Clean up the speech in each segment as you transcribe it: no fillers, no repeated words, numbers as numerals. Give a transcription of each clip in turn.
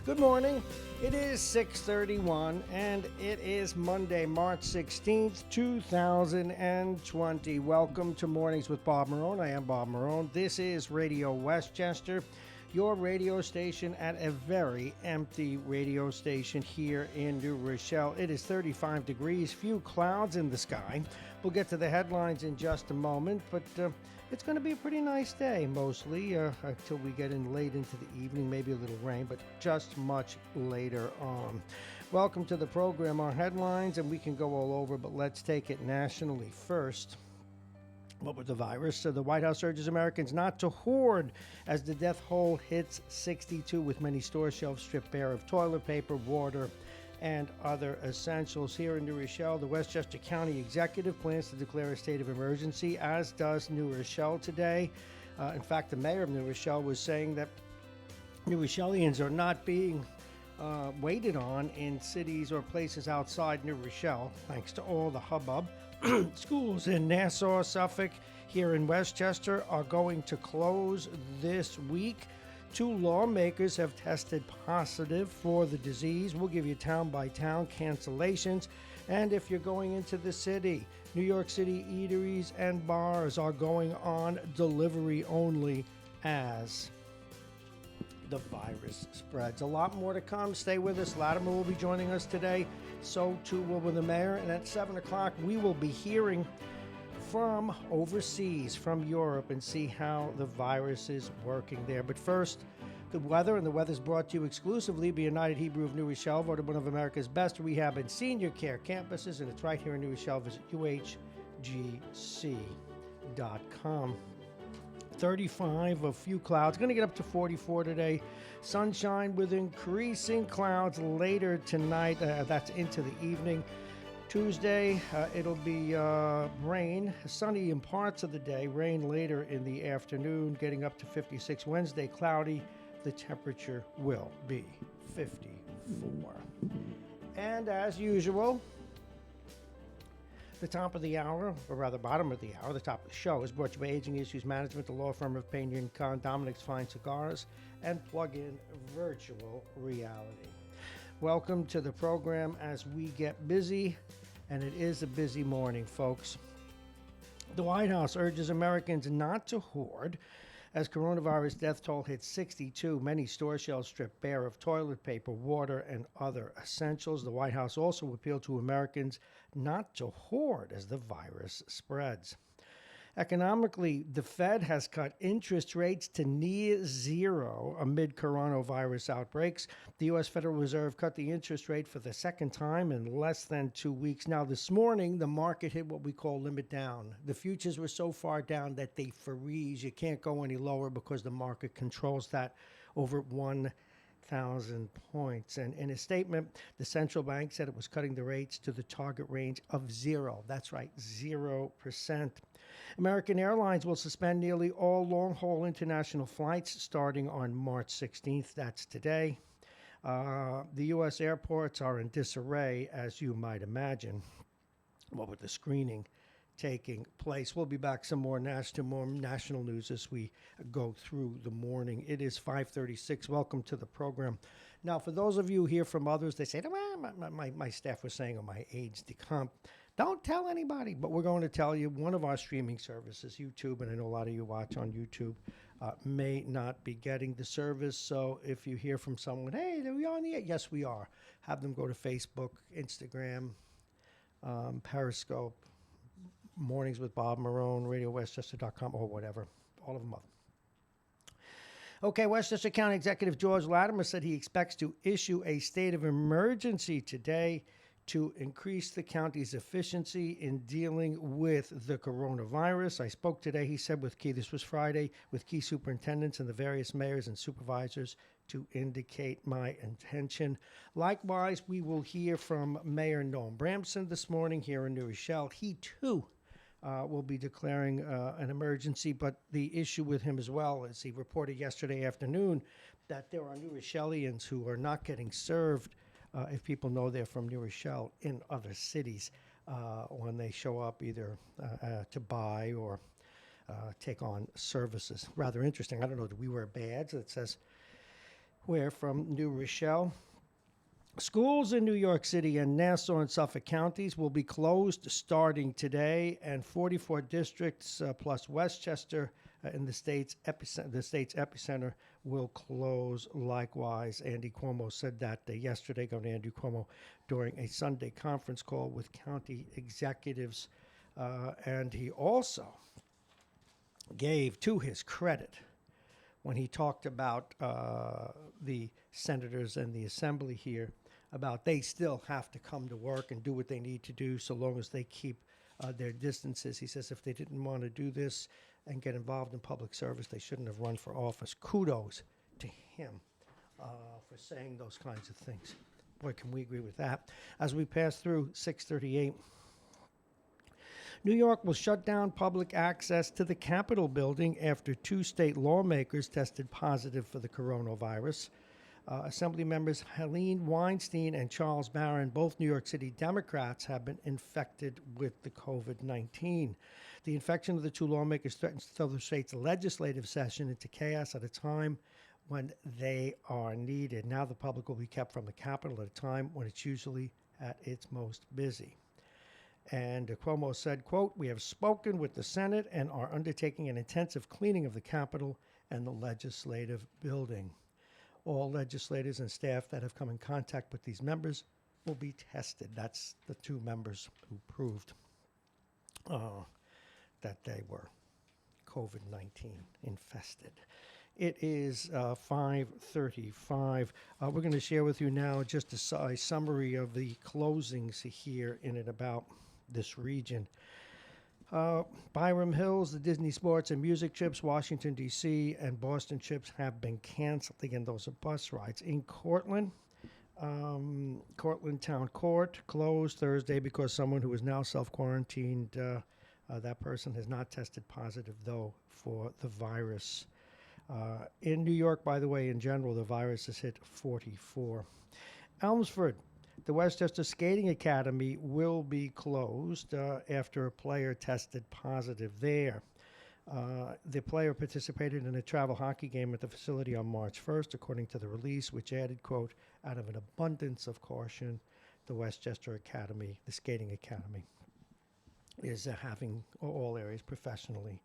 Good morning. It is 6:31 and it is Monday, March 16th, 2020. Welcome to Mornings with Bob Marrone. I am Bob Marrone. This is Radio Westchester, your radio station at a very empty radio station here in New Rochelle. It is 35 degrees, few clouds in the sky. We'll get to the headlines in just a moment, but it's going to be a pretty nice day, mostly, until we get in late into the evening, maybe a little rain, but just much later on. Welcome to the program. Our headlines, and we can go all over, but let's take it nationally first. What with the virus, the White House urges Americans not to hoard as the death toll hits 62, with many store shelves stripped bare of toilet paper, water, and other essentials. Here in New Rochelle, the Westchester County Executive plans to declare a state of emergency, as does New Rochelle today. In fact, the mayor of New Rochelle was saying that New Rochellians are not being waited on in cities or places outside New Rochelle, thanks to all the hubbub. Schools in Nassau, Suffolk, here in Westchester are going to close this week. 2 lawmakers have tested positive for the disease. We'll give you town-by-town cancellations. And if you're going into the city, New York City eateries and bars are going on delivery only as the virus spreads. A lot more to come. Stay with us. Latimer will be joining us today. So too will the mayor. And at 7 o'clock, we will be hearing from overseas, from Europe, and see how the virus is working there. But first, the weather, and the weather is brought to you exclusively by United Hebrew of New Rochelle, voted one of America's best rehab and senior care campuses, and it's right here in New Rochelle. Visit uhgc.com. 35, a few clouds. Going to get up to 44 today. Sunshine with increasing clouds later tonight. That's into the evening. Tuesday, it'll be rain, sunny in parts of the day, rain later in the afternoon, getting up to 56. Wednesday, cloudy. The temperature will be 54. And as usual, the top of the hour, or rather bottom of the hour, the top of the show, is brought to you by Aging Issues Management, the law firm of Payne & Con, Dominic's Fine Cigars, and Plug-in Virtual Reality. Welcome to the program as we get busy, and it is a busy morning, folks. The White House urges Americans not to hoard as coronavirus death toll hits 62. Many store shelves stripped bare of toilet paper, water, and other essentials. The White House also appealed to Americans not to hoard as the virus spreads. Economically, the Fed has cut interest rates to near zero amid coronavirus outbreaks. The U.S. Federal Reserve cut the interest rate for the second time in less than 2 weeks. Now, this morning, the market hit what we call limit down. The futures were so far down that they freeze. You can't go any lower because the market controls that over 1,000 points. And in a statement, the central bank said it was cutting the rates to the target range of zero. That's right, 0%. American Airlines will suspend nearly all long-haul international flights starting on March 16th. That's today. The U.S. airports are in disarray, as you might imagine. What with the screening taking place. We'll be back some more national news as we go through the morning. It is 5:36. Welcome to the program. Now, for those of you here from others, they say, my staff was saying on my aides de camp, don't tell anybody, but we're going to tell you one of our streaming services, YouTube, and I know a lot of you watch on YouTube, may not be getting the service. So if you hear from someone, hey, are we on the air? Yes, we are. Have them go to Facebook, Instagram, Periscope, Mornings with Bob Marrone, RadioWestchester.com, or whatever. All of them up. Okay, Westchester County Executive George Latimer said he expects to issue a state of emergency today to increase the county's efficiency in dealing with the coronavirus. I spoke today, he said, this was Friday, with key superintendents and the various mayors and supervisors to indicate my intention. Likewise, we will hear from Mayor Noam Bramson this morning here in New Rochelle. He, too, will be declaring an emergency, but the issue with him as well is he reported yesterday afternoon that there are New Rochellians who are not getting served, if people know they're from New Rochelle, in other cities when they show up either to buy or take on services. Rather interesting. I don't know, do we wear a badge that says We're from New Rochelle. Schools in New York City and Nassau and Suffolk counties will be closed starting today, and 44 districts plus Westchester in the state's epicenter will close likewise. Andy Cuomo said that yesterday, Governor Andy Cuomo, during a Sunday conference call with county executives. And he also gave, to his credit, when he talked about the senators and the assembly here, about they still have to come to work and do what they need to do so long as they keep their distances. He says if they didn't want to do this and get involved in public service, they shouldn't have run for office. Kudos to him for saying those kinds of things. Boy, can we agree with that. As we pass through 638, New York will shut down public access to the Capitol building after 2 state lawmakers tested positive for the coronavirus. Assembly members Helene Weinstein and Charles Barron, both New York City Democrats, have been infected with the COVID-19. The infection of the 2 lawmakers threatens to throw the state's legislative session into chaos at a time when they are needed. Now the public will be kept from the Capitol at a time when it's usually at its most busy. And Cuomo said, quote, "We have spoken with the Senate and are undertaking an intensive cleaning of the Capitol and the legislative building. All legislators and staff that have come in contact with these members will be tested." That's the 2 members who proved that they were COVID-19 infested. It is 5:35. We're going to share with you now just a summary of the closings here in and about this region. Byram Hills, the Disney Sports and Music trips, Washington, D.C., and Boston trips have been canceled. Again, those are bus rides. In Cortland, Cortland Town Court closed Thursday because someone who is now self-quarantined, that person has not tested positive, though, for the virus. In New York, by the way, in general, the virus has hit 44. Elmsford, the Westchester Skating Academy will be closed after a player tested positive there. The player participated in a travel hockey game at the facility on March 1st, according to the release, which added, quote, "Out of an abundance of caution, the Westchester Academy, the Skating Academy, is having all areas professionally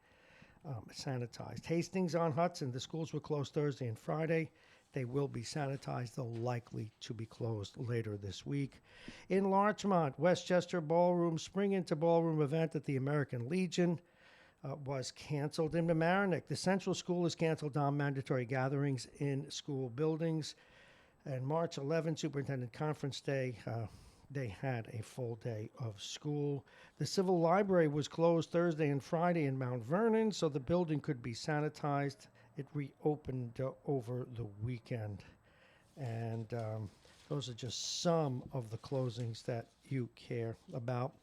sanitized." Hastings on Hudson, the schools were closed Thursday and Friday. They will be sanitized, though likely to be closed later this week. In Larchmont, Westchester Ballroom Spring Into Ballroom event at the American Legion was canceled. In Mamaroneck, the Central School has canceled non-mandatory gatherings in school buildings. And March 11, Superintendent Conference Day, they had a full day of school. The Civil Library was closed Thursday and Friday in Mount Vernon, so the building could be sanitized. It reopened over the weekend. And those are just some of the closings that you care about.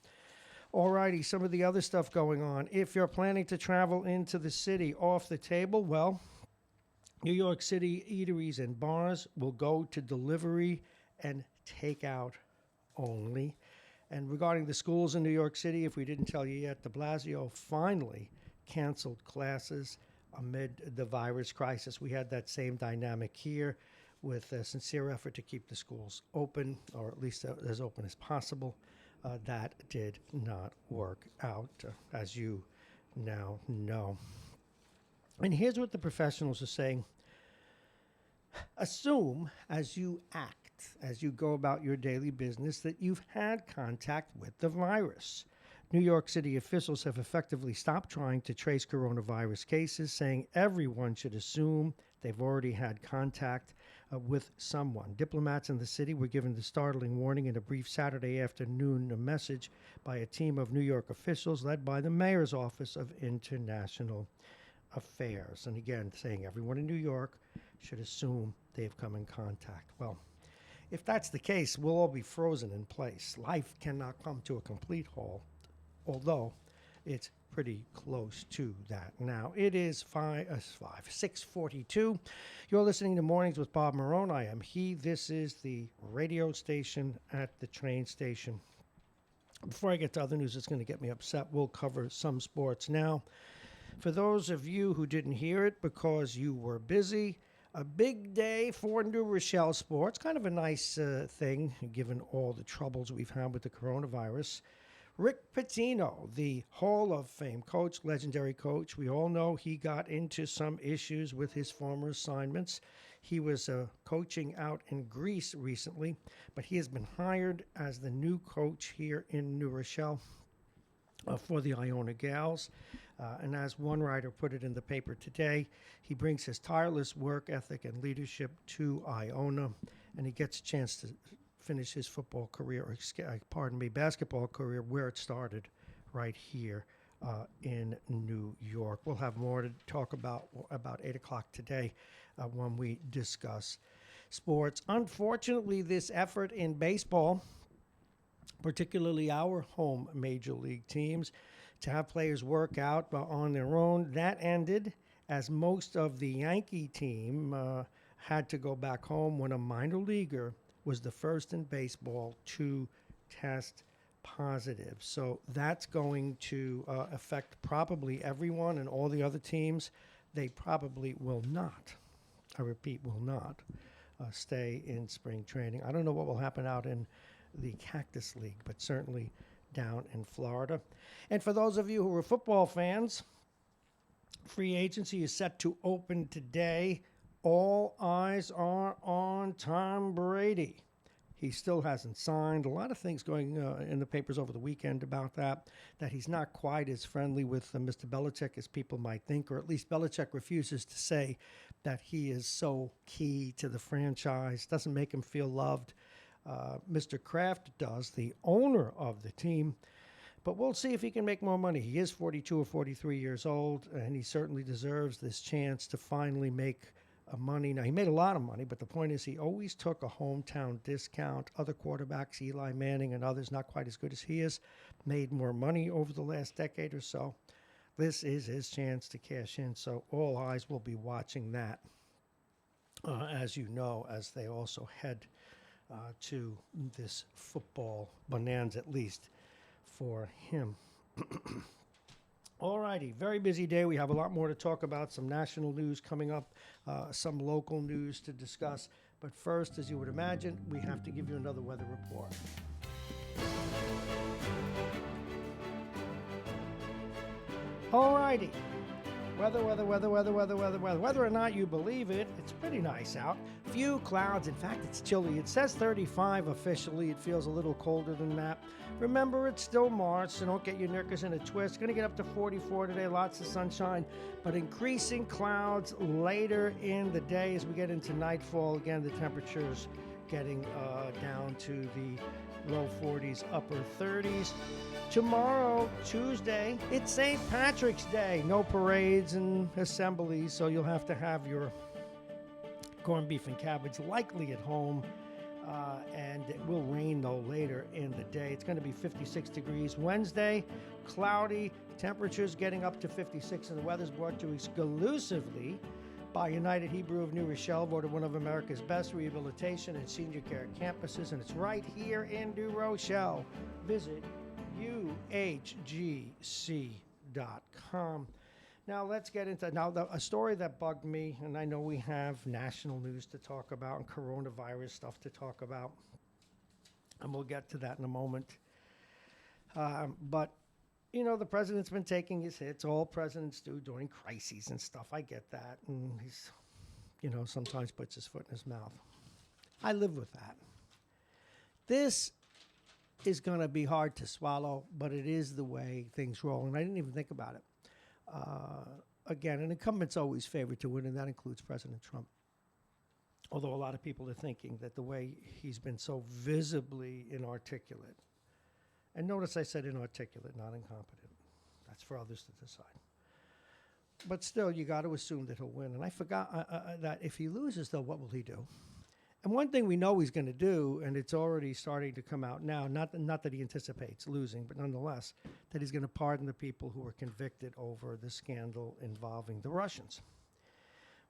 Alrighty, some of the other stuff going on. If you're planning to travel into the city, off the table, well, New York City eateries and bars will go to delivery and takeout only. And regarding the schools in New York City, if we didn't tell you yet, de Blasio finally canceled classes amid the virus crisis. We had that same dynamic here with a sincere effort to keep the schools open, or at least as open as possible. That did not work out, as you now know. And here's what the professionals are saying. Assume as you act, as you go about your daily business, that you've had contact with the virus. New York City officials have effectively stopped trying to trace coronavirus cases, saying everyone should assume they've already had contact with someone. Diplomats in the city were given the startling warning in a brief Saturday afternoon message by a team of New York officials led by the mayor's office of international affairs. And again, saying everyone in New York should assume they've come in contact. Well, if that's the case, we'll all be frozen in place. Life cannot come to a complete halt, although it's pretty close to that now. It is 6:42. You're listening to Mornings with Bob Marrone. I am he. This is the radio station at the train station. Before I get to other news that's going to get me upset, we'll cover some sports now. For those of you who didn't hear it because you were busy, A big day for New Rochelle sports. Kind of a nice thing, given all the troubles we've had with the coronavirus. Rick Pitino, the Hall of Fame coach, legendary coach. We all know he got into some issues with his former assignments. He was coaching out in Greece recently, but he has been hired as the new coach here in New Rochelle for the Iona Gals. And as one writer put it in the paper today, he brings his tireless work ethic and leadership to Iona, and he gets a chance to finish his football career, or basketball career, where it started, right here in New York. We'll have more to talk about 8 o'clock today when we discuss sports. Unfortunately, this effort in baseball, particularly our home major league teams, to have players work out on their own, that ended as most of the Yankee team had to go back home when a minor leaguer was the first in baseball to test positive. So that's going to affect probably everyone, and all the other teams. They probably will not, I repeat, will not stay in spring training. I don't know what will happen out in the Cactus League, but certainly down in Florida. And for those of you who are football fans, free agency is set to open today. All eyes are on Tom Brady. He still hasn't signed. A lot of things going in the papers over the weekend about that he's not quite as friendly with Mr. Belichick as people might think, or at least Belichick refuses to say that he is so key to the franchise, doesn't make him feel loved. Mr. Kraft does, the owner of the team. But we'll see if he can make more money. He is 42 or 43 years old, and he certainly deserves this chance to finally make money. Now, he made a lot of money, but the point is he always took a hometown discount. Other quarterbacks, Eli Manning and others, not quite as good as he is, made more money over the last decade or so. This is his chance to cash in, so all eyes will be watching that, as you know, as they also head to this football bonanza, at least for him. All righty, very busy day. We have a lot more to talk about, some national news coming up, some local news to discuss. But first, as you would imagine, we have to give you another weather report. All righty. Weather. Whether or not you believe it, it's pretty nice out. Few clouds. In fact, it's chilly. It says 35 officially. It feels a little colder than that. Remember, it's still March, so don't get your knickers in a twist. Going to get up to 44 today. Lots of sunshine, but increasing clouds later in the day as we get into nightfall. Again, the temperatures getting down to the low 40s, upper 30s. Tomorrow, Tuesday, it's St. Patrick's Day. No parades and assemblies, so you'll have to have your corned beef and cabbage likely at home. And it will rain, though, later in the day. It's going to be 56 degrees. Wednesday, cloudy, temperatures getting up to 56, and the weather's brought to you exclusively by United Hebrew of New Rochelle, voted one of America's best rehabilitation and senior care campuses, and it's right here in New Rochelle. Visit uhgc.com. Now let's get into a story that bugged me, and I know we have national news to talk about and coronavirus stuff to talk about, and we'll get to that in a moment. But you know, the president's been taking his hits. All presidents do during crises and stuff. I get that, and he's, sometimes puts his foot in his mouth. I live with that. This is going to be hard to swallow, but it is the way things roll, and I didn't even think about it. Again, an incumbent's always favored to win, and that includes President Trump. Although a lot of people are thinking that the way he's been so visibly inarticulate, and notice I said inarticulate, not incompetent. That's for others to decide. But still, you got to assume that he'll win. And I forgot that if he loses, though, what will he do? And one thing we know he's going to do, and it's already starting to come out now, not that he anticipates losing, but nonetheless, that he's going to pardon the people who were convicted over the scandal involving the Russians.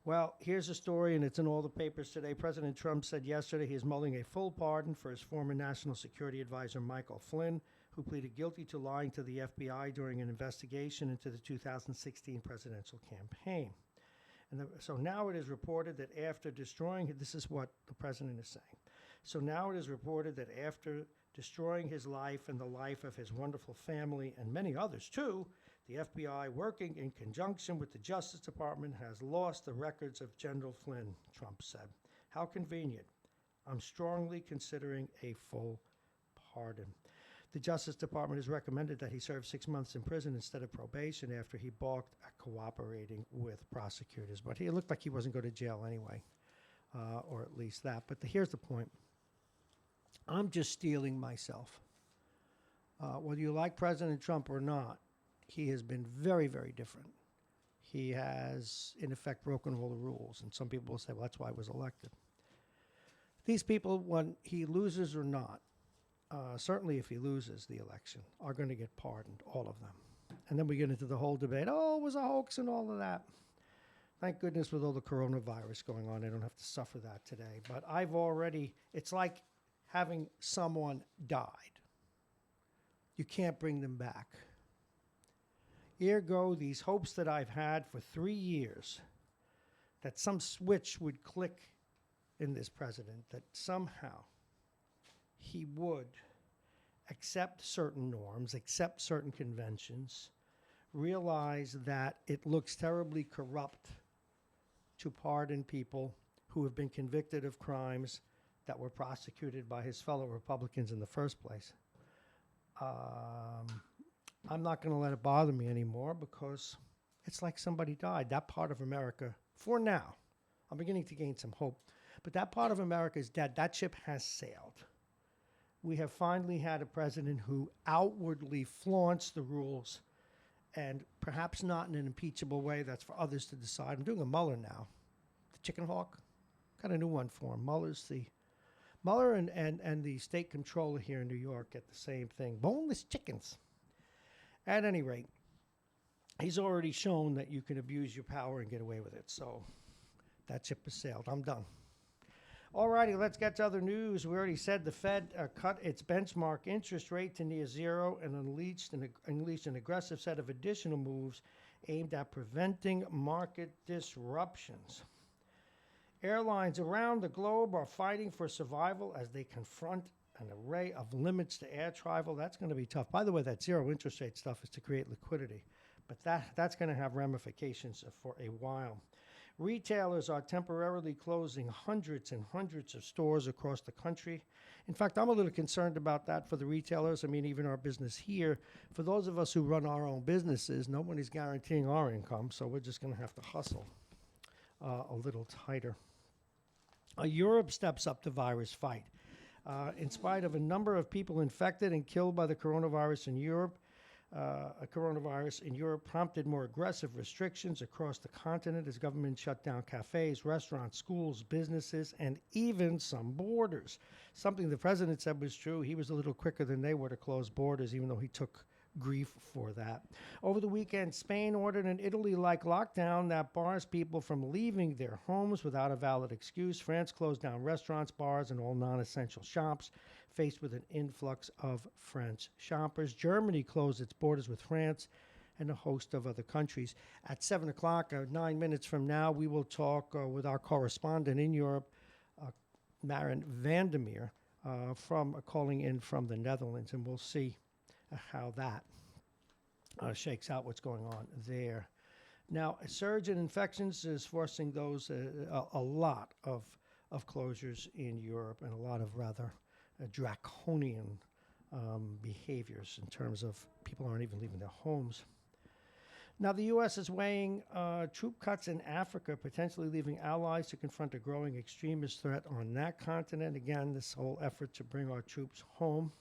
Well, here's a story, and it's in all the papers today. President Trump said yesterday he is mulling a full pardon for his former National Security Advisor, Michael Flynn, who pleaded guilty to lying to the FBI during an investigation into the 2016 presidential campaign. So now it is reported that after destroying, this is what the president is saying. So now it is reported that after destroying his life and the life of his wonderful family and many others too, the FBI, working in conjunction with the Justice Department, has lost the records of General Flynn, Trump said. How convenient. I'm strongly considering a full pardon. The Justice Department has recommended that he serve 6 months in prison instead of probation after he balked at cooperating with prosecutors. But he looked like he wasn't going to jail anyway, or at least that. But here's the point. I'm just steeling myself. Whether you like President Trump or not, he has been very, very different. He has, in effect, broken all the rules. And some people will say, well, that's why he was elected. These people, when he loses or not, certainly if he loses the election, are going to get pardoned, all of them. And then we get into the whole debate, oh, it was a hoax and all of that. Thank goodness with all the coronavirus going on, I don't have to suffer that today. But it's like having someone died. You can't bring them back. Ergo, these hopes that I've had for 3 years that some switch would click in this president, that somehow he would accept certain norms, accept certain conventions, realize that it looks terribly corrupt to pardon people who have been convicted of crimes that were prosecuted by his fellow Republicans in the first place. I'm not going to let it bother me anymore because it's like somebody died. That part of America, for now, I'm beginning to gain some hope, but that part of America is dead. That ship has sailed. We have finally had a president who outwardly flaunts the rules, and perhaps not in an impeachable way. That's for others to decide. I'm doing a Mueller now. The chicken hawk. Got a new one for him. Mueller and the state comptroller here in New York get the same thing. Boneless chickens. At any rate, he's already shown that you can abuse your power and get away with it. So that ship has sailed. I'm done. All righty, let's get to other news. We already said the Fed cut its benchmark interest rate to near zero and unleashed an aggressive set of additional moves aimed at preventing market disruptions. Airlines around the globe are fighting for survival as they confront an array of limits to air travel. That's going to be tough. By the way, that zero interest rate stuff is to create liquidity, but that's going to have ramifications for a while. Retailers are temporarily closing hundreds and hundreds of stores across the country. In fact, I'm a little concerned about that for the retailers. I mean, even our business here. For those of us who run our own businesses, nobody's guaranteeing our income, so we're just going to have to hustle a little tighter. Europe steps up the virus fight. In spite of a number of people infected and killed by the coronavirus in Europe, prompted more aggressive restrictions across the continent as government shut down cafes, restaurants, schools, businesses, and even some borders. Something the president said was true. He was a little quicker than they were to close borders, even though he took grief for that. Over the weekend, Spain ordered an Italy-like lockdown that bars people from leaving their homes without a valid excuse. France closed down restaurants, bars, and all non-essential shops, faced with an influx of French shoppers. Germany closed its borders with France and a host of other countries. At 7 o'clock, 9 minutes from now, we will talk with our correspondent in Europe, Marrone Vandermeer, calling in from the Netherlands, and we'll see how that shakes out, what's going on there. Now, a surge in infections is forcing a lot of closures in Europe and a lot of rather draconian behaviors in terms of people aren't even leaving their homes. Now, the U.S. is weighing troop cuts in Africa, potentially leaving allies to confront a growing extremist threat on that continent. Again, this whole effort to bring our troops home.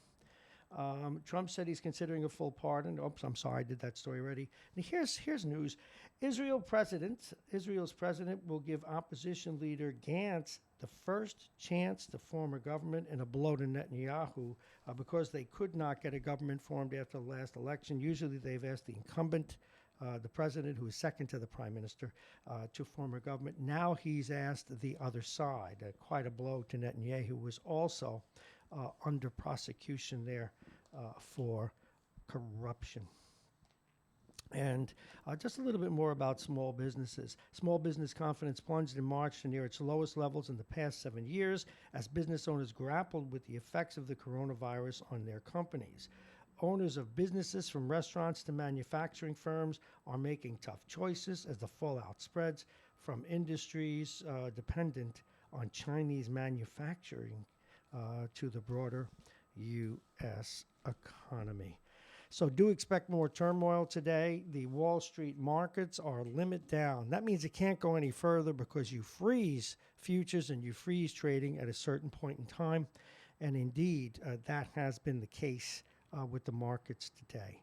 Trump said he's considering a full pardon. Oops, I'm sorry, I did that story already. And here's news. Israel's president will give opposition leader Gantz the first chance to form a government in a blow to Netanyahu because they could not get a government formed after the last election. Usually they've asked the incumbent, the president, who is second to the prime minister, to form a government. Now he's asked the other side. Quite a blow to Netanyahu, who was also under prosecution there for corruption. And just a little bit more about small businesses. Small business confidence plunged in March to near its lowest levels in the past 7 years as business owners grappled with the effects of the coronavirus on their companies. Owners of businesses from restaurants to manufacturing firms are making tough choices as the fallout spreads from industries dependent on Chinese manufacturing to the broader U.S. economy. So do expect more turmoil today. The Wall Street markets are limit down. That means it can't go any further because you freeze futures and you freeze trading at a certain point in time. And indeed, that has been the case with the markets today.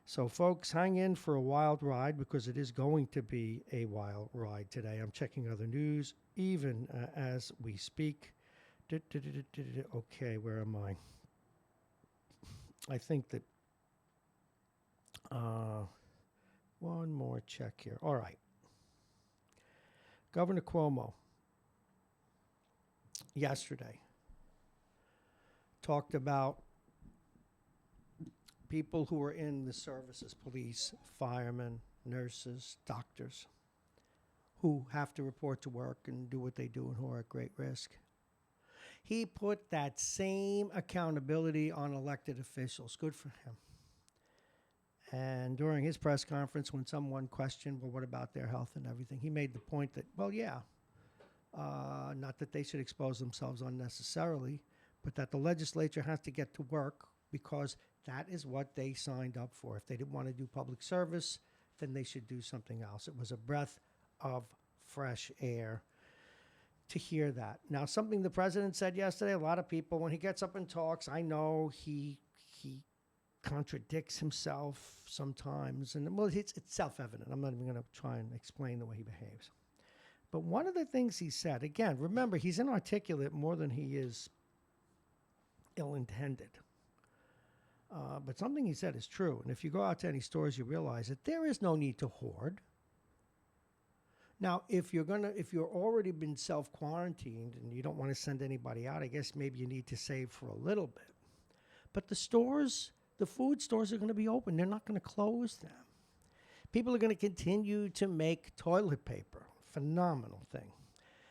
So folks, hang in for a wild ride because it is going to be a wild ride today. I'm checking other news even as we speak. Okay, where am I? I think that one more check here. All right. Governor Cuomo yesterday talked about people who are in the services, police, firemen, nurses, doctors, who have to report to work and do what they do and who are at great risk. He put that same accountability on elected officials. Good for him. And during his press conference, when someone questioned, well, what about their health and everything, he made the point that, well, yeah, not that they should expose themselves unnecessarily, but that the legislature has to get to work because that is what they signed up for. If they didn't want to do public service, then they should do something else. It was a breath of fresh air to hear that. Now, something the president said yesterday, a lot of people, when he gets up and talks, I know he contradicts himself sometimes. And, well, it's self-evident. I'm not even going to try and explain the way he behaves. But one of the things he said, again, remember, he's inarticulate more than he is ill-intended. But something he said is true. And if you go out to any stores, you realize that there is no need to hoard. Now, if you're already been self-quarantined and you don't want to send anybody out, I guess maybe you need to save for a little bit. But the food stores are going to be open. They're not going to close them. People are going to continue to make toilet paper. Phenomenal thing.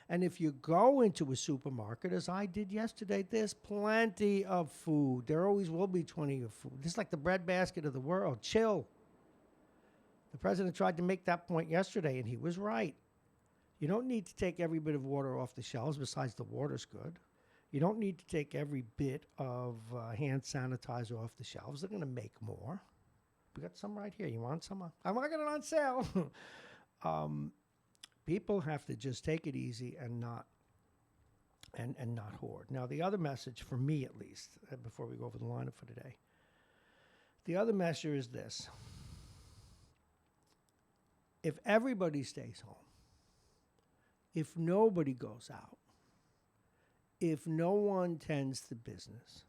And if you go into a supermarket, as I did yesterday, there's plenty of food. There always will be plenty of food. This is like the breadbasket of the world. Chill. The president tried to make that point yesterday, and he was right. You don't need to take every bit of water off the shelves, besides the water's good. You don't need to take every bit of hand sanitizer off the shelves. They're going to make more. We got some right here. You want some? I'm not going to on sale. People have to just take it easy and not hoard. Now, the other message, for me at least, before we go over the lineup for today, the other message is this. If everybody stays home, if nobody goes out, if no one tends to business,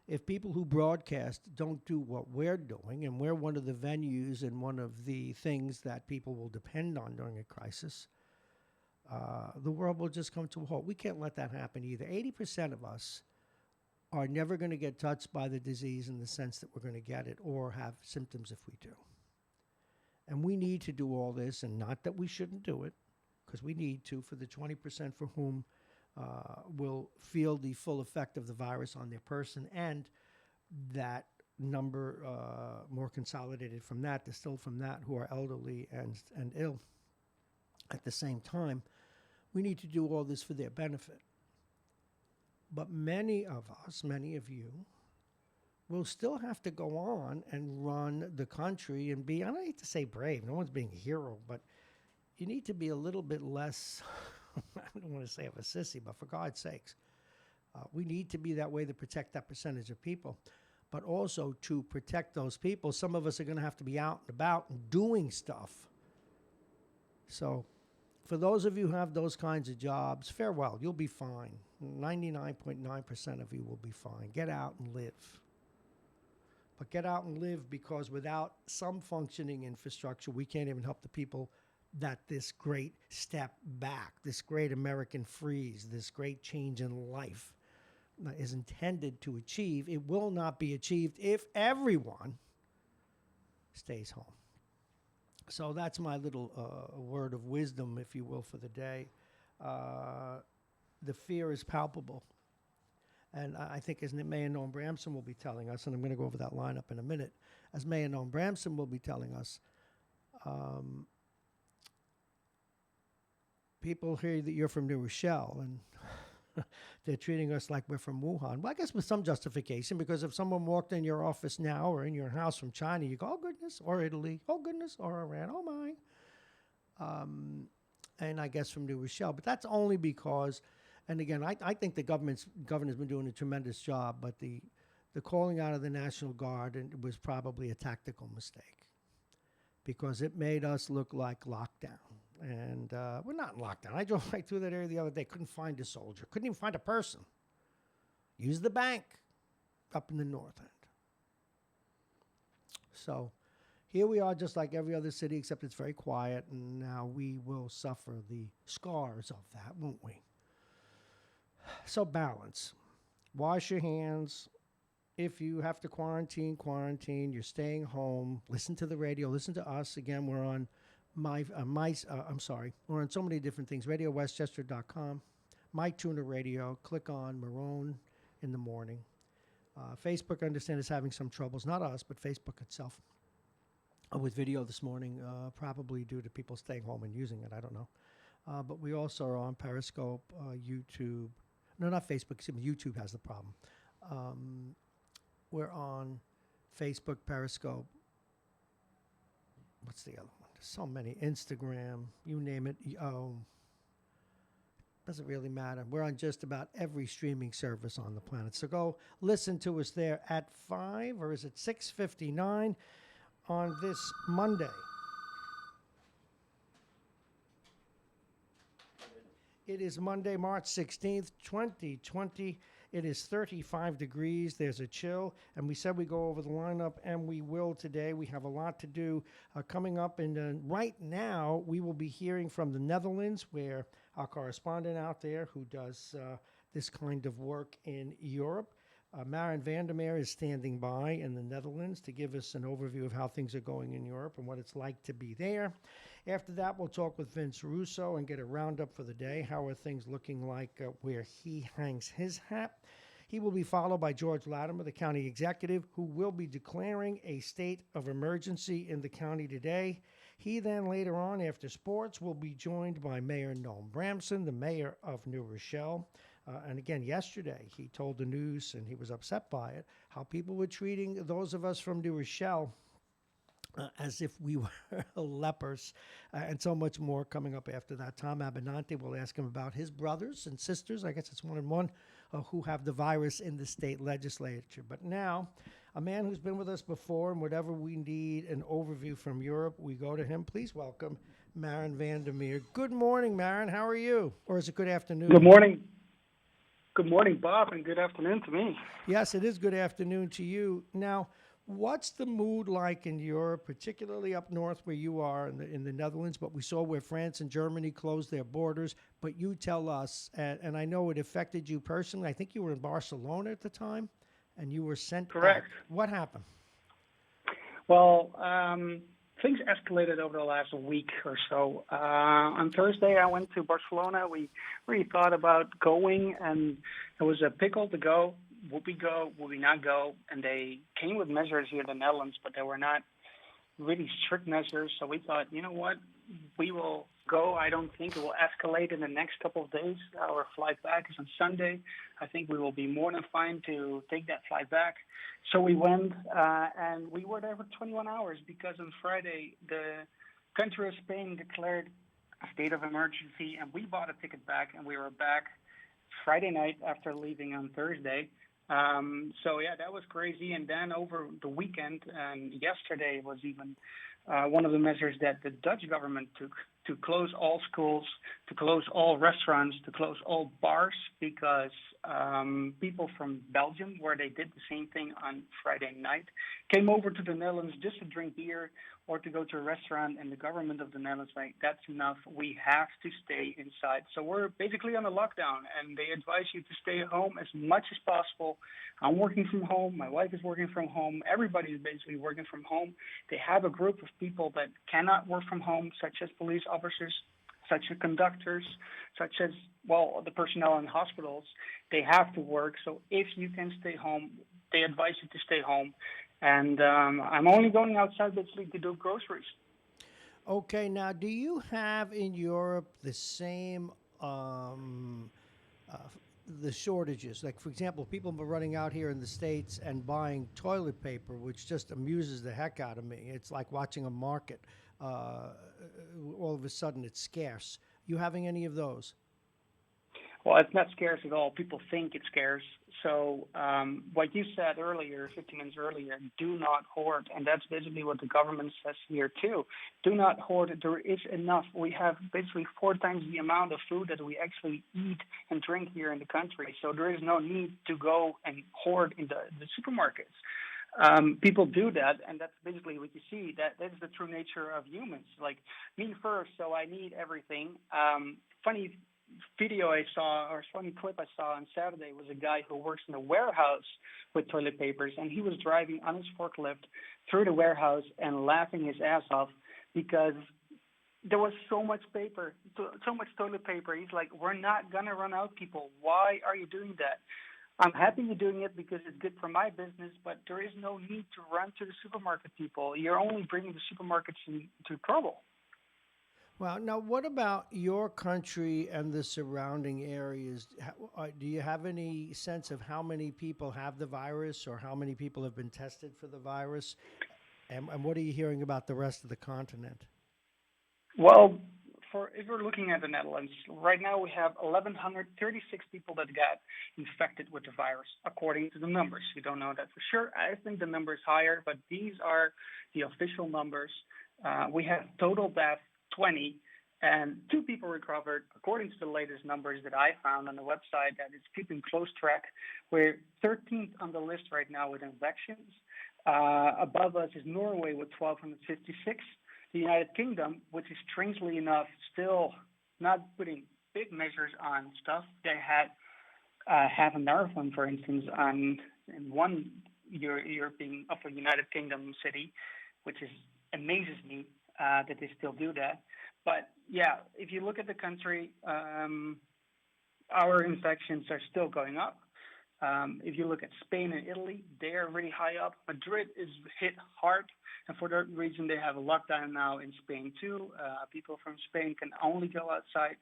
if people who broadcast don't do what we're doing, and we're one of the venues and one of the things that people will depend on during a crisis, the world will just come to a halt. We can't let that happen either. 80% of us are never going to get touched by the disease in the sense that we're going to get it or have symptoms if we do. And we need to do all this, and not that we shouldn't do it, because we need to, for the 20% for whom will feel the full effect of the virus on their person, and that number more consolidated from that, distilled from that, who are elderly and ill. At the same time, we need to do all this for their benefit. But many of us, many of you, will still have to go on and run the country and be, I don't need to say brave, no one's being a hero, but you need to be a little bit less, I don't want to say of a sissy, but for God's sakes, we need to be that way to protect that percentage of people, but also to protect those people. Some of us are going to have to be out and about and doing stuff. So for those of you who have those kinds of jobs, farewell, you'll be fine. 99.9% of you will be fine. Get out and live. But get out and live, because without some functioning infrastructure, we can't even help the people that this great step back, this great American freeze, this great change in life is intended to achieve. It will not be achieved if everyone stays home. So that's my little word of wisdom, if you will, for the day. The fear is palpable. And I think, as Mayor Noam Bramson will be telling us, and I'm going to go over that lineup in a minute, as Mayor Noam Bramson will be telling us, um, people hear that you're from New Rochelle, and they're treating us like we're from Wuhan. Well, I guess with some justification, because if someone walked in your office now or in your house from China, you go, oh, goodness, or Italy, oh, goodness, or Iran, oh, my. And I guess from New Rochelle. But that's only because, and again, I think the governor's been doing a tremendous job, but the calling out of the National Guard was probably a tactical mistake because it made us look like lockdown. And we're not in lockdown. I drove right through that area the other day, couldn't find a soldier, couldn't even find a person. Use the bank up in the north end. So here we are, just like every other city, except it's very quiet, and now we will suffer the scars of that, won't we? So balance. Wash your hands. If you have to quarantine. You're staying home. Listen to the radio. Listen to us. Again, we're on we're on so many different things. RadioWestchester.com, MyTuner Radio. Click on Marrone in the morning. Facebook, I understand, is having some troubles. Not us, but Facebook itself. With video this morning, probably due to people staying home and using it. I don't know. But we also are on Periscope, YouTube. No, not Facebook. Excuse me. YouTube has the problem. We're on Facebook, Periscope. What's the other one? There's so many. Instagram, you name it. Doesn't really matter. We're on just about every streaming service on the planet. So go listen to us there at 5, or is it 6:59 on this Monday. It is Monday, March 16th, 2020. It is 35 degrees. There's a chill. And we said we go over the lineup, and we will today. We have a lot to do coming up. And right now, we will be hearing from the Netherlands, where our correspondent out there who does this kind of work in Europe, Marrone Vandermeer, is standing by in the Netherlands to give us an overview of how things are going in Europe and what it's like to be there. After that, we'll talk with Vince Russo and get a roundup for the day. How are things looking like where he hangs his hat? He will be followed by George Latimer, the county executive, who will be declaring a state of emergency in the county today. He then, later on, after sports, will be joined by Mayor Noam Bramson, the mayor of New Rochelle. And again, yesterday, he told the news, and he was upset by it, how people were treating those of us from New Rochelle as if we were lepers, and so much more coming up after that. Tom Abenante will ask him about his brothers and sisters, I guess it's one and one, who have the virus in the state legislature. But now, a man who's been with us before, and whatever we need an overview from Europe, we go to him. Please welcome Marrone Vandermeer. Good morning, Marrone. How are you? Or is it good afternoon? Good morning. Good morning, Bob, and good afternoon to me. Yes, it is good afternoon to you. Now, what's the mood like in Europe, particularly up north where you are in the Netherlands? But we saw where France and Germany closed their borders. But you tell us, and I know it affected you personally. I think you were in Barcelona at the time, and you were sent Correct. back. What happened? Well, things escalated over the last week or so. On Thursday, I went to Barcelona. We really thought about going, and it was a pickle to go. Would we go? Would we not go? And they came with measures here in the Netherlands, but they were not really strict measures. So we thought, you know what? We will go. I don't think it will escalate in the next couple of days. Our flight back is on Sunday. I think we will be more than fine to take that flight back. So we went, and we were there for 21 hours because on Friday, the country of Spain declared a state of emergency, and we bought a ticket back, and we were back Friday night after leaving on Thursday. So, yeah, that was crazy. And then over the weekend, and yesterday was even one of the measures that the Dutch government took. to close all schools, to close all restaurants, to close all bars because people from Belgium, where they did the same thing on Friday night, came over to the Netherlands just to drink beer or to go to a restaurant, and the government of the Netherlands like, that's enough. We have to stay inside. So we're basically on a lockdown, and they advise you to stay at home as much as possible. I'm working from home. My wife is working from home. Everybody is basically working from home. They have a group of people that cannot work from home, such as police officers, such as conductors, such as, well, the personnel in hospitals. They have to work. So if you can stay home, they advise you to stay home. And I'm only going outside basically to do groceries. Okay, now do you have in Europe the same uh, the shortages? Like, for example, people are running out here in the States and buying toilet paper, which just amuses the heck out of me. It's like watching a market. All of a sudden, it's scarce. You having any of those? Well, it's not scarce at all. People think it's scarce. So, what you said earlier, 15 minutes earlier, do not hoard. And that's basically what the government says here, too. Do not hoard. There is enough. We have basically 4 times the amount of food that we actually eat and drink here in the country. So, there is no need to go and hoard in the supermarkets. People do that, and that's basically what you see. That's the true nature of humans. Like me first, so I need everything. Funny video I saw, or funny clip I saw on Saturday, was a guy who works in a warehouse with toilet papers, and he was driving on his forklift through the warehouse and laughing his ass off because there was so much paper, so much toilet paper. He's like, "We're not gonna run out, people. Why are you doing that? I'm happy you're doing it because it's good for my business, but there is no need to run to the supermarket, people. You're only bringing the supermarkets into trouble." Well, now what about your country and the surrounding areas? Do you have any sense of how many people have the virus or how many people have been tested for the virus? And what are you hearing about the rest of the continent? Well, if we're looking at the Netherlands, right now we have 1,136 people that got infected with the virus, according to the numbers. We don't know that for sure. I think the number is higher, but these are the official numbers. We have total deaths 20, and 2 people recovered, according to the latest numbers that I found on the website that is keeping close track. We're 13th on the list right now with infections. Above us is Norway with 1,256. The United Kingdom, which is strangely enough still not putting big measures on stuff. They had half a marathon, for instance, in one European of a United Kingdom city, which amazes me that they still do that. But yeah, if you look at the country, our infections are still going up. If you look at Spain and Italy, they are really high up. Madrid is hit hard, and for that reason, they have a lockdown now in Spain too. People from Spain can only go outside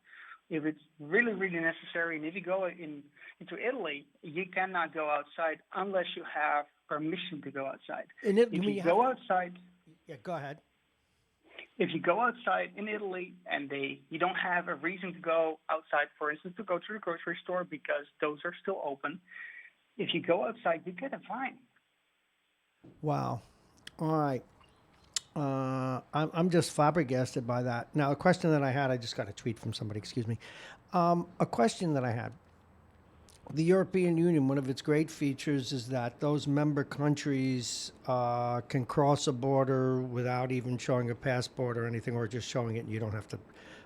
if it's really, really necessary. And if you go into Italy, you cannot go outside unless you have permission to go outside. In it, If you go outside, yeah, go ahead. if you go outside in Italy and you don't have a reason to go outside, for instance, to go to the grocery store because those are still open, if you go outside, you get a fine. Wow. All right. I'm just flabbergasted by that. Now, a question that I had, I just got a tweet from somebody, excuse me. A question that I had. The European Union, one of its great features is that those member countries can cross a border without even showing a passport or anything, or just showing it, and you don't have to,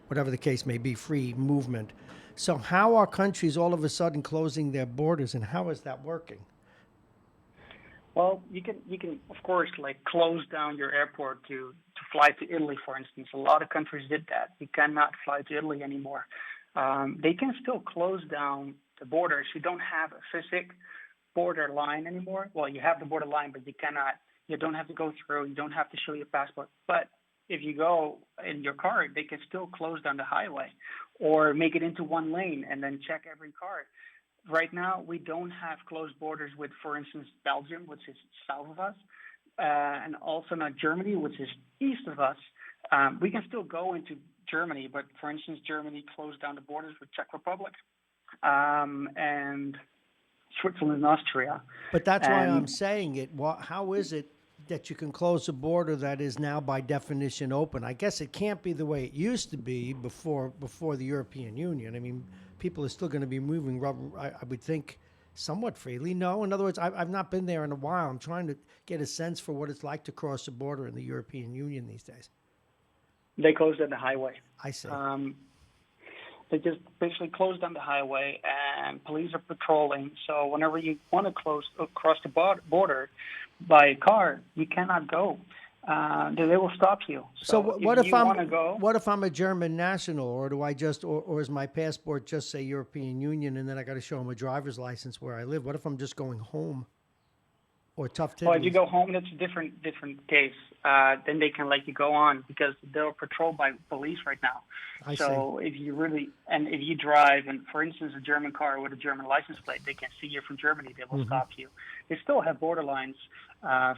whatever the case may be, free movement. So how are countries all of a sudden closing their borders, and how is that working? Well, you can of course like close down your airport to fly to Italy, for instance. A lot of countries did that. You cannot fly to Italy anymore. They can still close down the borders. You don't have a physical border line anymore. Well, you have the border line, but you don't have to go through. You don't have to show your passport. But if you go in your car, they can still close down the highway or make it into one lane and then check every car. Right now, we don't have closed borders with, for instance, Belgium, which is south of us, and also not Germany, which is east of us. We can still go into Germany, but for instance, Germany closed down the borders with Czech Republic and Switzerland and Austria. But that's why I'm saying it. How is it that you can close a border that is now by definition open. I guess it can't be the way it used to be before the European Union. I mean, people are still going to be moving, I would think, somewhat freely. No, in other words, I've not been there in a while. I'm trying to get a sense for what it's like to cross the border in the European Union these days. They closed down the highway. I see. They just basically closed down the highway, and police are patrolling. So whenever you want to cross the border by car, you cannot go. They will stop you. So what if want to go? What if I'm a German national, or do I just, or is my passport just say European Union, and then I got to show them a driver's license where I live? What if I'm just going home? Or tough tiddlies? Well, if you go home, that's a different case. Then they can let you go on because they're patrolled by police right now. I so see. if you drive, and for instance, a German car with a German license plate, they can see you're from Germany. They will stop you. They still have border lines,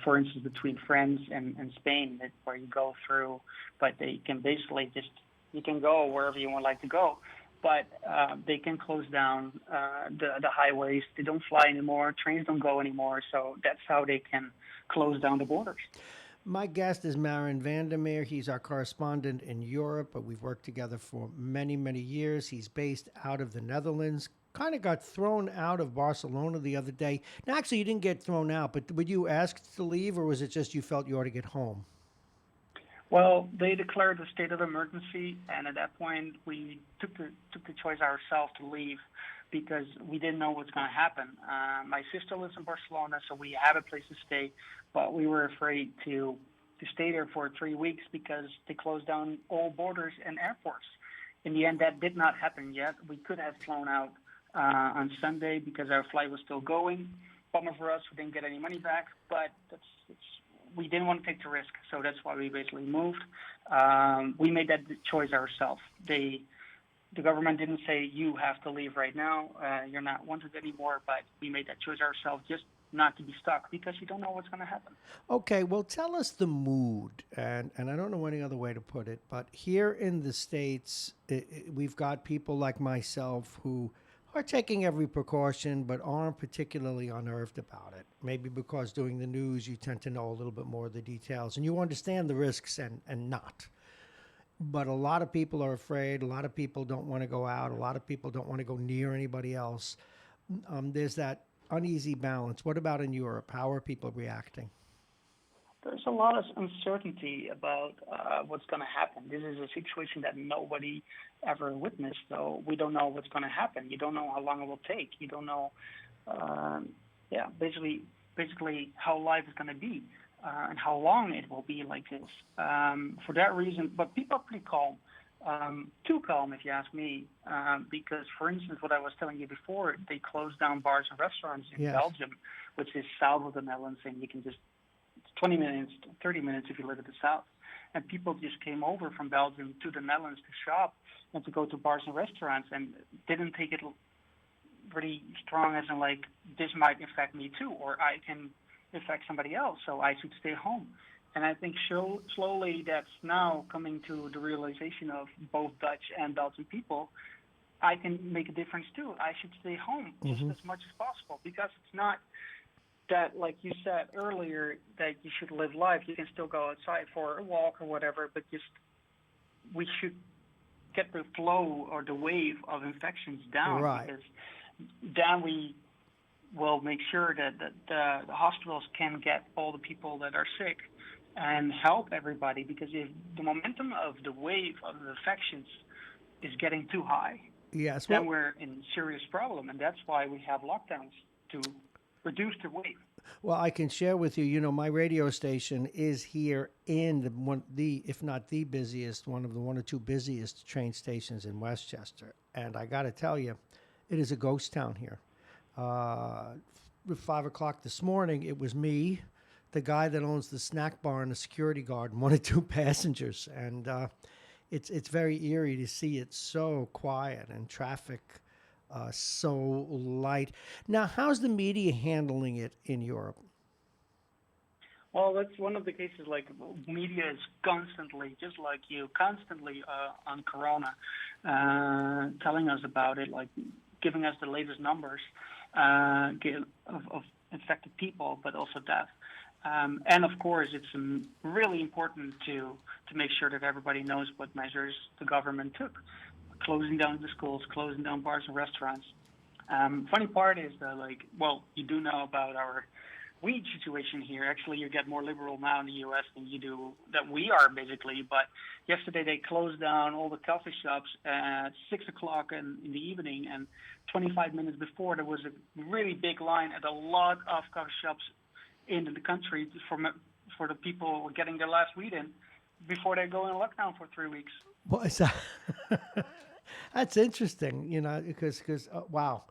for instance, between France and Spain, where you go through. But they can basically you can go wherever you would like to go. But they can close down the highways. They don't fly anymore. Trains don't go anymore. So that's how they can close down the borders. My guest is Marrone Vandermeer. He's our correspondent in Europe, but we've worked together for many, many years. He's based out of the Netherlands. Kind of got thrown out of Barcelona the other day. Now, actually, you didn't get thrown out, but were you asked to leave, or was it just you felt you ought to get home? Well, they declared a state of emergency, and at that point, we took the choice ourselves to leave because we didn't know what's going to happen. My sister lives in Barcelona, so we had a place to stay, but we were afraid to stay there for 3 weeks because they closed down all borders and airports. In the end, that did not happen yet. We could have flown out on Sunday because our flight was still going. Bummer for us, we didn't get any money back, but we didn't want to take the risk, so that's why we basically moved. We made that choice ourselves. The government didn't say, you have to leave right now, you're not wanted anymore, but we made that choice ourselves just not to be stuck because you don't know what's going to happen. Okay, well, tell us the mood, and I don't know any other way to put it, but here in the States, we've got people like myself who are taking every precaution, but aren't particularly unnerved about it. Maybe because doing the news, you tend to know a little bit more of the details, and you understand the risks and not. But a lot of people are afraid. A lot of people don't want to go out. A lot of people don't want to go near anybody else. There's that uneasy balance. What about in Europe? How are people reacting? There's a lot of uncertainty about what's going to happen. This is a situation that nobody ever witnessed, so we don't know what's going to happen. You don't know how long it will take. You don't know, basically how life is going to be and how long it will be like this. For that reason, but people are pretty calm. Too calm, if you ask me, because, for instance, what I was telling you before, they closed down bars and restaurants in Belgium, which is south of the Netherlands, and you can just 20 minutes, 30 minutes if you live in the south. And people just came over from Belgium to the Netherlands to shop and to go to bars and restaurants and didn't take it pretty strong as in like, this might infect me too, or I can infect somebody else, so I should stay home. And I think slowly that's now coming to the realization of both Dutch and Belgian people, I can make a difference too. I should stay home just as much as possible because it's not that, like you said earlier, that you should live life. You can still go outside for a walk or whatever, but we should get the flow or the wave of infections down. Right. Because then we will make sure that the hospitals can get all the people that are sick and help everybody. Because if the momentum of the wave of the infections is getting too high, then we're in serious problem, and that's why we have lockdowns to reduce the wave. Well, I can share with you, my radio station is here in if not the busiest, one of the one or two busiest train stations in Westchester. And I got to tell you, it is a ghost town here. 5 o'clock this morning, it was me, the guy that owns the snack bar, and the security guard, and one or two passengers. And it's very eerie to see it so quiet and traffic so light. Now, how's the media handling it in Europe? Well, that's one of the cases. Like, media is constantly, just like you, on Corona, telling us about it, like giving us the latest numbers of infected people, but also death. And of course, it's really important to make sure that everybody knows what measures the government took, closing down the schools, closing down bars and restaurants. Funny part is that, like, well, you do know about our weed situation here. Actually, you get more liberal now in the U.S. than you do that we are basically. But yesterday they closed down all the coffee shops at 6 o'clock in the evening, and 25 minutes before there was a really big line at a lot of coffee shops in the country for the people getting their last weed in before they go in lockdown for 3 weeks. Well, is that that's interesting, because wow.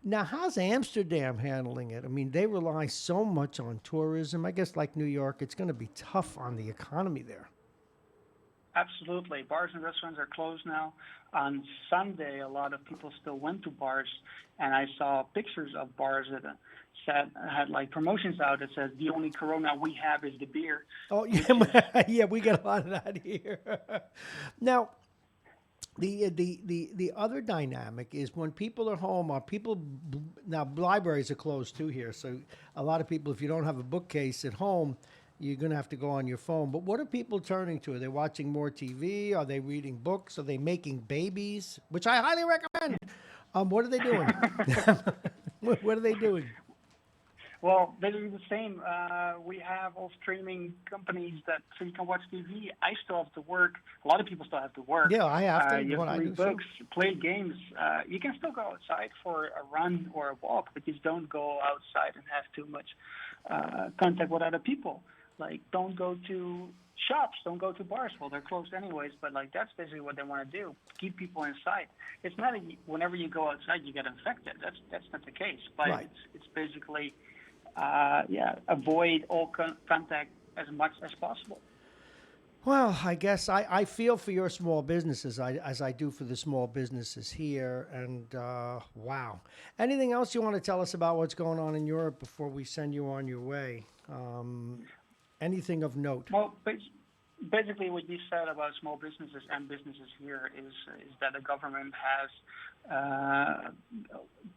Now, how's Amsterdam handling it? I mean, they rely so much on tourism. I guess like New York, it's going to be tough on the economy there. Absolutely. Bars and restaurants are closed now. On Sunday, a lot of people still went to bars, and I saw pictures of bars that had like promotions out that says the only Corona we have is the beer. Oh, yeah, yeah, we get a lot of that here. Now, the other dynamic is when people are home, now libraries are closed too here, so a lot of people, if you don't have a bookcase at home, you're going to have to go on your phone. But what are people turning to? Are they watching more TV? Are they reading books? Are they making babies? Which I highly recommend. What are they doing? What are they doing? Well, they're doing the same. We have all streaming companies so you can watch TV. I still have to work. A lot of people still have to work. Yeah, I have to. You have to read books, play games. You can still go outside for a run or a walk, but just don't go outside and have too much contact with other people. Like, don't go to shops, don't go to bars. Well, they're closed anyways, but like that's basically what they want to do: keep people inside. It's not whenever you go outside you get infected. That's not the case. But right. It's basically avoid all contact as much as possible. Well, I guess I feel for your small businesses as I do for the small businesses here. And wow. Anything else you want to tell us about what's going on in Europe before we send you on your way? Anything of note? Well, basically what you said about small businesses and businesses here is that the government has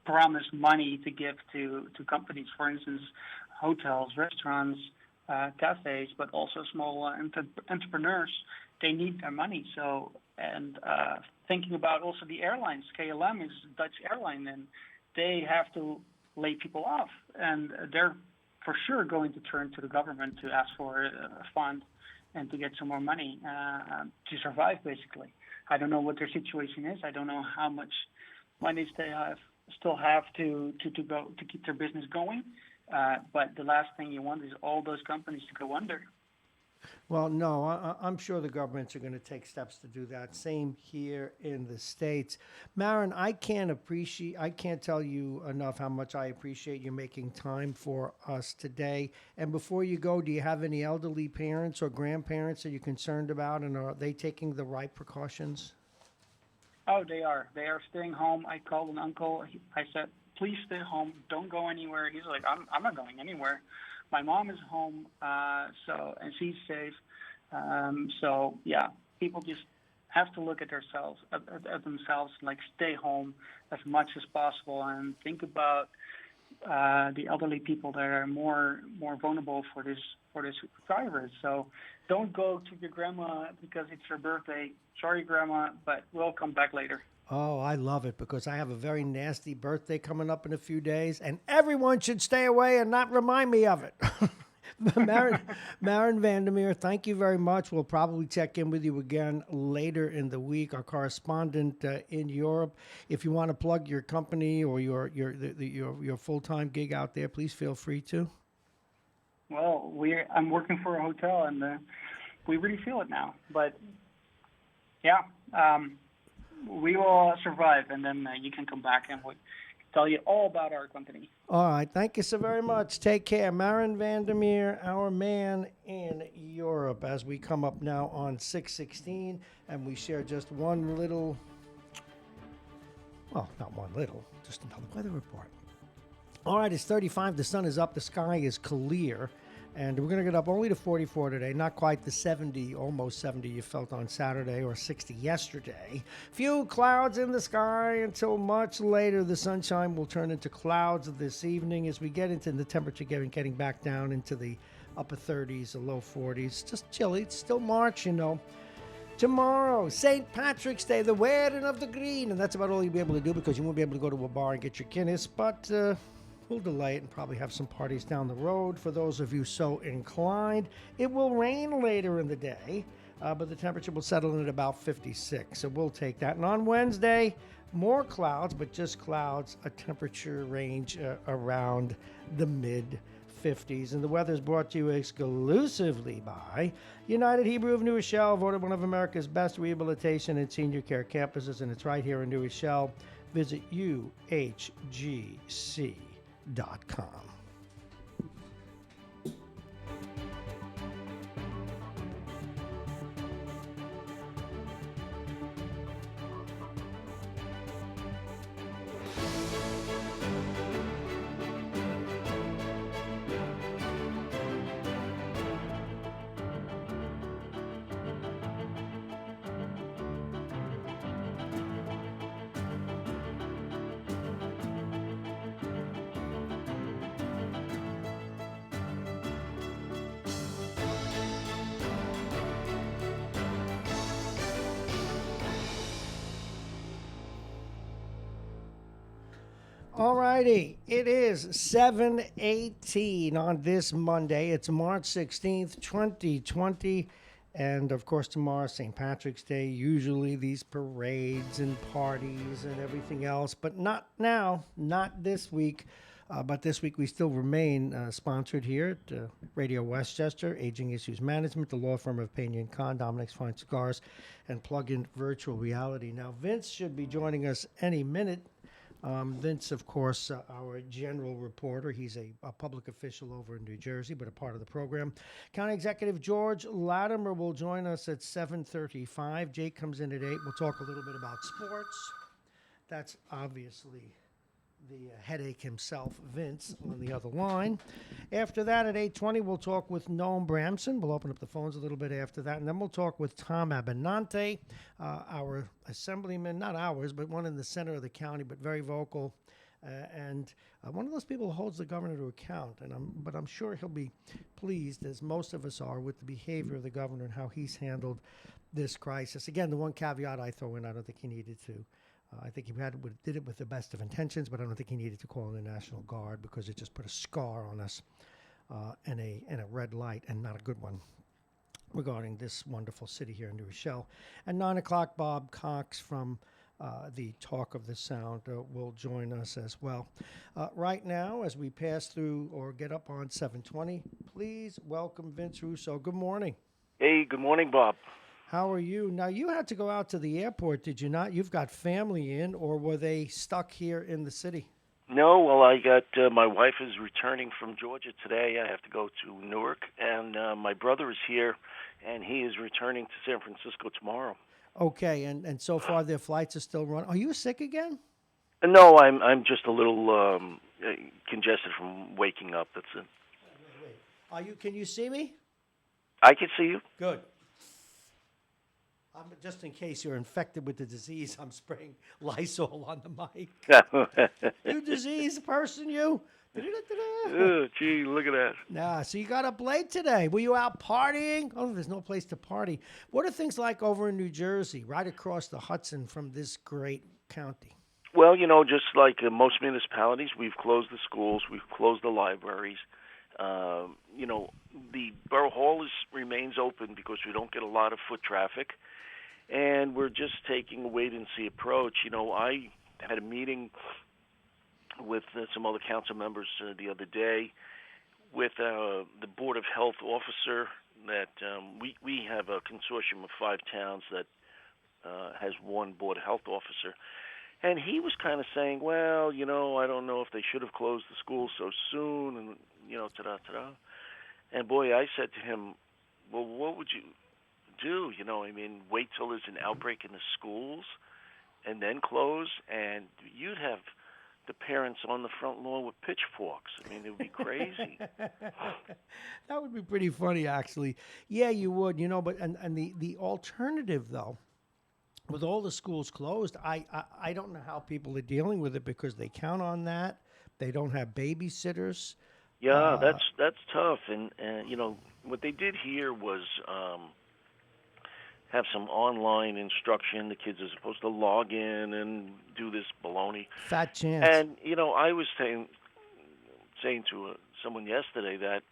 promised money to give to companies, for instance, hotels, restaurants, cafes, but also small entrepreneurs. They need their money. So, and thinking about also the airlines, KLM is a Dutch airline, and they have to lay people off, and they're for sure going to turn to the government to ask for a fund and to get some more money to survive, basically. I don't know what their situation is. I don't know how much money they still have to keep their business going. But the last thing you want is all those companies to go under. Well, no, I'm sure the governments are going to take steps to do that. Same here in the States. Marrone, I can't tell you enough how much I appreciate you making time for us today. And before you go, do you have any elderly parents or grandparents that you're concerned about, and are they taking the right precautions? Oh, they are. They are staying home. I called an uncle. I said, please stay home. Don't go anywhere. He's like, I'm not going anywhere. My mom is home, and she's safe. So yeah, people just have to look at themselves, like stay home as much as possible, and think about the elderly people that are more vulnerable for this virus. So don't go to your grandma because it's her birthday. Sorry, grandma, but we'll come back later. Oh, I love it because I have a very nasty birthday coming up in a few days, and everyone should stay away and not remind me of it. Marrone Vandermeer, thank you very much. We'll probably check in with you again later in the week. Our correspondent in Europe. If you want to plug your company or your full-time gig out there, please feel free to. Well, I'm working for a hotel, and we really feel it now. But yeah. We will survive, and then you can come back and we'll tell you all about our company. All right. Thank you so very much. Take care. Marrone Vandermeer, our man in Europe, as we come up now on 6:16, and we share just one little, well, not one little, just another weather report. All right. It's 35. The sun is up. The sky is clear. And we're going to get up only to 44 today, not quite the 70, almost 70 you felt on Saturday, or 60 yesterday. Few clouds in the sky until much later. The sunshine will turn into clouds this evening as we get into the temperature getting back down into the upper 30s, or low 40s. Just chilly. It's still March, Tomorrow, St. Patrick's Day, the wearing of the green. And that's about all you'll be able to do because you won't be able to go to a bar and get your Guinness. But we'll delay it and probably have some parties down the road for those of you so inclined. It will rain later in the day, but the temperature will settle in at about 56. So we'll take that. And on Wednesday, more clouds, but just clouds, a temperature range around the mid 50s. And the weather is brought to you exclusively by United Hebrew of New Rochelle, voted one of America's best rehabilitation and senior care campuses, and it's right here in New Rochelle. Visit uhgc.com. Alrighty, it is 7:18 on this Monday. It's March 16th, 2020. And of course, tomorrow, St. Patrick's Day. Usually these parades and parties and everything else, but not now, not this week. But this week we still remain sponsored here at Radio Westchester, Aging Issues Management, the law firm of Pena and Con, Dominic's Fine Cigars, and Plug-in Virtual Reality. Now, Vince should be joining us any minute. Vince, of course, our general reporter. He's a public official over in New Jersey, but a part of the program. County Executive George Latimer will join us at 7:35. Jake comes in at 8. We'll talk a little bit about sports. That's obviously the headache himself, Vince, on the other line. After that, at 8:20, we'll talk with Noam Bramson. We'll open up the phones a little bit after that, and then we'll talk with Tom Abenante, our assemblyman, not ours, but one in the center of the county, but very vocal, and one of those people who holds the governor to account. But I'm sure he'll be pleased, as most of us are, with the behavior of the governor and how he's handled this crisis. Again, the one caveat I throw in, I don't think he needed to. I think he did it with the best of intentions, but I don't think he needed to call in the National Guard because it just put a scar on us and a red light, and not a good one, regarding this wonderful city here in New Rochelle. At 9 o'clock, Bob Cox from the Talk of the Sound will join us as well. Right now, as we pass through or get up on 7:20, please welcome Vince Russo. Good morning. Hey, good morning, Bob. How are you? Now, you had to go out to the airport, did you not? You've got family in, or were they stuck here in the city? No, well, I got my wife is returning from Georgia today. I have to go to Newark, and my brother is here, and he is returning to San Francisco tomorrow. Okay, and so far their flights are still running. Are you sick again? No, I'm just a little congested from waking up. That's it. Wait. Are you? Can you see me? I can see you. Good. Just in case you're infected with the disease, I'm spraying Lysol on the mic. You disease person, you. Oh, gee, look at that. Nah, so you got up late today. Were you out partying? Oh, there's no place to party. What are things like over in New Jersey, right across the Hudson from this great county? Well, just like most municipalities, we've closed the schools, we've closed the libraries. The Borough Hall remains open because we don't get a lot of foot traffic. And we're just taking a wait-and-see approach. I had a meeting with some other council members the other day with the Board of Health officer that we have a consortium of 5 towns that has one Board of Health officer. And he was kind of saying, well, I don't know if they should have closed the schools so soon, and, ta-da. And, boy, I said to him, well, what would you do? Wait till there's an outbreak in the schools and then close, and you'd have the parents on the front lawn with pitchforks. It would be crazy. That would be pretty funny, actually. Yeah, you would, but and the alternative, though, with all the schools closed, I don't know how people are dealing with it because they count on that. They don't have babysitters. Yeah, Uh, that's tough, and what they did here was have some online instruction. The kids are supposed to log in and do this baloney. Fat chance. And I was saying to someone yesterday that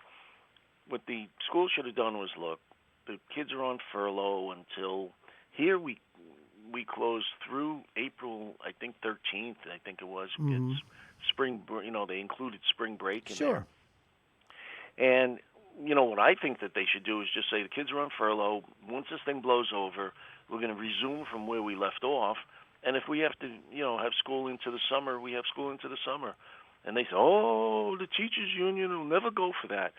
what the school should have done was look, the kids are on furlough until here we closed through April, I think 13th, I think it was. It's Hmm. they included spring break in there. Sure. And what I think that they should do is just say the kids are on furlough. Once this thing blows over, we're going to resume from where we left off. And if we have to, have school into the summer, we have school into the summer. And they say, oh, the teachers union will never go for that.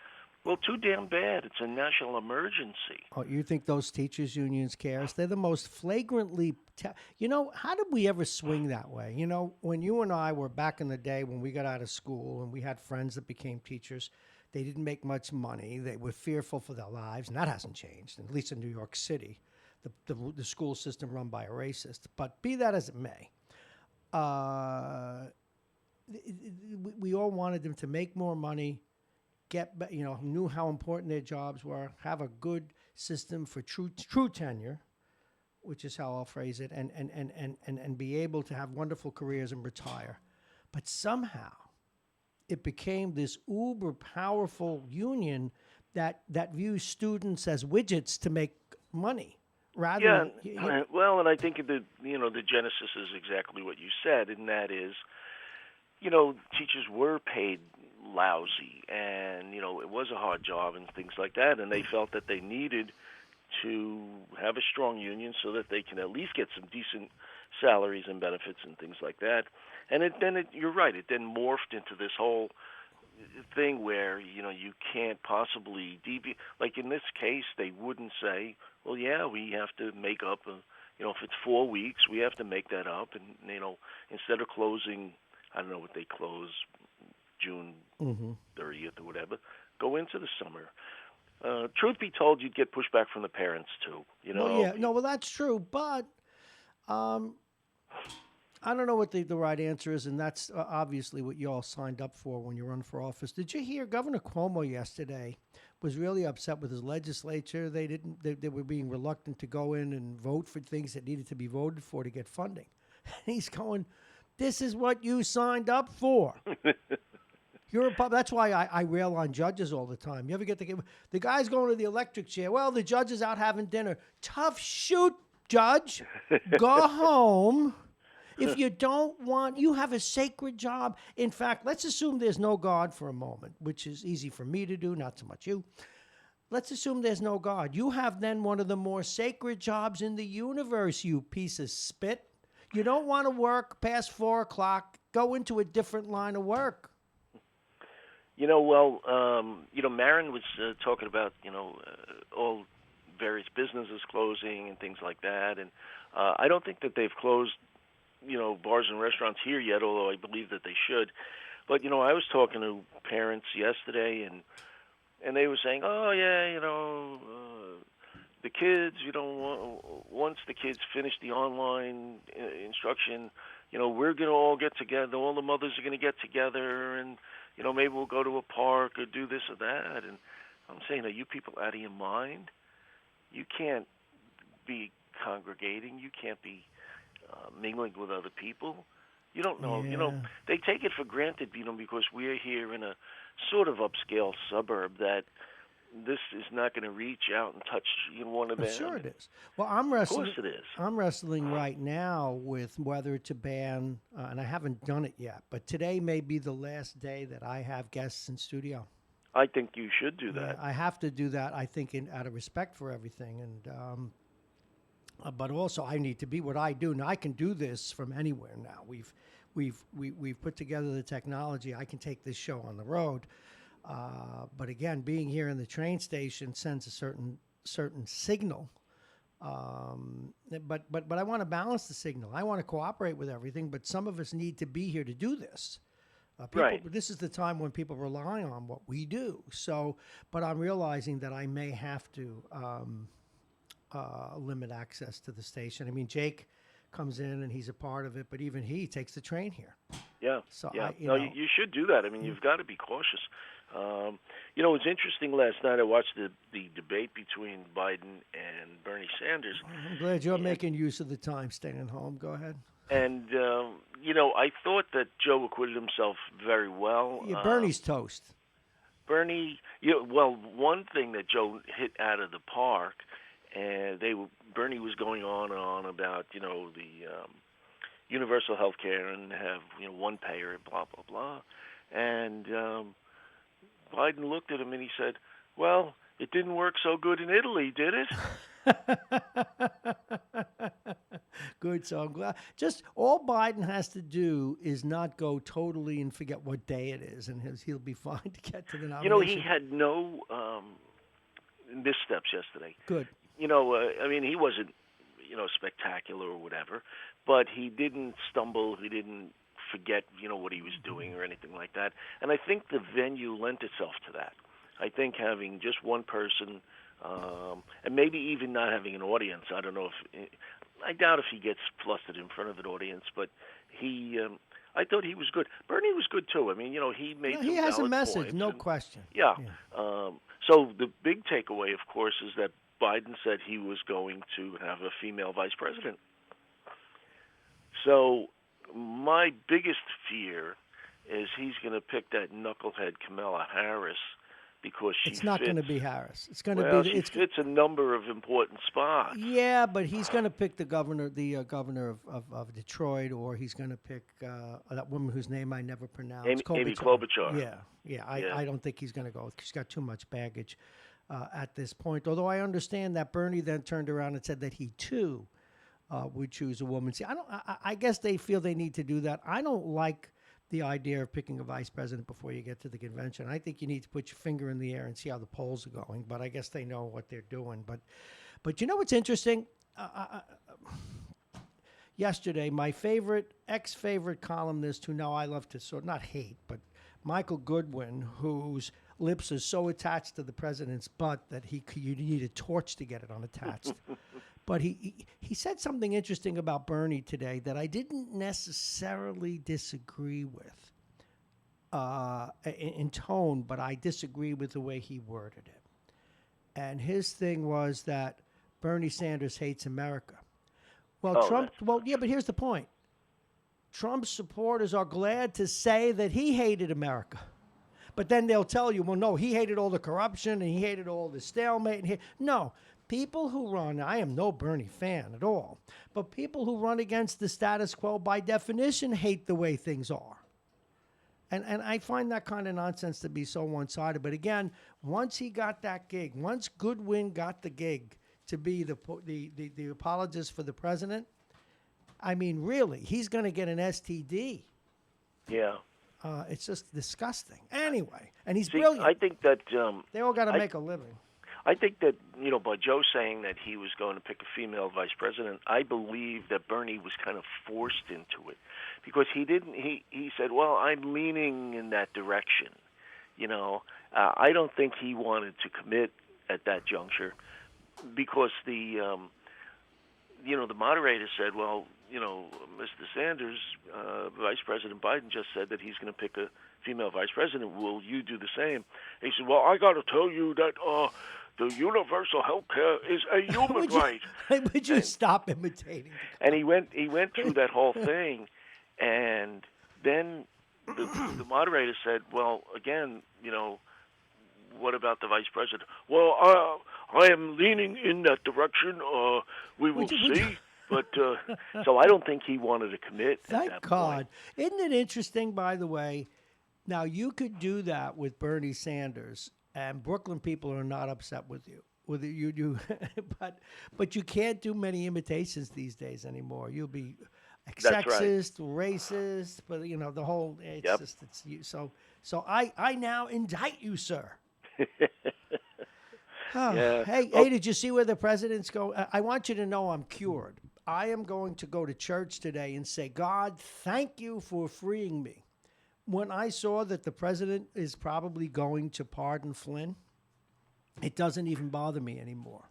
Well, too damn bad. It's a national emergency. Oh, you think those teachers' unions cares? They're the most flagrantly. How did we ever swing that way? When you and I were back in the day when we got out of school and we had friends that became teachers, they didn't make much money. They were fearful for their lives, and that hasn't changed, at least in New York City, the school system run by a racist. But be that as it may, uh, we all wanted them to make more money, knew how important their jobs were, have a good system for true tenure, which is how I'll phrase it, and be able to have wonderful careers and retire. But somehow it became this uber powerful union that views students as widgets to make money rather Yeah, well, and I think the genesis is exactly what you said, and that is, teachers were paid lousy, and it was a hard job and things like that, and they felt that they needed to have a strong union so that they can at least get some decent salaries and benefits and things like that. And you're right, it then morphed into this whole thing where you can't possibly deviate. Like in this case, they wouldn't say, well, yeah, we have to make up if it's 4 weeks, we have to make that up, and instead of closing, I don't know what they close, June 30th or whatever, go into the summer. Truth be told, you'd get pushback from the parents too. Well, yeah, no, well, that's true, but um, I don't know what the right answer is, and that's obviously what you all signed up for when you run for office. Did you hear Governor Cuomo yesterday was really upset with his legislature? They were being reluctant to go in and vote for things that needed to be voted for to get funding. He's going, this is what you signed up for. That's why I rail on judges all the time. You ever get the guy's going to the electric chair? Well, the judge is out having dinner. Tough shoot, judge. Go home. If you don't want, you have a sacred job. In fact, let's assume there's no God for a moment, which is easy for me to do, not so much you. Let's assume there's no God. You have then one of the more sacred jobs in the universe, you piece of spit. You don't want to work past 4 o'clock. Go into a different line of work. Marrone was talking about, all various businesses closing and things like that. And I don't think that they've closed, bars and restaurants here yet, although I believe that they should. But, I was talking to parents yesterday, and they were saying, oh, yeah, the kids, once the kids finish the online instruction, we're going to all get together. All the mothers are going to get together, and maybe we'll go to a park or do this or that. And I'm saying, are you people out of your mind? You can't be congregating. You can't be mingling with other people. You don't know. Yeah. They take it for granted, because we're here in a sort of upscale suburb that this is not going to reach out and touch one of them. Sure it is. Well, I'm wrestling. Of course it is. I'm wrestling right now with whether to ban, and I haven't done it yet. But today may be the last day that I have guests in studio. I think you should do that. I have to do that. I think out of respect for everything, and but also I need to be what I do. Now I can do this from anywhere. Now we've put together the technology. I can take this show on the road. But again, being here in the train station sends a certain signal. But I want to balance the signal. I want to cooperate with everything, but some of us need to be here to do this. Right. This is the time when people rely on what we do. So, but I'm realizing that I may have to limit access to the station. I mean, Jake comes in and he's a part of it, but even he takes the train here. Yeah. So yeah. You should do that. I mean, you've got to be cautious. It was interesting last night. I watched the debate between Biden and Bernie Sanders. I'm glad you're making use of the time staying home. Go ahead. And, I thought that Joe acquitted himself very well. Yeah, Bernie's toast. Bernie, one thing that Joe hit out of the park, and Bernie was going on and on about, the universal health care and have, one payer and blah, blah, blah. And Biden looked at him and he said, well, it didn't work so good in Italy, did it? Good, so I'm glad. Just all Biden has to do is not go totally and forget what day it is, and he'll be fine to get to the nomination. He had no missteps yesterday. Good. He wasn't, spectacular or whatever, but he didn't stumble. He didn't forget, what he was doing or anything like that. And I think the venue lent itself to that. I think having just one person, and maybe even not having an audience. I don't know I doubt if he gets flustered in front of an audience, but I thought he was good. Bernie was good too. He made he has a message, points, no question. Yeah. So the big takeaway, of course, is that Biden said he was going to have a female vice president. So my biggest fear is he's going to pick that knucklehead Kamala Harris because it's not going to be Harris. It's going to be. She fits a number of important spots. Yeah, but he's going to pick the governor of Detroit, or he's going to pick that woman whose name I never pronounce. Amy Klobuchar. Yeah. I don't think he's going to go. She's got too much baggage at this point. Although I understand that Bernie then turned around and said that he too would choose a woman. See, I guess they feel they need to do that. I don't like the idea of picking a vice president before you get to the convention. I think you need to put your finger in the air and see how the polls are going. But I guess they know what they're doing. But you know what's interesting? Yesterday, my ex-favorite columnist, who now I love to sort of not hate, but Michael Goodwin, whose lips are so attached to the president's butt that you need a torch to get it unattached. But he said something interesting about Bernie today that I didn't necessarily disagree with in tone, but I disagree with the way he worded it. And his thing was that Bernie Sanders hates America. Well, Trump. Well, yeah, but here's the point. Trump's supporters are glad to say that he hated America. But then they'll tell you, well, no, he hated all the corruption and he hated all the stalemate. No. People who run, I am no Bernie fan at all, but people who run against the status quo by definition hate the way things are. And I find that kind of nonsense to be so one-sided. But again, once he got that gig, once Goodwin got the gig to be the apologist for the president, really, he's going to get an STD. Yeah. It's just disgusting. Anyway, and he's brilliant. I think that they all got to make a living. I think that, by Joe saying that he was going to pick a female vice president, I believe that Bernie was kind of forced into it because he said, well, I'm leaning in that direction. I don't think he wanted to commit at that juncture because the moderator said, well, Mr. Sanders, Vice President Biden just said that he's going to pick a female vice president. Will you do the same? And he said, well, I got to tell you that the universal health care is a human right. Would you stop imitating? And he went through that whole thing, and then the moderator said, well, again, what about the vice president? Well, I am leaning in that direction. We will see. But so I don't think he wanted to commit. Thank at that God. point. Isn't it interesting, by the way? Now, you could do that with Bernie Sanders, and Brooklyn people are not upset with you. You do, but you can't do many imitations these days anymore. You'll be sexist, racist, but the whole. It's just it's you. So I now indict you, sir. Yeah. Hey, did you see where the president's go? I want you to know I'm cured. I am going to go to church today and say, God, thank you for freeing me. When I saw that the president is probably going to pardon Flynn, it doesn't even bother me anymore.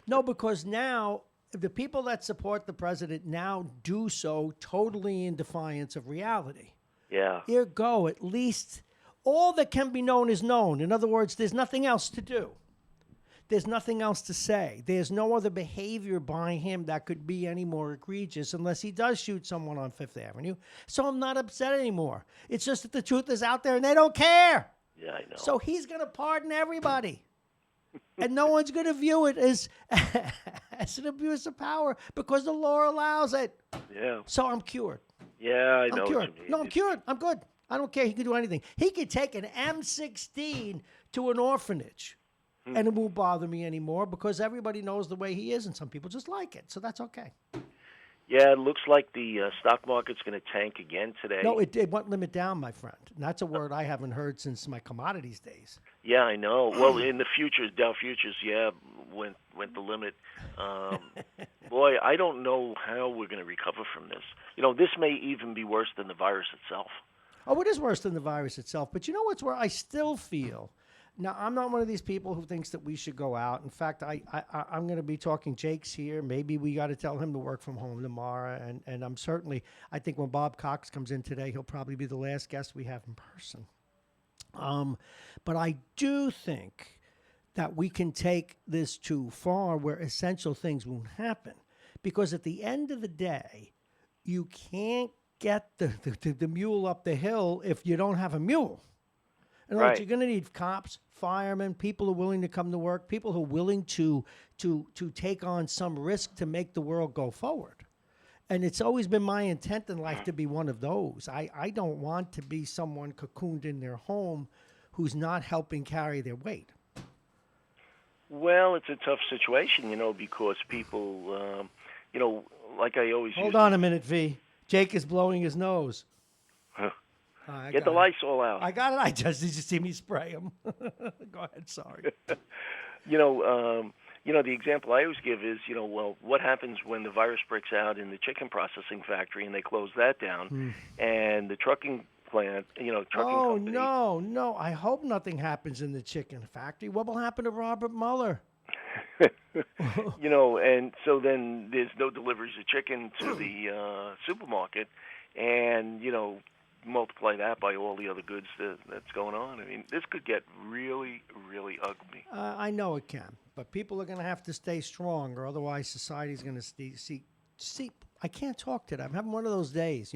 No, because now the people that support the president now do so totally in defiance of reality. Yeah. Ergo, at least all that can be known is known. In other words, there's nothing else to do. There's nothing else to say. There's no other behavior by him that could be any more egregious unless he does shoot someone on Fifth Avenue. So I'm not upset anymore. It's just that the truth is out there and they don't care. Yeah, I know. So he's going to pardon everybody. And no one's going to view it as an abuse of power because the law allows it. Yeah. So I'm cured. Yeah, I know I'm cured. what you mean. No, I'm cured. I'm good. I don't care. He can do anything. He could take an M16 to an orphanage and it won't bother me anymore because everybody knows the way he is and some people just like it. So that's okay. Yeah, it looks like the stock market's going to tank again today. No, it won't limit down, my friend. And that's a word I haven't heard since my commodities days. Yeah, I know. Well, in the futures, Dow futures, went the limit. Boy, I don't know how we're going to recover from this. This may even be worse than the virus itself. Oh, it is worse than the virus itself. But you know what's where I still feel? Now, I'm not one of these people who thinks that we should go out. In fact, I'm going to be talking. Jake's here. Maybe we got to tell him to work from home tomorrow. And I'm certainly, I think when Bob Cox comes in today, he'll probably be the last guest we have in person. But I do think that we can take this too far where essential things won't happen. Because at the end of the day, you can't get the mule up the hill if you don't have a mule. In other words, you're going to need cops, firemen, people who are willing to come to work, people who are willing to take on some risk to make the world go forward. And it's always been my intent in life to be one of those. I don't want to be someone cocooned in their home who's not helping carry their weight. Well, it's a tough situation, because people, like I always Hold on a minute, V. Jake is blowing his nose. Get the Lysol out. I got it. Did you see me spray him? Go ahead. Sorry. The example I always give is, what happens when the virus breaks out in the chicken processing factory and they close that down, and the trucking plant, trucking company. Oh, no. I hope nothing happens in the chicken factory. What will happen to Robert Mueller? And so then there's no deliveries of chicken to the supermarket, and, multiply that by all the other goods that's going on. I mean, this could get really, really ugly. I know it can, but people are going to have to stay strong, or otherwise society's going to see. I can't talk today. I'm having one of those days,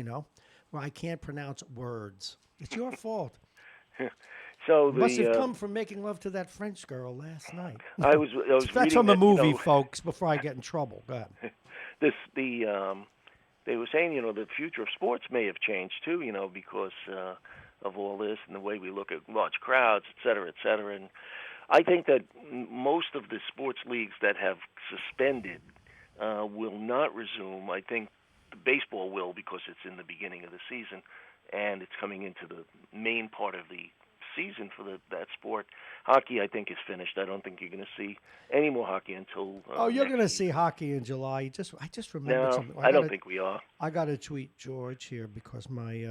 where I can't pronounce words. It's your fault. So must have come from making love to that French girl last night. I was That's from a movie, folks. Before I get in trouble, go ahead. They were saying, the future of sports may have changed too, because of all this and the way we look at large crowds, et cetera, and I think that most of the sports leagues that have suspended will not resume. I think baseball will because it's in the beginning of the season and it's coming into the main part of the season for that sport. Hockey, I think, is finished. I don't think you're going to see any more hockey until. You're going to see hockey in July. I just remembered something. I don't think we are. I got to tweet George here because my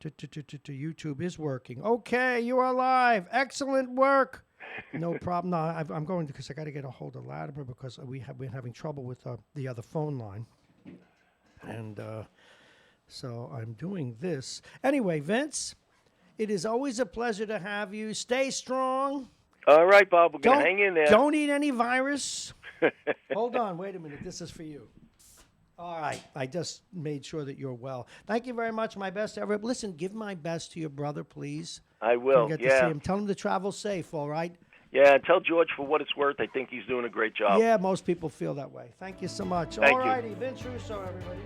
YouTube is working. Okay, you are live. Excellent work. No problem. No, I'm going because I got to get a hold of Latimer because we're having trouble with the other phone line, and so I'm doing this anyway. Vince. It is always a pleasure to have you. Stay strong. All right, Bob. We're going to hang in there. Don't eat any virus. Hold on. Wait a minute. This is for you. All right. I just made sure that you're well. Thank you very much. My best ever. Listen, give my best to your brother, please. I will. Get to see him. Tell him to travel safe, all right? Yeah, tell George for what it's worth. I think he's doing a great job. Yeah, most people feel that way. Thank you so much. Thank all righty. Vince Russo, everybody.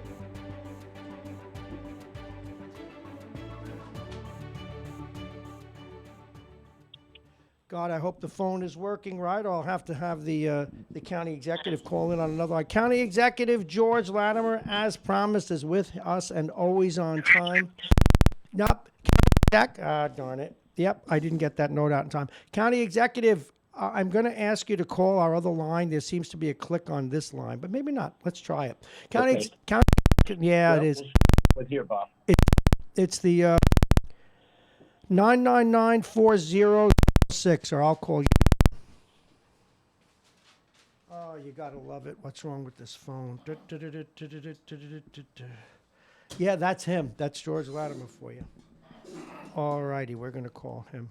God, I hope the phone is working right. I'll have to have the county executive call in on another line. County Executive George Latimer, as promised, is with us and always on time. Nope. Darn it. Yep, I didn't get that note out in time. County Executive, I'm going to ask you to call our other line. There seems to be a click on this line, but maybe not. Let's try it. County, it is. What's here, Bob? It's the 999-4006, or I'll call you. Oh, you got to love it. What's wrong with this phone? Yeah, that's him. That's George Latimer for you. All righty, we're going to call him.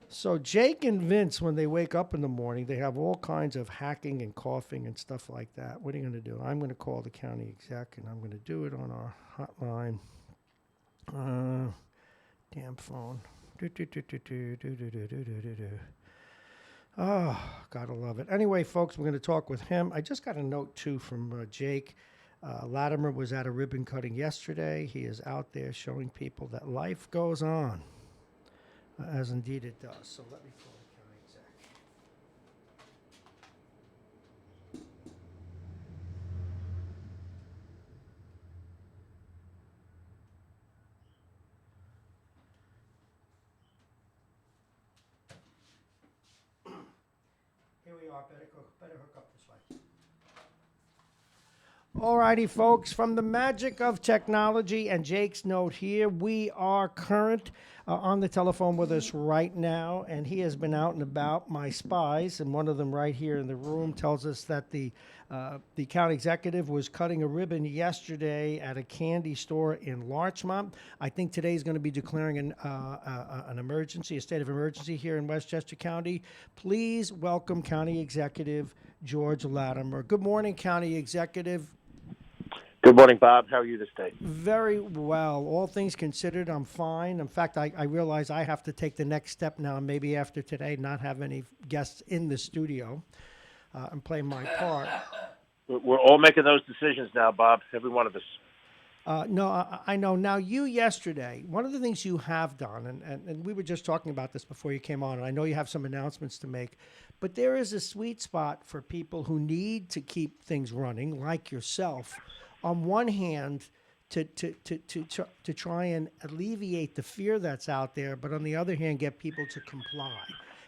So Jake and Vince, when they wake up in the morning, they have all kinds of hacking and coughing and stuff like that. What are you going to do? I'm going to call the county exec, and I'm going to do it on our hotline. Damn phone. Oh, gotta love it. Anyway, folks, we're going to talk with him. I just got a note, too, from Jake. Latimer was at a ribbon cutting yesterday. He is out there showing people that life goes on, as indeed it does. So let me call the county exec. Here we are. Better hook up this way. Alrighty, folks, from the magic of technology and Jake's note here, we are current on the telephone with us right now, and he has been out and about. My spies, and one of them right here in the room, tells us that the county executive was cutting a ribbon yesterday at a candy store in Larchmont. I think today is going to be declaring an emergency, a state of emergency here in Westchester County. Please welcome County Executive George Latimer. Good morning, County Executive. Good morning, Bob. How are you this day? Very well. All things considered, I'm fine. In fact, I realize I have to take the next step now, maybe after today, not have any guests in the studio and play my part. We're all making those decisions now, Bob, every one of us. No, I know. Now, you yesterday, one of the things you have done, and we were just talking about this before you came on, and I know you have some announcements to make, but there is a sweet spot for people who need to keep things running, like yourself. On one hand, to try and alleviate the fear that's out there, but on the other hand, get people to comply.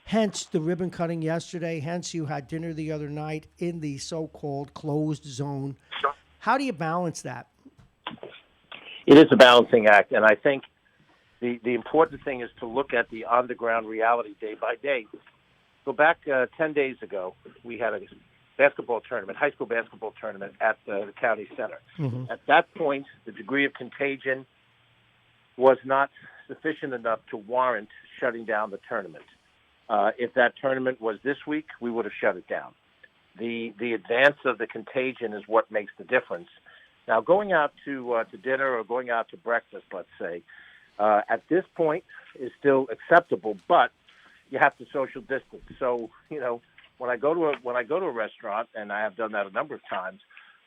Hence the ribbon cutting yesterday. Hence you had dinner the other night in the so-called closed zone. How do you balance that? It is a balancing act, and I think the important thing is to look at the on-the-ground reality day by day. Go back 10 days ago, we had a basketball tournament, high school basketball tournament at the county center. Mm-hmm. At that point, the degree of contagion was not sufficient enough to warrant shutting down the tournament. If that tournament was this week, we would have shut it down. The advance of the contagion is what makes the difference. Now, going out to dinner or going out to breakfast, let's say, at this point is still acceptable, but you have to social distance. So, when I go to a restaurant, and I have done that a number of times,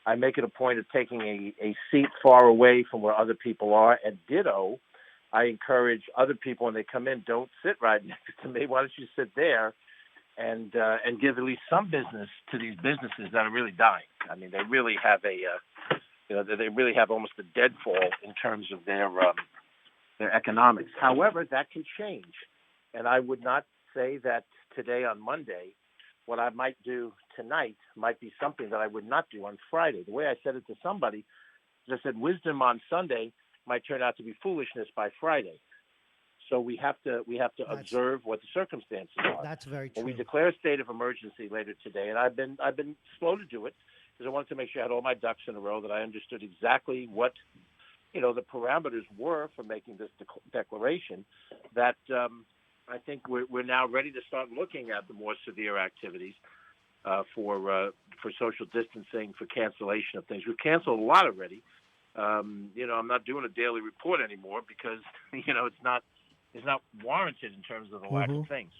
I make it a point of taking a seat far away from where other people are. And ditto, I encourage other people when they come in, don't sit right next to me. Why don't you sit there and give at least some business to these businesses that are really dying? I mean, they really have they really have almost a deadfall in terms of their economics. However, that can change, and I would not say that today on Monday, what I might do tonight might be something that I would not do on Friday. The way I said it to somebody is I said wisdom on Sunday might turn out to be foolishness by Friday. So we have to observe what the circumstances are. That's very true. When we declare a state of emergency later today, and I've been slow to do it because I wanted to make sure I had all my ducks in a row, that I understood exactly what the parameters were for making this declaration, that I think we're now ready to start looking at the more severe activities for social distancing, for cancellation of things. We've canceled a lot already. I'm not doing a daily report anymore because it's not warranted in terms of the lack of things.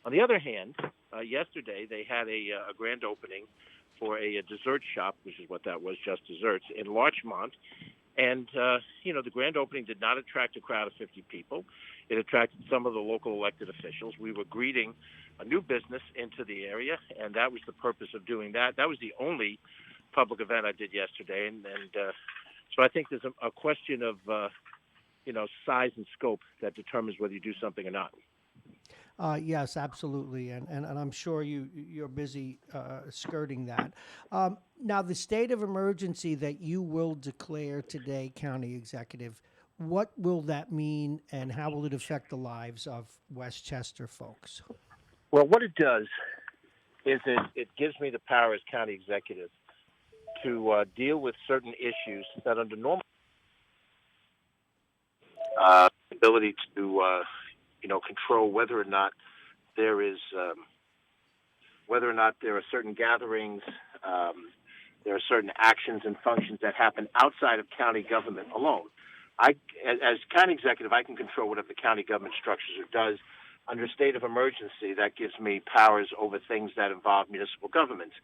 On the other hand, yesterday they had a grand opening for a dessert shop, which is what that was, just desserts, in Larchmont. And, the grand opening did not attract a crowd of 50 people. It attracted some of the local elected officials. We were greeting a new business into the area, and that was the purpose of doing that. That was the only public event I did yesterday. And so I think there's a question of, size and scope that determines whether you do something or not. Yes, absolutely, and I'm sure you're busy skirting that. Now, the state of emergency that you will declare today, County Executive, what will that mean, and how will it affect the lives of Westchester folks? Well, what it does is it gives me the power as County Executive to deal with certain issues that under normal ability to, control whether or not there is, whether or not there are certain gatherings, there are certain actions and functions that happen outside of county government alone. As county executive, I can control whatever the county government structures or does. Under state of emergency, that gives me powers over things that involve municipal governments.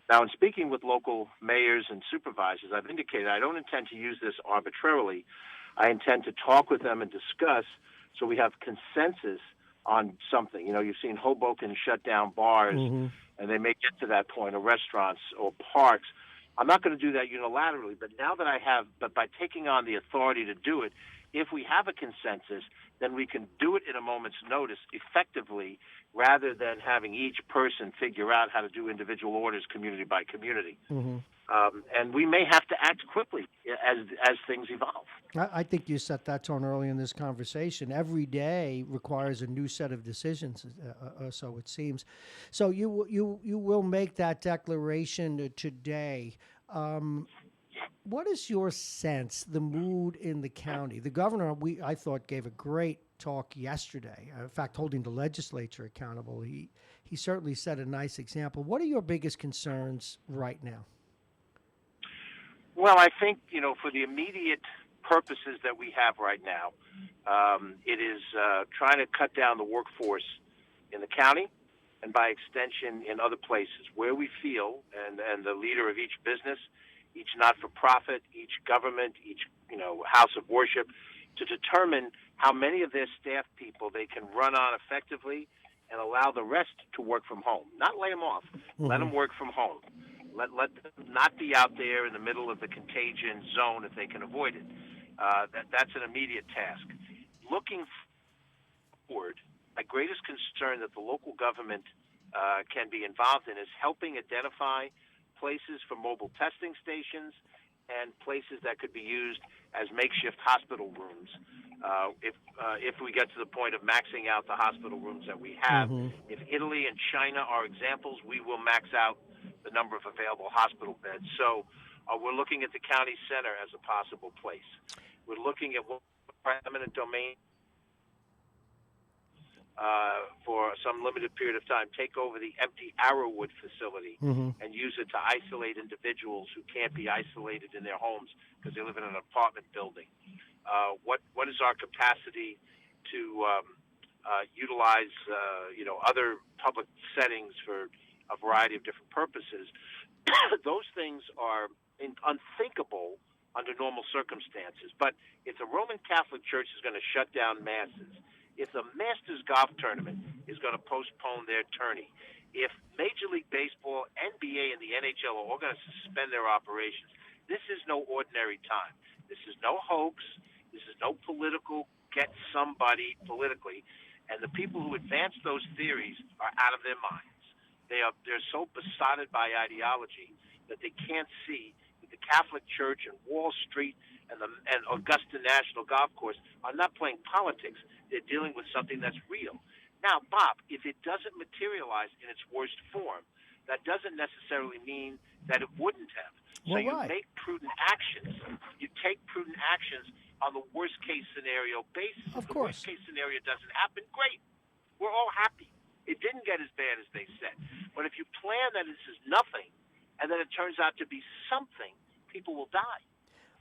Now, in speaking with local mayors and supervisors, I've indicated I don't intend to use this arbitrarily. I intend to talk with them and discuss so we have consensus on something. You've seen Hoboken shut down bars, and they may get to that point, or restaurants or parks. I'm not going to do that unilaterally, but by taking on the authority to do it, if we have a consensus, then we can do it in a moment's notice effectively rather than having each person figure out how to do individual orders community by community. And we may have to act quickly as things evolve. I think you set that tone early in this conversation. Every day requires a new set of decisions, so it seems. So you will make that declaration today. What is your sense, the mood in the county? The governor, I thought, gave a great talk yesterday. In fact, holding the legislature accountable. He certainly set a nice example. What are your biggest concerns right now? Well, I think, for the immediate purposes that we have right now, it is trying to cut down the workforce in the county and by extension in other places where we feel, and the leader of each business, each not-for-profit, each government, each house of worship, to determine how many of their staff people they can run on effectively and allow the rest to work from home. Not lay them off. Let them work from home. Let them not be out there in the middle of the contagion zone if they can avoid it. That's an immediate task. Looking forward, my greatest concern that the local government can be involved in is helping identify places for mobile testing stations and places that could be used as makeshift hospital rooms. If we get to the point of maxing out the hospital rooms that we have, if Italy and China are examples, we will max out the number of available hospital beds. So we're looking at the county center as a possible place. We're looking at what eminent domain for some limited period of time, take over the empty Arrowwood facility and use it to isolate individuals who can't be isolated in their homes because they live in an apartment building. What is our capacity to utilize other public settings for a variety of different purposes? Those things are unthinkable under normal circumstances. But if the Roman Catholic Church is going to shut down masses, if the Masters Golf Tournament is going to postpone their tourney, if Major League Baseball, NBA, and the NHL are all going to suspend their operations, this is no ordinary time. This is no hoax. This is no political get somebody politically. And the people who advance those theories are out of their minds. They're so besotted by ideology that they can't see that the Catholic Church and Wall Street and Augusta National Golf Course are not playing politics. They're dealing with something that's real. Now, Bob, if it doesn't materialize in its worst form, that doesn't necessarily mean that it wouldn't have. So you make prudent actions. You take prudent actions on the worst-case scenario basis. Of if the course. worst-case scenario doesn't happen, great. We're all happy. It didn't get as bad as they said. But if you plan that this is nothing, and then it turns out to be something, people will die.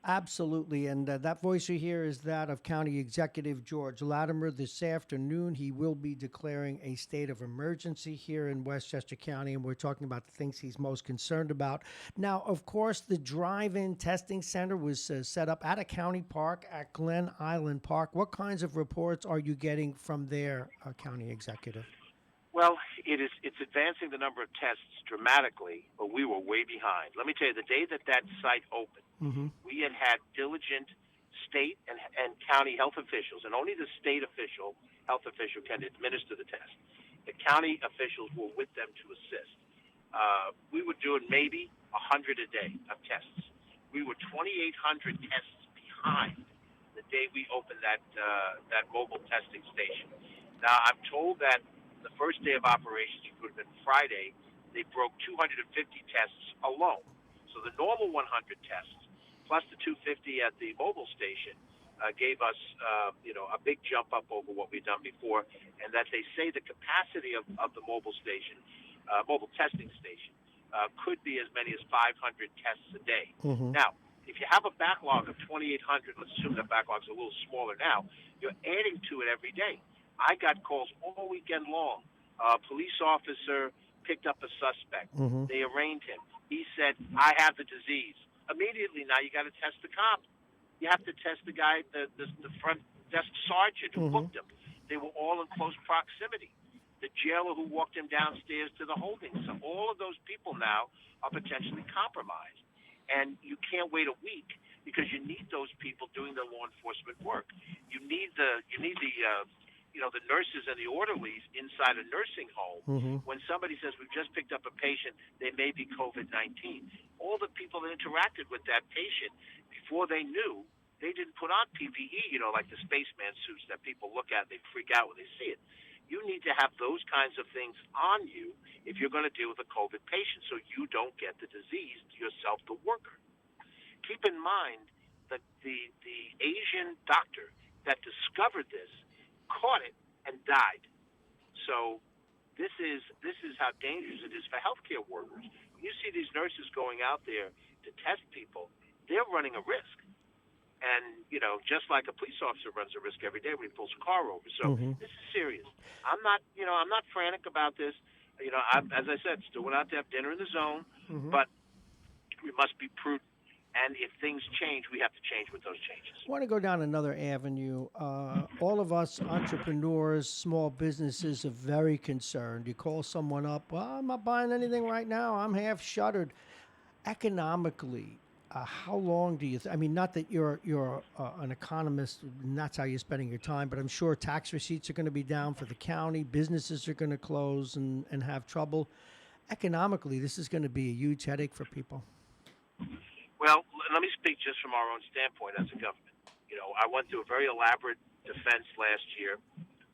Absolutely, and that voice you hear is that of County Executive George Latimer. This afternoon, he will be declaring a state of emergency here in Westchester County, and we're talking about the things he's most concerned about. Now, of course, the drive-in testing center was set up at a county park, at Glen Island Park. What kinds of reports are you getting from there, County Executive? Well, it's advancing the number of tests dramatically, but we were way behind. Let me tell you, the day that site opened, we had diligent state and county health officials, and only the state health official can administer the test. The county officials were with them to assist. We were doing maybe 100 a day of tests. We were 2,800 tests behind the day we opened that mobile testing station. Now, I'm told that the first day of operations, which would have been Friday, they broke 250 tests alone. So the normal 100 tests, plus the 250 at the mobile station, gave us, a big jump up over what we've done before, and that they say the capacity of the mobile station, mobile testing station, could be as many as 500 tests a day. Mm-hmm. Now, if you have a backlog of 2,800, let's assume that backlog's a little smaller now, you're adding to it every day. I got calls all weekend long. A police officer picked up a suspect. Mm-hmm. They arraigned him. He said, I have the disease. Immediately now you got to test the cop. You have to test the guy, the front desk sergeant who booked him. They were all in close proximity. The jailer who walked him downstairs to the holding cell. All of those people now are potentially compromised. And you can't wait a week because you need those people doing the law enforcement work. You need the nurses and the orderlies inside a nursing home. Mm-hmm. When somebody says, we've just picked up a patient, they may be COVID-19. All the people that interacted with that patient before they knew, they didn't put on PPE, like the spaceman suits that people look at, they freak out when they see it. You need to have those kinds of things on you if you're going to deal with a COVID patient so you don't get the disease to yourself, the worker. Keep in mind that the Asian doctor that discovered this caught it and died. So this is how dangerous it is for healthcare workers. When you see these nurses going out there to test people, they're running a risk. And, just like a police officer runs a risk every day when he pulls a car over. So this is serious. I'm not frantic about this. As I said, still went out to have dinner in the zone, but we must be prudent. And if things change, we have to change with those changes. I want to go down another avenue. All of us entrepreneurs, small businesses are very concerned. You call someone up, well, I'm not buying anything right now. I'm half shuttered. Economically, how long do you not that you're an economist and that's how you're spending your time, but I'm sure tax receipts are going to be down for the county. Businesses are going to close and have trouble. Economically, this is going to be a huge headache for people. Well, let me speak just from our own standpoint as a government. I went through a very elaborate defense last year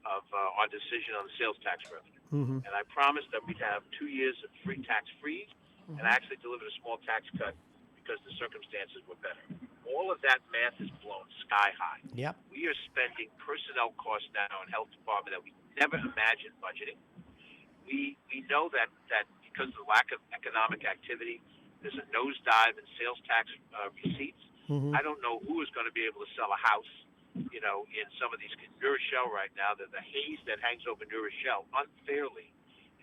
of our decision on the sales tax revenue. And I promised that we'd have 2 years of free tax free, and I actually delivered a small tax cut because the circumstances were better. All of that math is blown sky high. Yep. We are spending personnel costs now in health department that we never imagined budgeting. We know that because of the lack of economic activity, there's a nosedive in sales tax receipts. I don't know who is going to be able to sell a house, in some of these New Rochelle right now. That the haze that hangs over New Rochelle unfairly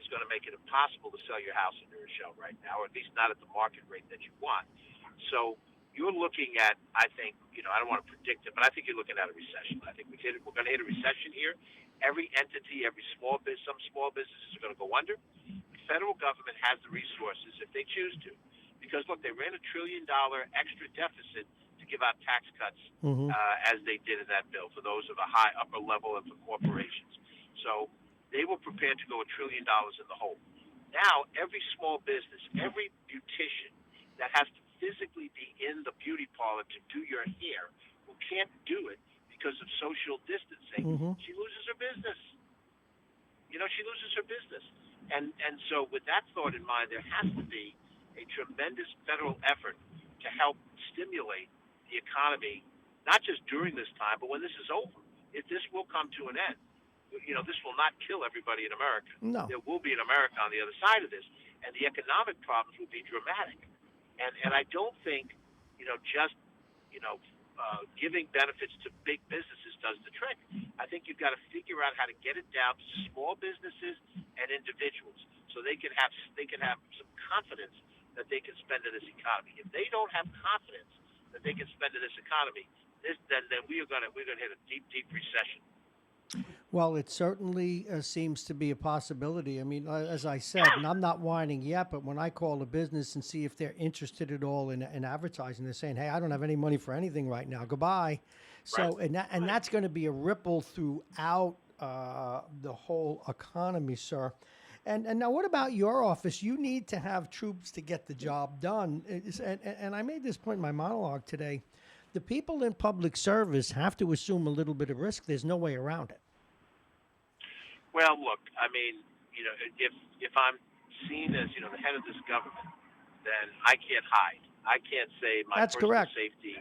is going to make it impossible to sell your house in New Rochelle right now, or at least not at the market rate that you want. So you're looking at, I think, I don't want to predict it, but I think you're looking at a recession. I think we're going to hit a recession here. Every entity, some small businesses are going to go under. The federal government has the resources if they choose to. Because, look, they ran $1 trillion extra deficit to give out tax cuts as they did in that bill for those of a high upper level of the corporations. So they were prepared to go $1 trillion in the hole. Now, every small business, every beautician that has to physically be in the beauty parlor to do your hair, who can't do it because of social distancing, she loses her business. She loses her business. And so with that thought in mind, there has to be a tremendous federal effort to help stimulate the economy, not just during this time, but when this is over. If this will come to an end, this will not kill everybody in America. No. There will be an America on the other side of this, and the economic problems will be dramatic. And I don't think, giving benefits to big businesses does the trick. I think you've got to figure out how to get it down to small businesses and individuals, so they can have some confidence that they can spend in this economy. If they don't have confidence that they can spend in this economy, then we're going to hit a deep recession. Well, it certainly seems to be a possibility. I mean, as I said, and I'm not whining yet, but when I call a business and see if they're interested at all in advertising, they're saying, hey, I don't have any money for anything right now. Goodbye. So, Right. and that's going to be a ripple throughout the whole economy, sir. And now what about your office? You need to have troops to get the job done. And I made this point in my monologue today. The people in public service have to assume a little bit of risk. There's no way around it. Well, look, I mean, if I'm seen as, the head of this government, then I can't hide. I can't say my That's personal correct. safety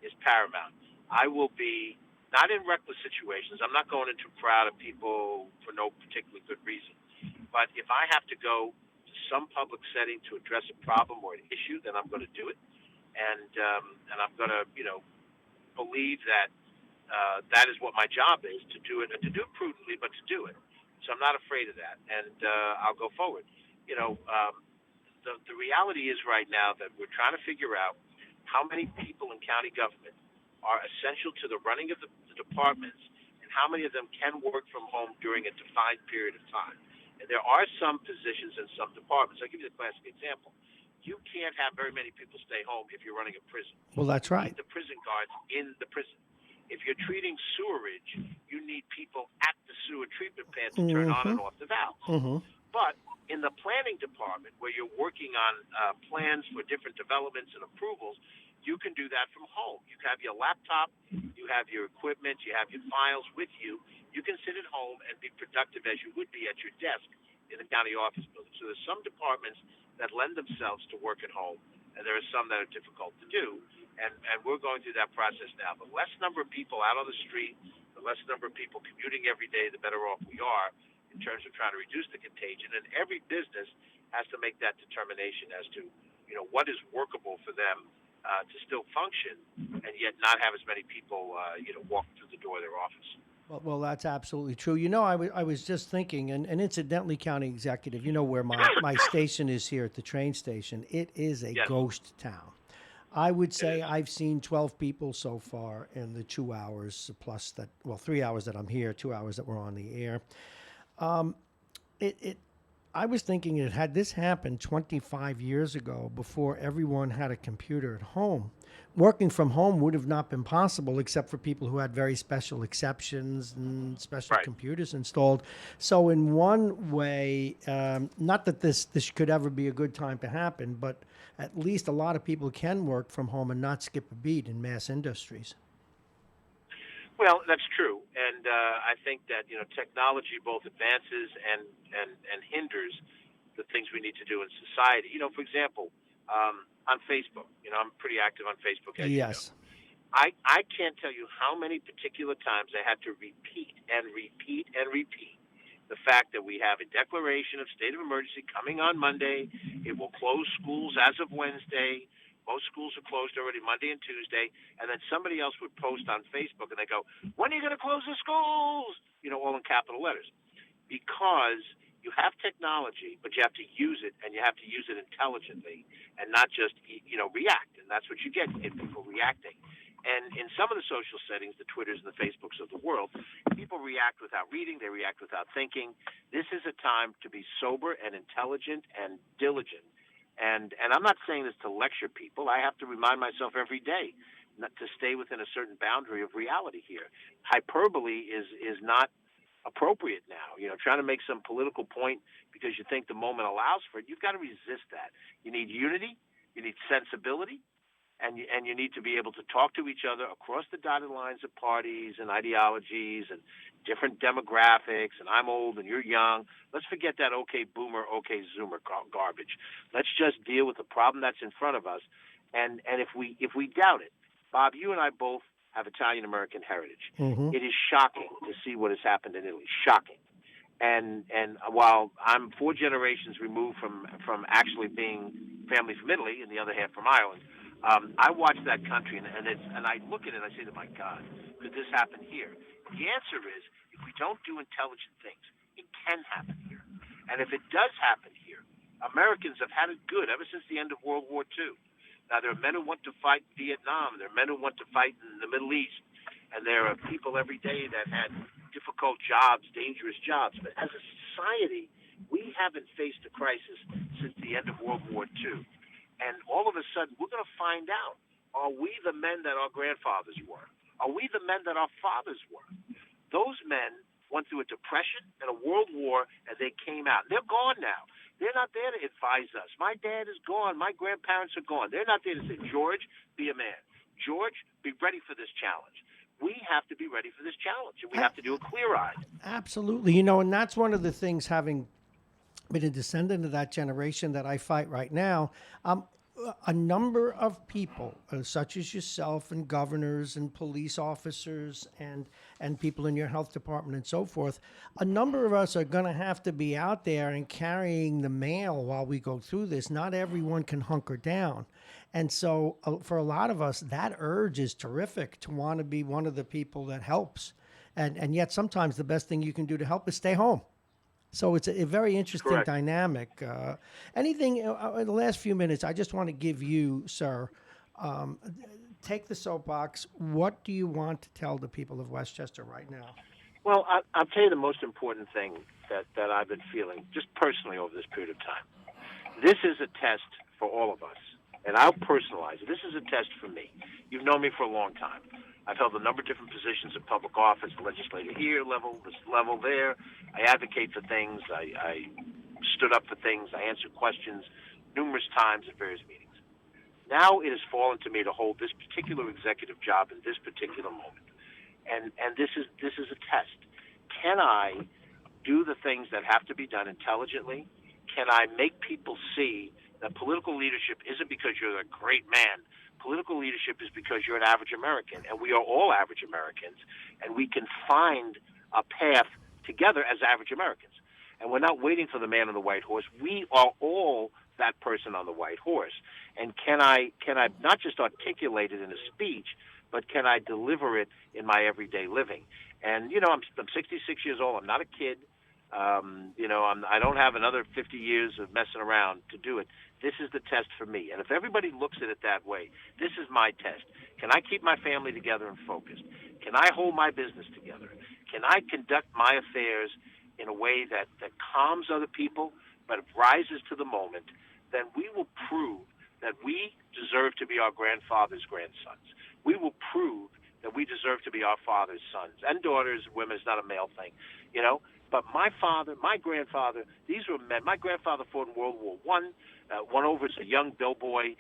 is paramount. I will be not in reckless situations. I'm not going into a crowd of people for no particularly good reason. But if I have to go to some public setting to address a problem or an issue, then I'm going to do it, and I'm going to believe that that is what my job is, to do it, and to do it prudently, but to do it. So I'm not afraid of that, and I'll go forward. The reality is right now that we're trying to figure out how many people in county government are essential to the running of the departments, and how many of them can work from home during a defined period of time. And there are some positions in some departments. I'll give you the classic example. You can't have very many people stay home if you're running a prison. Well, that's right. You need the prison guards in the prison. If you're treating sewerage, you need people at the sewer treatment plant to turn on and off the valves. But in the planning department, where you're working on plans for different developments and approvals, you can do that from home. You have your laptop, you have your equipment, you have your files with you. You can sit at home and be productive as you would be at your desk in the county office building. So there's some departments that lend themselves to work at home, and there are some that are difficult to do. And we're going through that process now. The less number of people out on the street, the less number of people commuting every day, the better off we are in terms of trying to reduce the contagion. And every business has to make that determination as to, what is workable for them to still function and yet not have as many people, walking through the door of their office. Well, that's absolutely true. I was just thinking, and incidentally, County Executive, where my station is here at the train station. It is a ghost town. I would say I've seen 12 people so far in the 2 hours plus 3 hours that I'm here, 2 hours that we're on the air. I was thinking had this happened 25 years ago, before everyone had a computer at home, working from home would have not been possible except for people who had very special exceptions and special computers installed. So in one way, not that this could ever be a good time to happen, but at least a lot of people can work from home and not skip a beat in mass industries. Well, that's true, and I think that technology both advances and hinders the things we need to do in society. For example, on Facebook, I'm pretty active on Facebook. As yes. I can't tell you how many particular times I had to repeat the fact that we have a declaration of state of emergency coming on Monday. It will close schools as of Wednesday. Most schools are closed already Monday and Tuesday. And then somebody else would post on Facebook and they go, when are you going to close the schools? All in capital letters. Because you have technology, but you have to use it, and you have to use it intelligently and not just, react. And that's what you get. You get people reacting. And in some of the social settings, the Twitters and the Facebooks of the world, people react without reading. They react without thinking. This is a time to be sober and intelligent and diligent. And I'm not saying this to lecture people. I have to remind myself every day not to stay within a certain boundary of reality here. Hyperbole is not appropriate now. Trying to make some political point because you think the moment allows for it, you've got to resist that. You need unity. You need sensibility. And you need to be able to talk to each other across the dotted lines of parties and ideologies and different demographics, and I'm old and you're young. Let's forget that okay boomer, okay zoomer garbage. Let's just deal with the problem that's in front of us. And if we doubt it, Bob, you and I both have Italian-American heritage. Mm-hmm. It is shocking to see what has happened in Italy. Shocking. And while I'm 4 generations removed from actually being family from Italy and the other half from Ireland, I watch that country and I look at it and I say to my God, could this happen here? The answer is, if we don't do intelligent things, it can happen here. And if it does happen here, Americans have had it good ever since the end of World War II. Now, there are men who want to fight in Vietnam. There are men who want to fight in the Middle East. And there are people every day that had difficult jobs, dangerous jobs. But as a society, we haven't faced a crisis since the end of World War II. And all of a sudden, we're going to find out, are we the men that our grandfathers were? Are we the men that our fathers were? Those men went through a depression and a world war, and they came out. They're gone now. They're not there to advise us. My dad is gone. My grandparents are gone. They're not there to say, George, be a man. George, be ready for this challenge. We have to be ready for this challenge, and we have to do it clear-eyed. Absolutely. And that's one of the things, having been a descendant of that generation, that I fight right now. a number of people, such as yourself and governors and police officers and people in your health department and so forth, a number of us are going to have to be out there and carrying the mail while we go through this. Not everyone can hunker down. And so for a lot of us, that urge is terrific to want to be one of the people that helps. And yet sometimes the best thing you can do to help is stay home. So it's a very interesting Correct. dynamic. Anything in the last few minutes, I just want to give you, sir, take the soapbox. What do you want to tell the people of Westchester right now? Well, I'll tell you the most important thing that I've been feeling, just personally over this period of time. This is a test for all of us, and I'll personalize it. This is a test for me. You've known me for a long time. I've held a number of different positions in public office, legislator here, this level there. I advocate for things. I stood up for things. I answered questions numerous times at various meetings. Now it has fallen to me to hold this particular executive job in this particular moment. And this is a test. Can I do the things that have to be done intelligently? Can I make people see that political leadership isn't because you're a great man? Political leadership is because you're an average American, and we are all average Americans, and we can find a path together as average Americans. And we're not waiting for the man on the white horse. We are all that person on the white horse. And can I not just articulate it in a speech, but can I deliver it in my everyday living? And, I'm 66 years old. I'm not a kid. I don't have another 50 years of messing around to do it. This is the test for me. And if everybody looks at it that way, this is my test. Can I keep my family together and focused? Can I hold my business together? Can I conduct my affairs in a way that calms other people, but rises to the moment? Then we will prove that we deserve to be our grandfather's grandsons. We will prove that we deserve to be our father's sons and daughters. Women is not a male thing, But my father, my grandfather, these were men. My grandfather fought in World War I, won over as a young bellboy.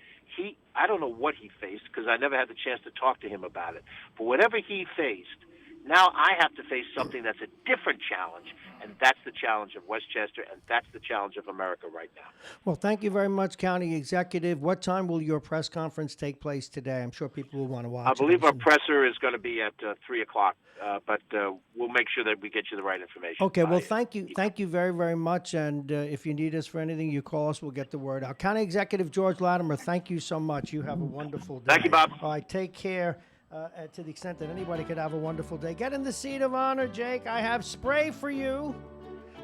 I don't know what he faced because I never had the chance to talk to him about it. But whatever he faced, now I have to face something that's a different challenge, and that's the challenge of Westchester, and that's the challenge of America right now. Well, thank you very much, County Executive. What time will your press conference take place today? I'm sure people will want to watch it. I believe our presser is going to be at 3 o'clock, but we'll make sure that we get you the right information. Okay, well, thank you. Thank you very, very much. And if you need us for anything, you call us. We'll get the word out. County Executive George Latimer, thank you so much. You have a wonderful day. Thank you, Bob. All right, take care. To the extent that anybody could have a wonderful day. Get in the seat of honor, Jake. I have spray for you.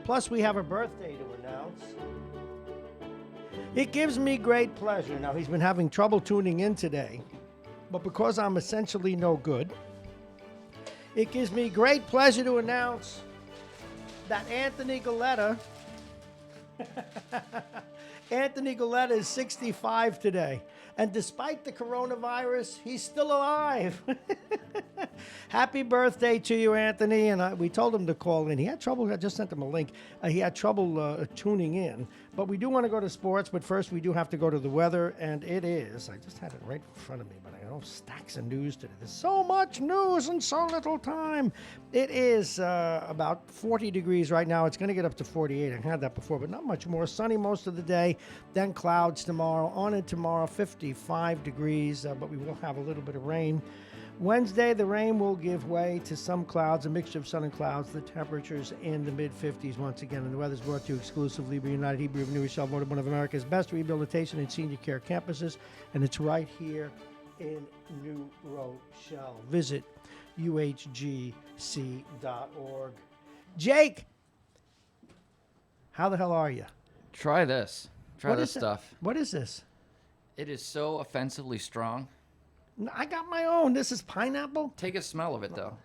Plus, we have a birthday to announce. It gives me great pleasure. Now, he's been having trouble tuning in today, but because I'm essentially no good, it gives me great pleasure to announce that Anthony Galletta is 65 today. And despite the coronavirus, he's still alive. Happy birthday to you, Anthony. And we told him to call in. He had trouble. I just sent him a link. He had trouble tuning in. But we do want to go to sports. But first, we do have to go to the weather. And it is. I just had it right in front of me. But I know stacks of news today. There's so much news in so little time. It is about 40 degrees right now. It's going to get up to 48. I had that before, but not much more. Sunny most of the day. Then clouds tomorrow. On and tomorrow, 55 degrees. But we will have a little bit of rain. Wednesday, the rain will give way to some clouds, a mixture of sun and clouds. The temperatures in the mid-50s once again. And the weather's brought to you exclusively by United Hebrew of New Rochelle, voted one of America's best rehabilitation and senior care campuses. And it's right here in New Rochelle. Visit uhgc.org. Jake, how the hell are you? Try this. Try this stuff. What is this? It is so offensively strong. I got my own. This is pineapple. Take a smell of it, though.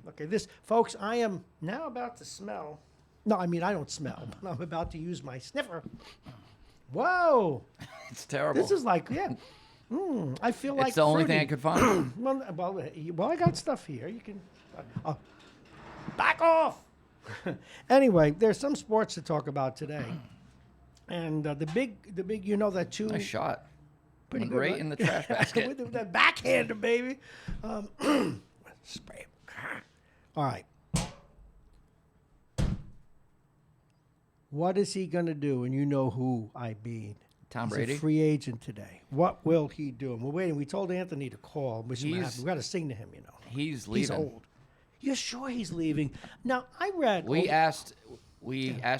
Okay, this, folks, I am now about to smell. No, I mean, I don't smell, but I'm about to use my sniffer. Whoa. It's terrible. This is like, yeah. I feel like it's the only thing I fruity. could find. well, I got stuff here. You can back off. Anyway, there's some sports to talk about today, and the big, that two. Nice shot. Pretty Went good, right right? in the trash basket. With that backhander, baby. Spray. All right. What is he going to do? And you know who I mean. Tom He's Brady? a free agent today. What will he do? And we're waiting. We told Anthony to call. Wish him happy. We got to sing to him, you know. He's He's leaving. old. You're sure he's leaving? Now, I read. We asked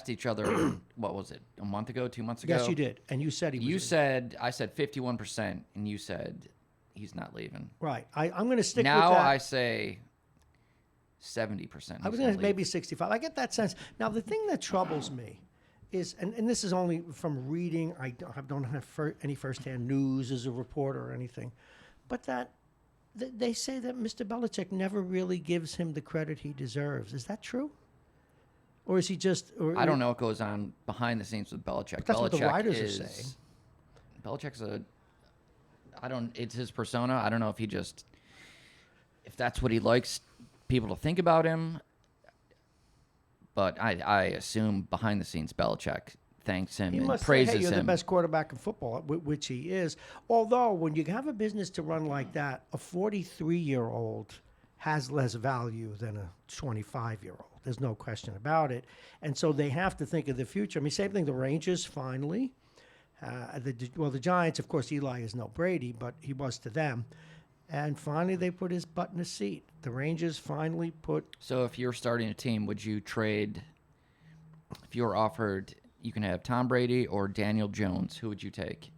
each other, what was it, a month ago, 2 months ago? Yes, you did. And you said he was. I said 51%, and you said he's not leaving. Right. I'm going to stick Now with that. I say 70%. I was going to maybe 65. I get that sense. Now, the thing that troubles me is, and this is only from reading, I don't have any firsthand news as a reporter or anything, but that they say that Mr. Belichick never really gives him the credit he deserves. Is that true? Or is he just... I don't know what goes on behind the scenes with Belichick. But that's what the Belichick writers are saying. Belichick's it's his persona. I don't know if that's what he likes people to think about him. But I assume behind the scenes Belichick thanks him He and must say, praises hey, you're the him. best quarterback in football, which he is. Although, when you have a business to run like that, a 43-year-old has less value than a 25-year-old. There's no question about it. And so they have to think of the future. I mean, same thing, the Rangers finally. The Giants, of course, Eli is no Brady, but he was to them. And finally, they put his butt in a seat. The Rangers finally put... So if you're starting a team, would you trade, if you were offered, you can have Tom Brady or Daniel Jones, who would you take?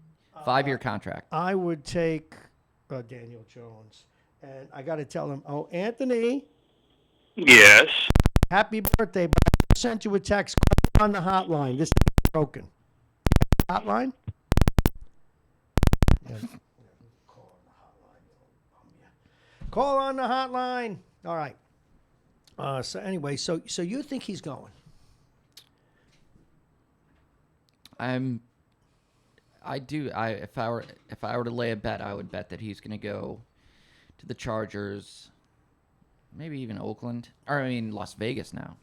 5-year contract. I would take Daniel Jones. And I got to tell him, Anthony... Yes. Happy birthday, but I sent you a text on the hotline. This is broken. Hotline? Yeah. Call on the hotline. All right. So anyway, so you think he's going? I do. If I were to lay a bet, I would bet that he's going to go to the Chargers, maybe even Oakland, or Las Vegas now.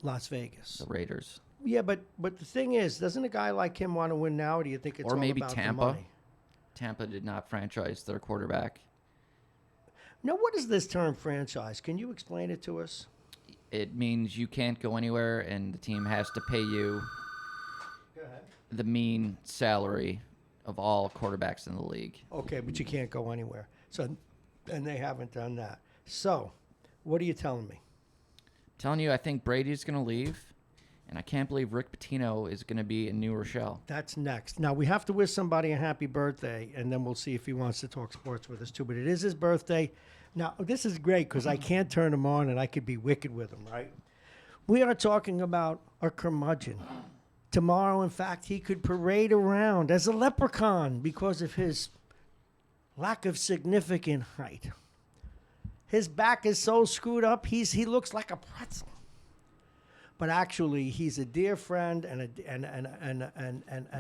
Las Vegas. The Raiders. Yeah, but the thing is, doesn't a guy like him want to win now, or do you think it's Or all maybe about Tampa. the money? Tampa did not franchise their quarterback. Now, what is this term franchise? Can you explain it to us? It means you can't go anywhere, and the team has to pay you the mean salary of all quarterbacks in the league. Okay, but you can't go anywhere. So, and they haven't done that. So, what are you telling me? Telling you, I think Brady's going to leave, and I can't believe Rick Pitino is going to be in New Rochelle. That's next. Now, we have to wish somebody a happy birthday, and then we'll see if he wants to talk sports with us, too. But it is his birthday. Now, this is great because I can't turn him on, and I could be wicked with him, right? We are talking about a curmudgeon. Tomorrow, in fact, he could parade around as a leprechaun because of his lack of significant height. His back is so screwed up, he looks like a pretzel. But actually, he's a dear friend and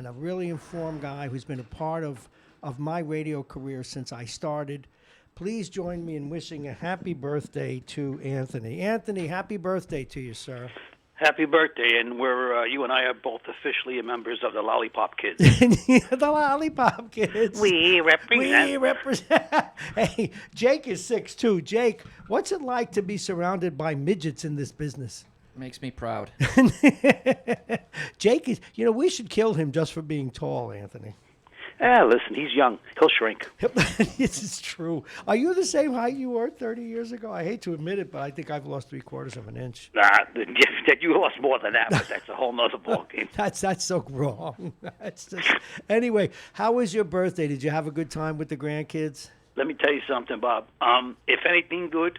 a really informed guy who's been a part of my radio career since I started. Please join me in wishing a happy birthday to Anthony. Anthony, happy birthday to you, sir. Happy birthday, and you and I are both officially members of the Lollipop Kids. The Lollipop Kids. We represent. We represent. Hey, Jake is 6'2". Jake, what's it like to be surrounded by midgets in this business? Makes me proud. Jake is, we should kill him just for being tall, Anthony. Listen, he's young. He'll shrink. This is true. Are you the same height you were 30 years ago? I hate to admit it, but I think I've lost 3/4 of an inch. You lost more than that, but that's a whole nother ballgame. That's so wrong. That's just... Anyway, how was your birthday? Did you have a good time with the grandkids? Let me tell you something, Bob. If anything good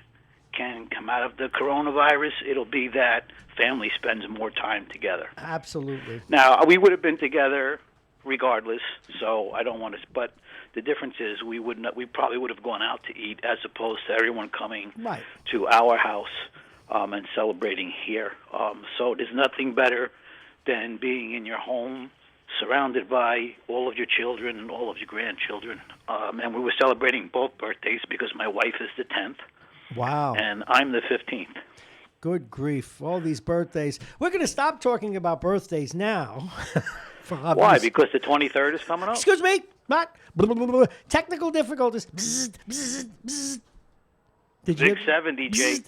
can come out of the coronavirus, it'll be that family spends more time together. Absolutely. Now, we would have been together regardless, so I don't want to. But the difference is we probably would have gone out to eat as opposed to everyone coming to our house and celebrating here. So there's nothing better than being in your home, surrounded by all of your children and all of your grandchildren. And we were celebrating both birthdays because my wife is the 10th. Wow. And I'm the 15th. Good grief. All these birthdays. We're going to stop talking about birthdays now. Why? Because the 23rd is coming up? Excuse me. What? Technical difficulties. Bzz, bzz, bzz. Big 70, Jake.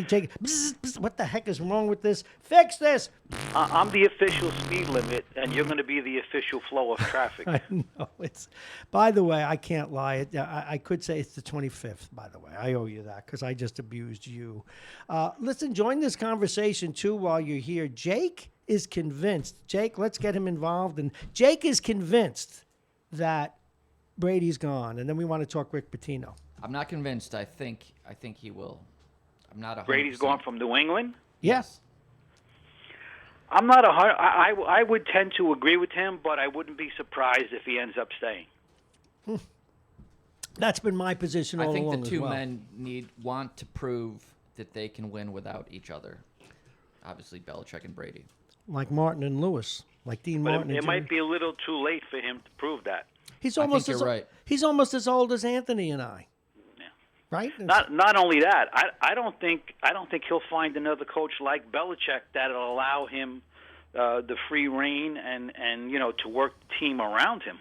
Jake, what the heck is wrong with this? Fix this. I'm the official speed limit, and you're going to be the official flow of traffic. I know. By the way, I can't lie. I could say it's the 25th, by the way. I owe you that because I just abused you. Listen, join this conversation, too, while you're here. Jake is convinced. Jake, let's get him involved. And Jake is convinced that Brady's gone. And then we want to talk Rick Pitino. I'm not convinced. I think he will. I'm not 100%. Brady's gone from New England? Yes. I'm not I would tend to agree with him, but I wouldn't be surprised if he ends up staying. That's been my position all along. I think the two well. men want to prove that they can win without each other. Obviously, Belichick and Brady. Like Martin and Lewis, like Dean Martin. It might be a little too late for him to prove that. He's almost right. He's almost as old as Anthony and I. Right? Not only that, I don't think he'll find another coach like Belichick that'll allow him the free reign and to work the team around him.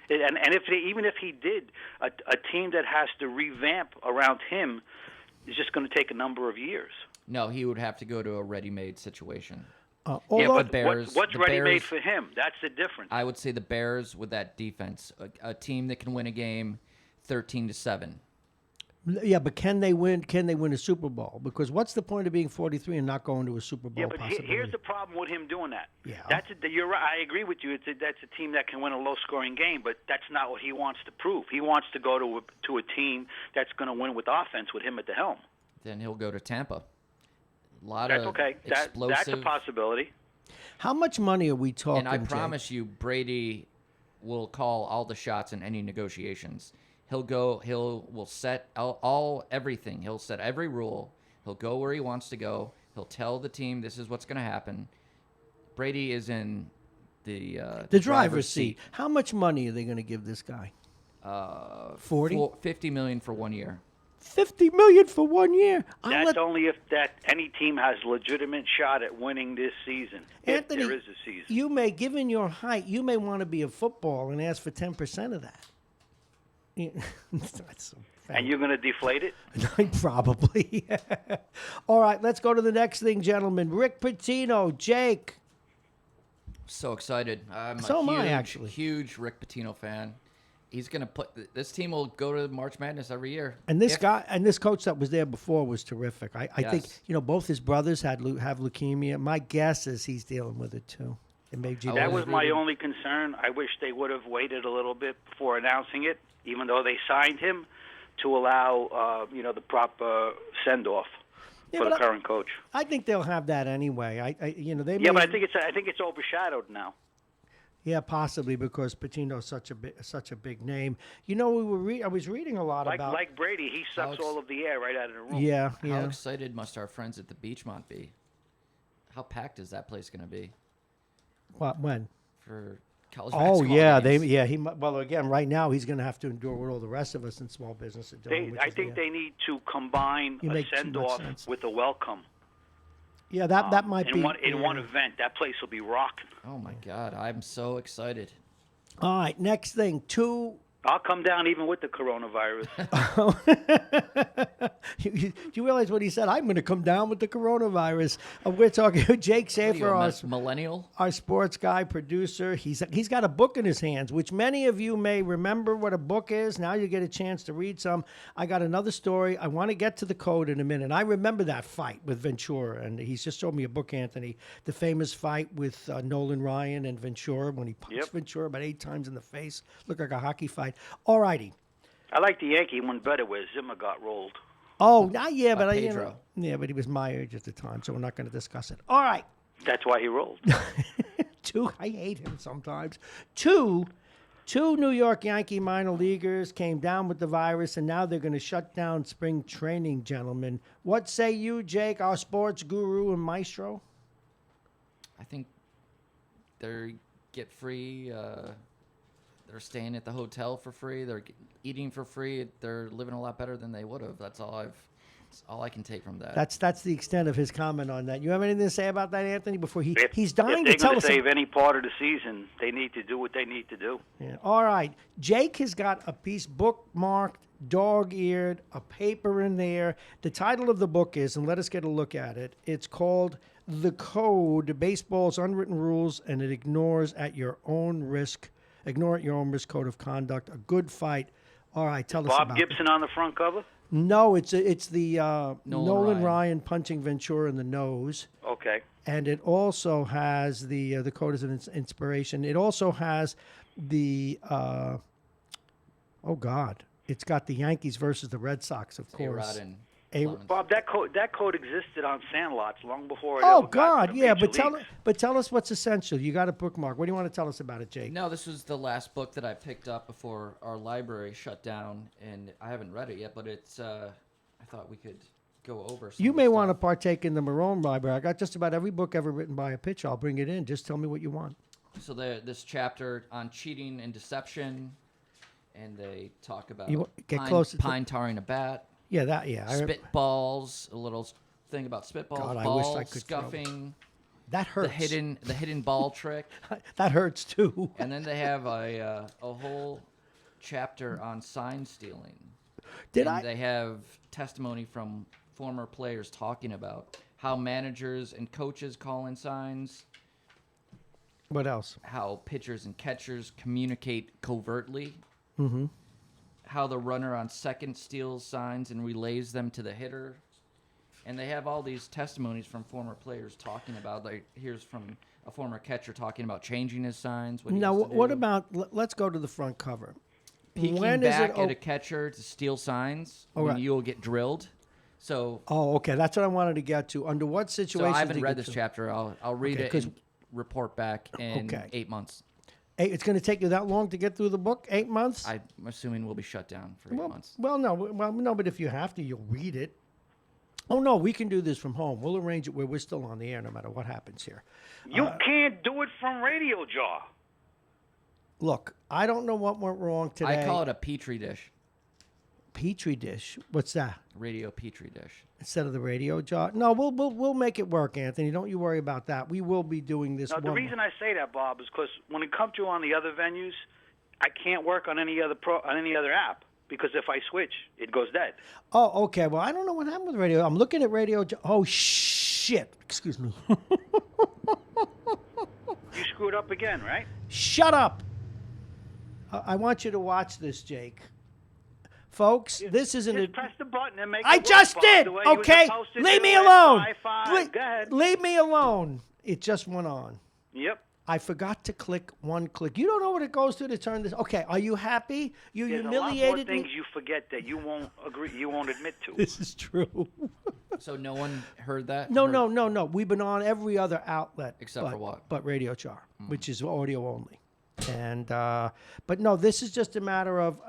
And even if he did, a team that has to revamp around him is just going to take a number of years. No, he would have to go to a ready-made situation. But what's ready-made for him? That's the difference. I would say the Bears with that defense, a team that can win a game 13-7. Yeah, but can they win? Can they win a Super Bowl? Because what's the point of being 43 and not going to a Super Bowl? Yeah, but here's the problem with him doing that. Yeah, you're right. I agree with you. That's a team that can win a low-scoring game, but that's not what he wants to prove. He wants to go to a team that's going to win with offense with him at the helm. Then he'll go to Tampa. That's okay. That's a possibility. How much money are we talking? And I promise you, Brady will call all the shots in any negotiations. Will set everything. He'll set every rule. He'll go where he wants to go. He'll tell the team this is what's going to happen. Brady is in the driver's seat. How much money are they going to give this guy? 40? $50 million for 1 year. $50 million for 1 year. That's only if any team has a legitimate shot at winning this season. Anthony, if there is a season. You may, given your height, you may want to be a football and ask for 10% of that. And you're going to deflate it? Probably. All right, let's go to the next thing, gentlemen. Rick Pitino, Jake. So excited. I'm a huge Rick Pitino fan. He's going to put this team will go to March Madness every year. And this coach that was there before was terrific. I think both his brothers have leukemia. My guess is he's dealing with it too. That was my only concern. I wish they would have waited a little bit before announcing it, even though they signed him, to allow the proper send off for the current coach. I think they'll have that anyway. But I think it's overshadowed now. Yeah, possibly because Pitino's such a big name. I was reading a lot about like Brady. He sucks all of the air right out of the room. Yeah. How excited must our friends at the Beachmont be? How packed is that place going to be? What when? For college basketball games. Again, right now he's going to have to endure what all the rest of us in small business are doing. I think they need to combine a send off with a welcome. Yeah, that might be in one event. That place will be rocking. Oh my God, I'm so excited. All right, next thing, I'll come down even with the coronavirus. You realize what he said? I'm going to come down with the coronavirus. We're talking Jake Schaefer, our millennial, our sports guy, producer. He's got a book in his hands, which many of you may remember what a book is. Now you get a chance to read some. I got another story. I want to get to the code in a minute. I remember that fight with Ventura, and he's just showed me a book, Anthony, the famous fight with Nolan Ryan and Ventura when he punched Ventura about 8 times in the face. Looked like a hockey fight. All righty. I like the Yankee one better where Zimmer got rolled. Oh, yeah, but Pedro. But he was my age at the time, so we're not going to discuss it. All right. That's why he rolled. I hate him sometimes. Two New York Yankee minor leaguers came down with the virus, and now they're going to shut down spring training, gentlemen. What say you, Jake, our sports guru and maestro? I think they get free. They're staying at the hotel for free. They're eating for free. They're living a lot better than they would have. That's all I can take from that. That's the extent of his comment on that. You have anything to say about that, Anthony? Before he's dying to tell us. If they're going to save any part of the season, they need to do what they need to do. Yeah. All right. Jake has got a piece bookmarked dog-eared, a paper in there. The title of the book is, and let us get a look at it, it's called The Code, Baseball's Unwritten Rules, and it ignores at your own risk. Ignore at your own risk code of conduct. A good fight. All right, tell us about Bob Gibson on the front cover? No, it's the Nolan Ryan. Ryan punching Ventura in the nose. Okay. And it also has the code as an inspiration. It also has the it's got the Yankees versus the Red Sox, of course. A-Rod and A- Clemens. Bob, that code existed on Sandlots long before it Oh ever got to God, the yeah, major leagues. but tell us what's essential. You got a bookmark. What do you want to tell us about it, Jake? No, this was the last book that I picked up before our library shut down, and I haven't read it yet, but it's, I thought we could go over some You of may the want to stuff. partake in the Marrone library. I got just about every book ever written by a pitcher. I'll bring it in. Just tell me what you want. So this chapter on cheating and deception, and they talk about You get closer to- pine tarring a bat, Yeah, that. Yeah, spitballs, a little thing about spitballs, God, I ball wish I could throw. scuffing, that the hurts. hidden ball trick, That hurts too. and then they have a whole chapter on sign stealing. They have testimony from former players talking about how managers and coaches call in signs, What else? how pitchers and catchers communicate covertly, Mm-hmm. how the runner on second steals signs and relays them to the hitter. And they have all these testimonies from former players talking about, like, here's from a former catcher talking about changing his signs. Now, used to what do. about? Let's go to the front cover. Peeking when is back it at a catcher to steal signs Oh, when right. you'll get drilled? So, Oh, okay. That's what I wanted to get to. Under what so situations? I haven't do you read get this to- chapter. I'll read Okay, it 'cause- and report back in Okay. 8 months. Hey, it's going to take you that long to get through the book? 8 months? I'm assuming we'll be shut down for 8 months. Well, no. But if you have to, you'll read it. Oh no, we can do this from home. We'll arrange it where we're still on the air, no matter what happens here. You can't do it from Radio Jaw. Look, I don't know what went wrong today. I call it a petri dish, Petri dish. What's that? radio petri dish. Instead of the radio jar? No, we'll make it work, Anthony. Don't you worry about that. We will be doing this. Now, the reason I say that, Bob, is because when it comes to on the other venues, I can't work on any other app because if I switch, it goes dead. Oh, okay. Well, I don't know what happened with radio. I'm looking at radio. Oh shit! Excuse me. You screwed up again, right? Shut up! I want you to watch this, Jake. Folks, this isn't Just a. press the button and make I it work, just Bob, did. the way you were Okay, supposed to leave do me it. alone. High five. Go ahead. Leave me alone. It just went on. Yep. I forgot to click one click. You don't know what it goes to turn this. Okay, are you happy? You There's humiliated a lot more things me. you forget that you won't agree. You won't admit to. This is true. So no one heard that? No, Heard- no. We've been on every other outlet Except for what? But Radio Char, which is audio only. And but no, this is just a matter of.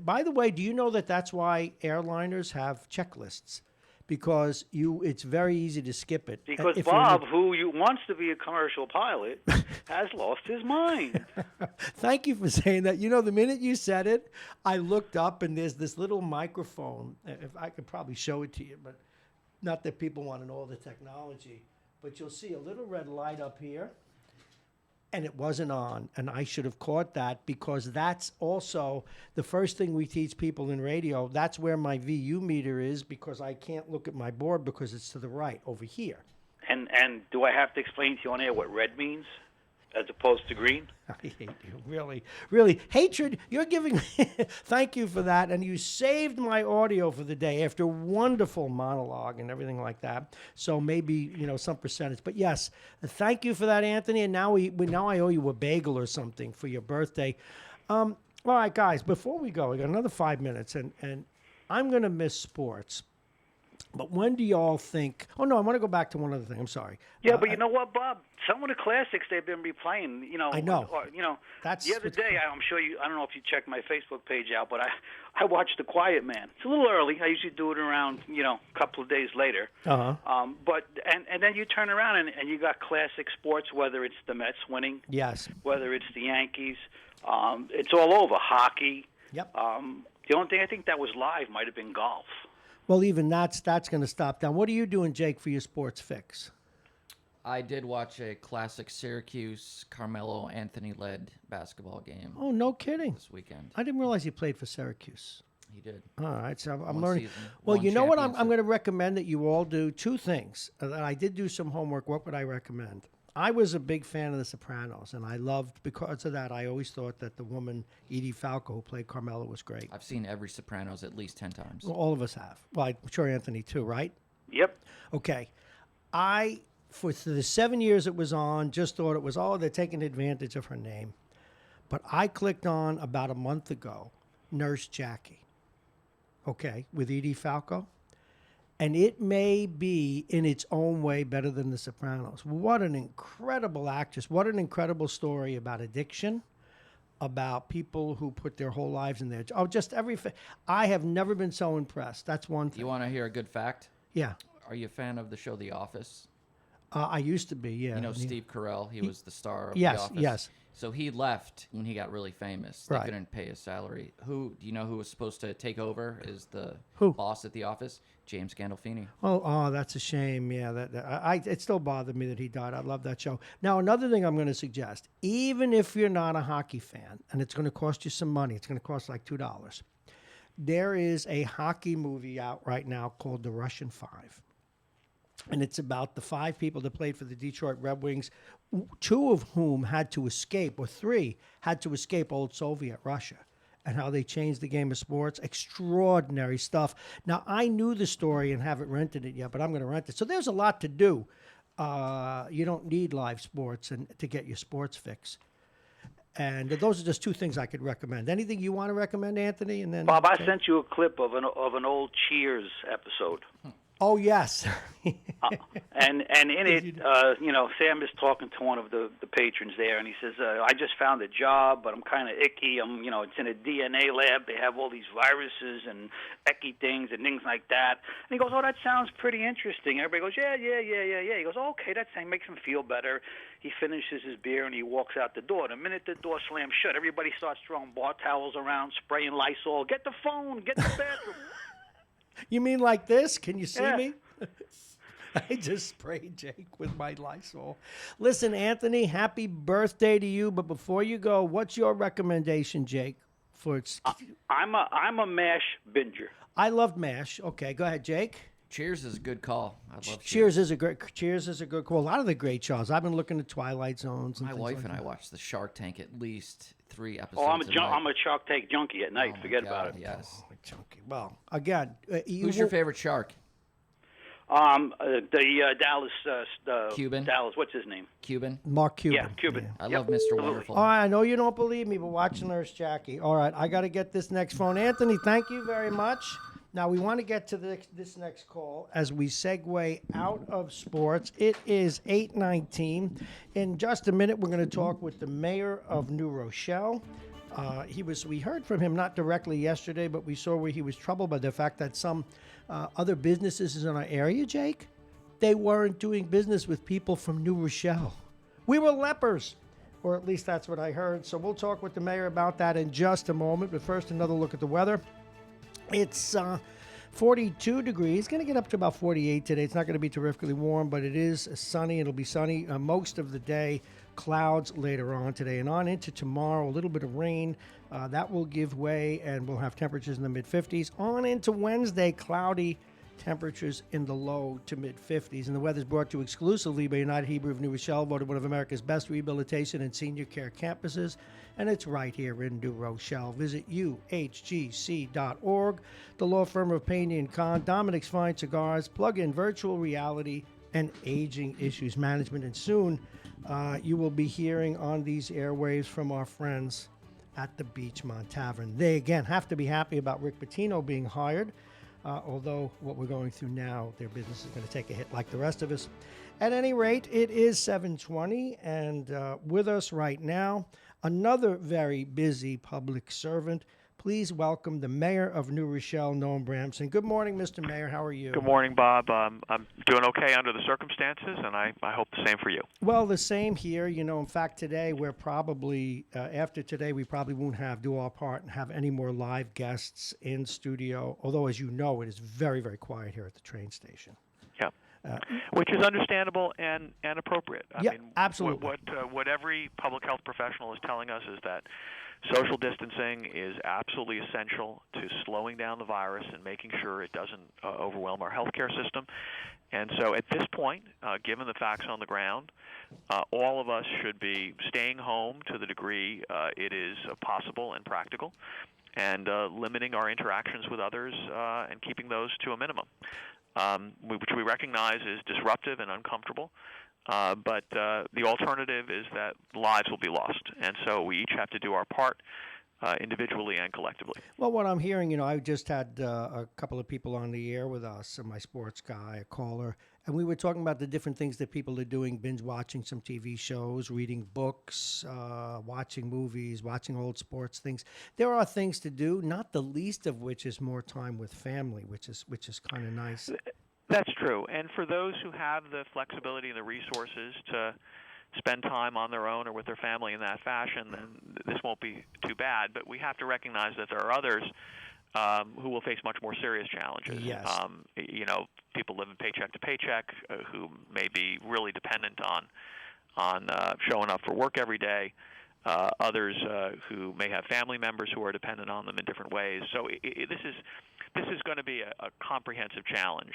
By the way, do you know that that's why airliners have checklists? Because it's very easy to skip it. Because If you're in Bob, who wants to be a commercial pilot, has lost his mind. Thank you for saying that. You know, the minute you said it, I looked up and there's this little microphone. If I could probably show it to you, but not that people want to know all the technology. But you'll see a little red light up here, and it wasn't on. And I should have caught that because that's also the first thing we teach people in radio. That's where my VU meter is because I can't look at my board because it's to the right over here. And do I have to explain to you on air what red means as opposed to green? I hate you, really, really. Hatred, you're giving me, thank you for that. And you saved my audio for the day after wonderful monologue and everything like that. So maybe, some percentage. But yes, thank you for that, Anthony. And now now I owe you a bagel or something for your birthday. All right, guys, before we go, we got another 5 minutes. And I'm going to miss sports. But when do y'all think? Oh no, I want to go back to one other thing. I'm sorry. Yeah, but you know what, Bob? Some of the classics they've been replaying. I know. That's That's the other what's day. I'm sure you. I don't know if you checked my Facebook page out, but I watched The Quiet Man. It's a little early. I usually do it around a couple of days later. But then you turn around and you got classic sports, whether it's the Mets winning, Yes. whether it's the Yankees. It's all over. Hockey. Yep. The only thing I think that was live might have been golf. Well, even that's going to stop down. What are you doing, Jake, for your sports fix? I did watch a classic Syracuse Carmelo Anthony led basketball game Oh, no kidding. this weekend. I didn't realize he played for Syracuse. He did. All right, so I'm One learning. season, Well, one you know what? I'm championship. going to recommend that you all do two things. I did do some homework. What would I recommend? I was a big fan of The Sopranos, and I loved, because of that, I always thought that the woman, Edie Falco, who played Carmela, was great. I've seen every Sopranos at least 10 times. Well, all of us have. Well, I'm sure Anthony too, right? Yep. Okay. For the 7 years it was on, just thought it was, they're taking advantage of her name. But I clicked on, about a month ago, Nurse Jackie, okay, with Edie Falco. And it may be, in its own way, better than The Sopranos. What an incredible actress. What an incredible story about addiction, about people who put their whole lives in there. Oh, just everything. I have never been so impressed. That's one thing. You want to hear a good fact? Yeah. Are you a fan of the show The Office? I used to be, yeah. You know Steve Carell? He was the star of Yes, The Office. yes. So he left when he got really famous. They Right. couldn't pay his salary. Do you know who was supposed to take over as the Who? boss at The Office? James Gandolfini. Oh, that's a shame. Yeah, it still bothered me that he died. I love that show. Now, another thing I'm going to suggest, even if you're not a hockey fan, and it's going to cost you some money, it's going to cost like $2. There is a hockey movie out right now called The Russian Five. And it's about the 5 people that played for the Detroit Red Wings, 2 of whom had to escape, or 3 had to escape old Soviet Russia, and how they changed the game of sports. Extraordinary stuff. Now, I knew the story and haven't rented it yet, but I'm going to rent it. So there's a lot to do. You don't need live sports to get your sports fix. And those are just 2 things I could recommend. Anything you want to recommend, Anthony? And then Bob, I sent you a clip of an old Cheers episode. Oh, yes. And in it, Sam is talking to one of the patrons there, and he says, "I just found a job, but I'm kind of icky. It's in a DNA lab. They have all these viruses and icky things and things like that." And he goes, "Oh, that sounds pretty interesting." Everybody goes, "Yeah." He goes, "Oh, okay, that makes him feel better." He finishes his beer and he walks out the door. The minute the door slams shut, everybody starts throwing bar towels around, spraying Lysol. Get the phone, get the bathroom. You mean like this? Can you see Yeah. me? I just sprayed Jake with my Lysol. Listen, Anthony, happy birthday to you. But before you go, what's your recommendation, Jake? I'm a MASH binger. I love MASH. Okay, go ahead, Jake. Cheers is a good call. I love Cheers is a good call. A lot of the great shows. I've been looking at Twilight Zones. And My things wife like and I that. watch the Shark Tank at least 3 episodes. Oh, I'm a a Shark Tank junkie at night. Oh, Forget my about God, it. Yes. Chunky. Well, again, Who's your favorite shark? The Dallas Cuban? Dallas, what's his name? Cuban? Mark Cuban. Yeah, Cuban. Yeah. I love Mr. Wonderful. All right, I know you don't believe me, but watch Nurse Jackie. All right, I got to get this next phone. Anthony, thank you very much. Now, we want to get to this next call as we segue out of sports. It is 8:19. In just a minute, we're going to talk with the mayor of New Rochelle. We heard from him not directly yesterday, but we saw where he was troubled by the fact that some other businesses in our area, Jake, they weren't doing business with people from New Rochelle. We were lepers, or at least that's what I heard. So we'll talk with the mayor about that in just a moment. But first, another look at the weather. It's 42 degrees. Going to get up to about 48 today. It's not going to be terrifically warm, but it is sunny. It'll be sunny most of the day. Clouds later on today and on into tomorrow. A little bit of rain. That will give way, and we'll have temperatures in the mid-50s. On into Wednesday, cloudy, temperatures in the low to mid-50s. And the weather is brought to you exclusively by United Hebrew of New Rochelle, voted one of America's best rehabilitation and senior care campuses. And it's right here in New Rochelle. Visit uhgc.org. The law firm of Payne & Kahn, Dominic's Fine Cigars, plug-in virtual reality and aging issues management. And soon you will be hearing on these airwaves from our friends at the Beachmont Tavern. They, again, have to be happy about Rick Pitino being hired. Although what we're going through now, their business is going to take a hit like the rest of us. At any rate, it is 7:20, and with us right now, another very busy public servant. Please welcome the mayor of New Rochelle, Noam Bramson. Good morning, Mr. Mayor. How are you? Good morning, Bob. I'm doing okay under the circumstances, and I hope the same for you. Well, the same here. In fact, today we're probably, after today, we probably won't do our part and have any more live guests in studio. Although, as you know, it is very, very quiet here at the train station. Yeah. Which is understandable and appropriate. I yeah, mean, absolutely. What every public health professional is telling us is that social distancing is absolutely essential to slowing down the virus and making sure it doesn't overwhelm our healthcare system. And so at this point, given the facts on the ground, all of us should be staying home to the degree it is possible and practical, and limiting our interactions with others and keeping those to a minimum, which we recognize is disruptive and uncomfortable. But the alternative is that lives will be lost. And so we each have to do our part individually and collectively. Well, what I'm hearing, I just had a couple of people on the air with us, my sports guy, a caller, and we were talking about the different things that people are doing, binge watching some TV shows, reading books, watching movies, watching old sports things. There are things to do, not the least of which is more time with family, which is kind of nice. That's true. And for those who have the flexibility and the resources to spend time on their own or with their family in that fashion, then this won't be too bad. But we have to recognize that there are others who will face much more serious challenges. Yes. People living paycheck to paycheck who may be really dependent on showing up for work every day. Others who may have family members who are dependent on them in different ways. So this is going to be a comprehensive challenge,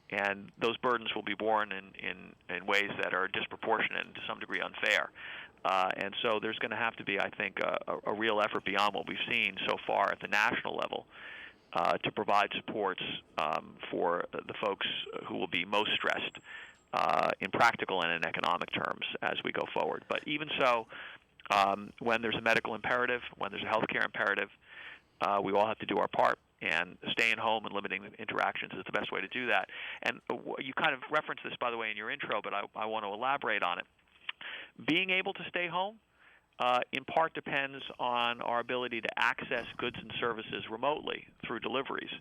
and those burdens will be borne in ways that are disproportionate and to some degree unfair. And so there's going to have to be, I think, a real effort beyond what we've seen so far at the national level to provide supports for the folks who will be most stressed in practical and in economic terms as we go forward. But even so, when there's a medical imperative, when there's a healthcare imperative, we all have to do our part, and staying home and limiting interactions is the best way to do that. And you kind of referenced this, by the way, in your intro, but I want to elaborate on it. Being able to stay home in part depends on our ability to access goods and services remotely through deliveries.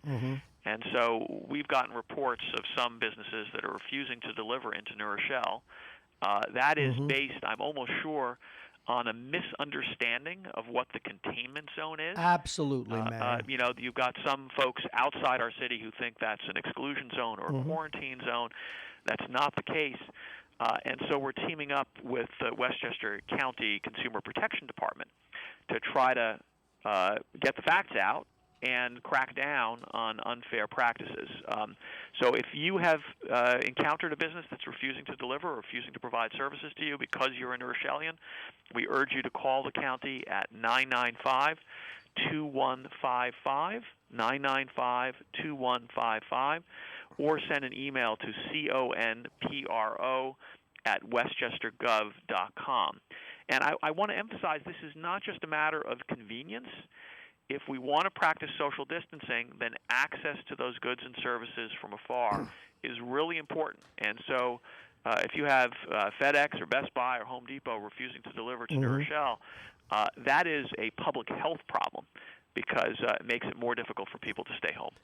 And so we've gotten reports of some businesses that are refusing to deliver into New Rochelle. That is based, I'm almost sure, on a misunderstanding of what the containment zone is. Absolutely, Mayor. You've got some folks outside our city who think that's an exclusion zone or a quarantine zone. That's not the case. And so we're teaming up with the Westchester County Consumer Protection Department to try to get the facts out and crack down on unfair practices. So if you have encountered a business that's refusing to deliver or refusing to provide services to you because you're a New Rochellian, we urge you to call the county at 995-2155, 995-2155, or send an email to conpro@westchestergov.com. And I want to emphasize this is not just a matter of convenience. If we want to practice social distancing, then access to those goods and services from afar is really important. And so if you have FedEx or Best Buy or Home Depot refusing to deliver to New Rochelle, that is a public health problem because it makes it more difficult for people to stay home.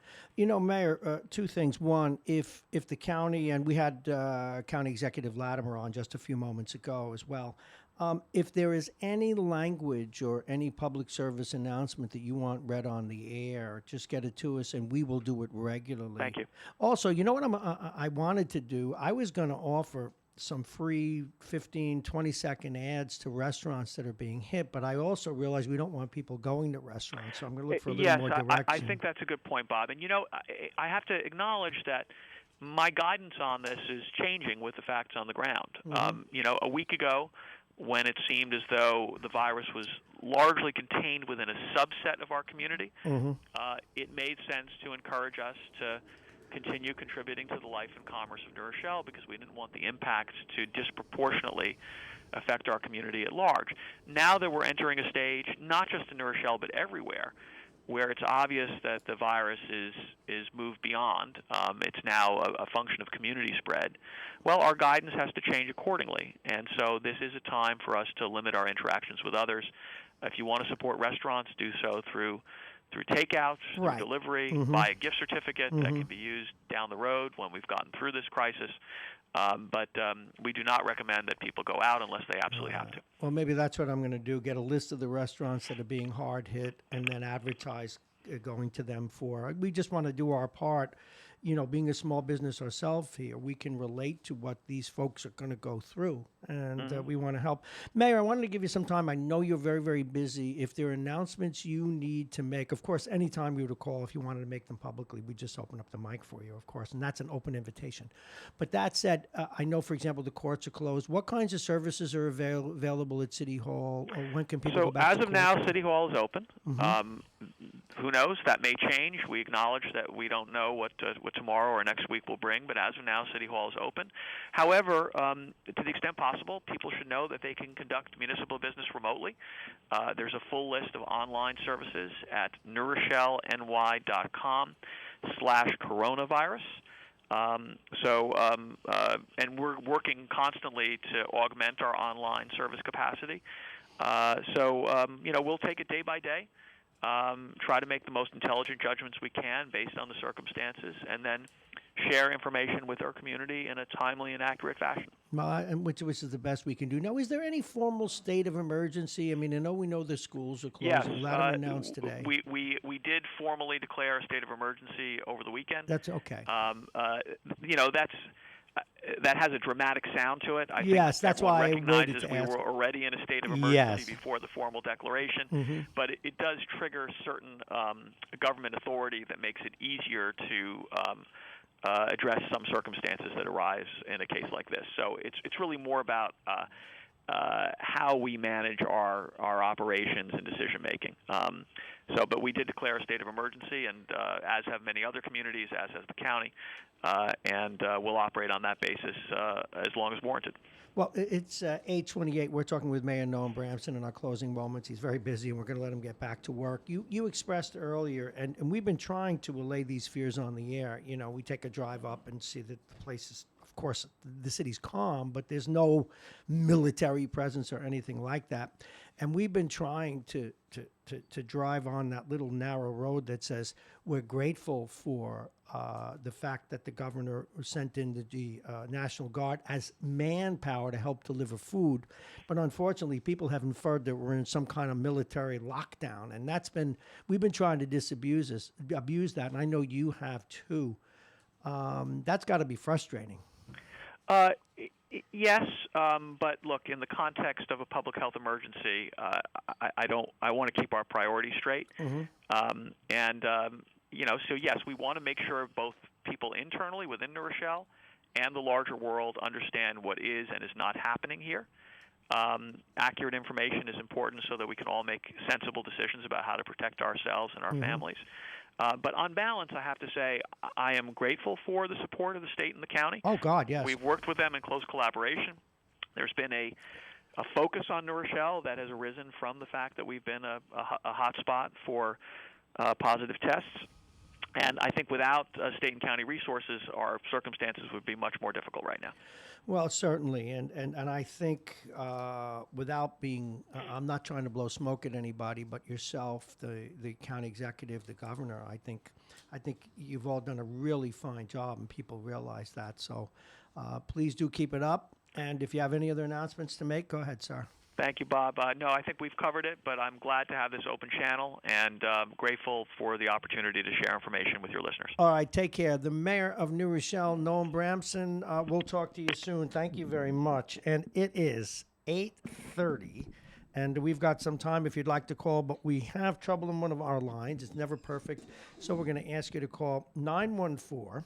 Mayor, two things. One, if the county, and we had County Executive Latimer on just a few moments ago as well, if there is any language or any public service announcement that you want read on the air, just get it to us, and we will do it regularly. Thank you. Also, you know what I wanted to do? I was going to offer some free 15, 20-second ads to restaurants that are being hit, but I also realize we don't want people going to restaurants, so I'm going to look for a little more direction. I think that's a good point, Bob. And, I have to acknowledge that my guidance on this is changing with the facts on the ground. A week ago, when it seemed as though the virus was largely contained within a subset of our community, it made sense to encourage us to continue contributing to the life and commerce of New Rochelle because we didn't want the impacts to disproportionately affect our community at large. Now that we're entering a stage, not just in New Rochelle but everywhere, where it's obvious that the virus is moved beyond, it's now a function of community spread, well, our guidance has to change accordingly. And so this is a time for us to limit our interactions with others. If you want to support restaurants, do so through takeouts, through delivery, buy a gift certificate that can be used down the road when we've gotten through this crisis. But we do not recommend that people go out unless they absolutely have to. Well, maybe that's what I'm going to do, get a list of the restaurants that are being hard hit and then advertise going to them for. We just want to do our part being a small business ourselves here, we can relate to what these folks are going to go through, and we want to help. Mayor, I wanted to give you some time. I know you're very, very busy. If there are announcements you need to make, of course, anytime you would call, if you wanted to make them publicly, we just open up the mic for you, of course, and that's an open invitation. But that said, I know, for example, the courts are closed. What kinds of services are available at City Hall, or when can people go back to court? So as of now, City Hall is open. Who knows? That may change. We acknowledge that we don't know what tomorrow or next week will bring, but as of now, City Hall is open. However, to the extent possible, people should know that they can conduct municipal business remotely. There's a full list of online services at newrochelleNY.com/coronavirus. And we're working constantly to augment our online service capacity. We'll take it day by day. Try to make the most intelligent judgments we can based on the circumstances, and then share information with our community in a timely and accurate fashion. And which is the best we can do. Now, is there any formal state of emergency? I mean, we know the schools are closing. Yes, A lot of them announced today. We did formally declare a state of emergency over the weekend. That's okay. That has a dramatic sound to it. I think that's why I recognizes to we ask. were already in a state of emergency before the formal declaration, but it does trigger certain government authority that makes it easier to address some circumstances that arise in a case like this. So it's really more about how we manage our operations and decision making. But we did declare a state of emergency, and as have many other communities, as has the county, and we'll operate on that basis as long as warranted. Well, it's 8:28. We're talking with Mayor Noam Bramson in our closing moments. He's very busy, and we're going to let him get back to work. You expressed earlier, and we've been trying to allay these fears on the air. We take a drive up and see that the place is, of course, the city's calm, but there's no military presence or anything like that. And we've been trying to drive on that little narrow road that says we're grateful for the fact that the governor sent in the National Guard as manpower to help deliver food. But unfortunately, people have inferred that we're in some kind of military lockdown. And we've been trying to abuse that. And I know you have too. That's got to be frustrating. Yes, but look, in the context of a public health emergency, I want to keep our priorities straight. So yes, we want to make sure both people internally within New Rochelle and the larger world understand what is and is not happening here. Accurate information is important so that we can all make sensible decisions about how to protect ourselves and our families. But on balance, I have to say I am grateful for the support of the state and the county. Oh, God, yes. We've worked with them in close collaboration. There's been a focus on New Rochelle that has arisen from the fact that we've been a hot spot for positive tests. And I think without state and county resources, our circumstances would be much more difficult right now. Well, certainly, and I think without being, I'm not trying to blow smoke at anybody, but yourself, the county executive, the governor, I think you've all done a really fine job, and people realize that. So please do keep it up. And if you have any other announcements to make, go ahead, sir. Thank you, Bob. No, I think we've covered it, but I'm glad to have this open channel and grateful for the opportunity to share information with your listeners. All right, take care. The mayor of New Rochelle, Noam Bramson, we'll talk to you soon. Thank you very much. And it is 8:30, and we've got some time if you'd like to call, but we have trouble in one of our lines. It's never perfect, so we're going to ask you to call 914-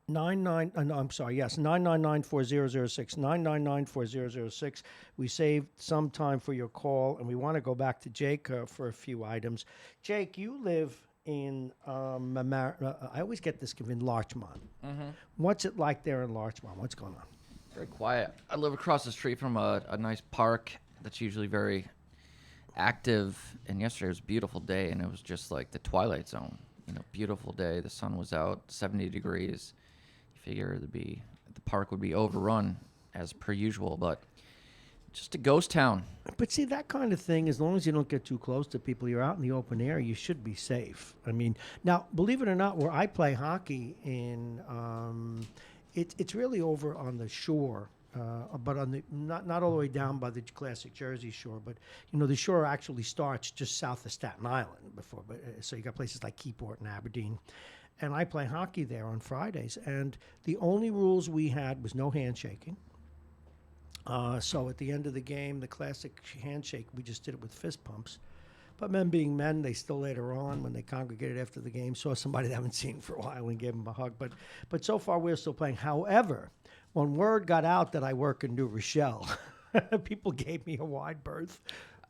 999-4006, 999-4006. We saved some time for your call, and we want to go back to Jake for a few items. Jake, you live in, I always get this in Larchmont. What's it like there in Larchmont? What's going on? Very quiet. I live across the street from a nice park that's usually very active, and yesterday was a beautiful day, and it was just like the twilight zone. Beautiful day. The sun was out, 70 degrees. Figure the park would be overrun as per usual, but just a ghost town. But see, that kind of thing, as long as you don't get too close to people, you're out in the open air, you should be safe. I mean, now, believe it or not, where I play hockey it's really over on the shore, but on the not all the way down by the classic Jersey Shore, but the shore actually starts just south of Staten Island before. But so you got places like Keyport and Aberdeen. and I play hockey there on Fridays. And the only rules we had was no handshaking. So at the end of the game, the classic handshake, we just did it with fist pumps. But men being men, they still later on, when they congregated after the game, saw somebody they haven't seen for a while and gave them a hug. But so far, we're still playing. However, when word got out that I work in New Rochelle, people gave me a wide berth.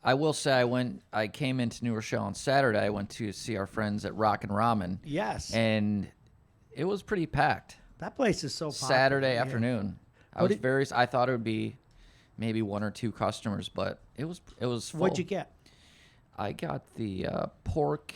I will say I came into New Rochelle on Saturday. I went to see our friends at Rockin' Ramen. Yes. And it was pretty packed. That place is so popular. Saturday afternoon. I thought it would be maybe one or two customers, but it was full. What'd you get? I got the pork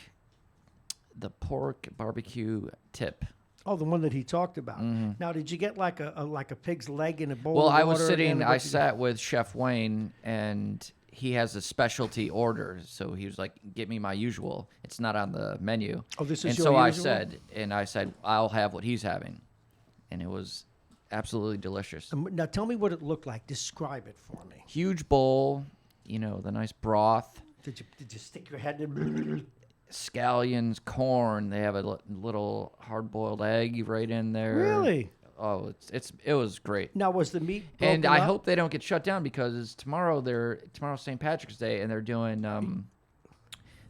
barbecue tip. Oh, the one that he talked about. Mm-hmm. Now, did you get like a pig's leg in a bowl? Well, of water? I sat with Chef Wayne, and he has a specialty order. So he was like, "Get me my usual. It's not on the menu." Oh, this is and your so usual? I said, I'll have what he's having, and it was absolutely delicious. Now, tell me what it looked like. Describe it for me. Huge bowl, the nice broth. Did you stick your head in? Scallions, corn. They have a little hard-boiled egg right in there. Really? Oh, it was great. Now, was the meat broken And I up? hope they don't get shut down, because tomorrow's St. Patrick's Day, and they're doing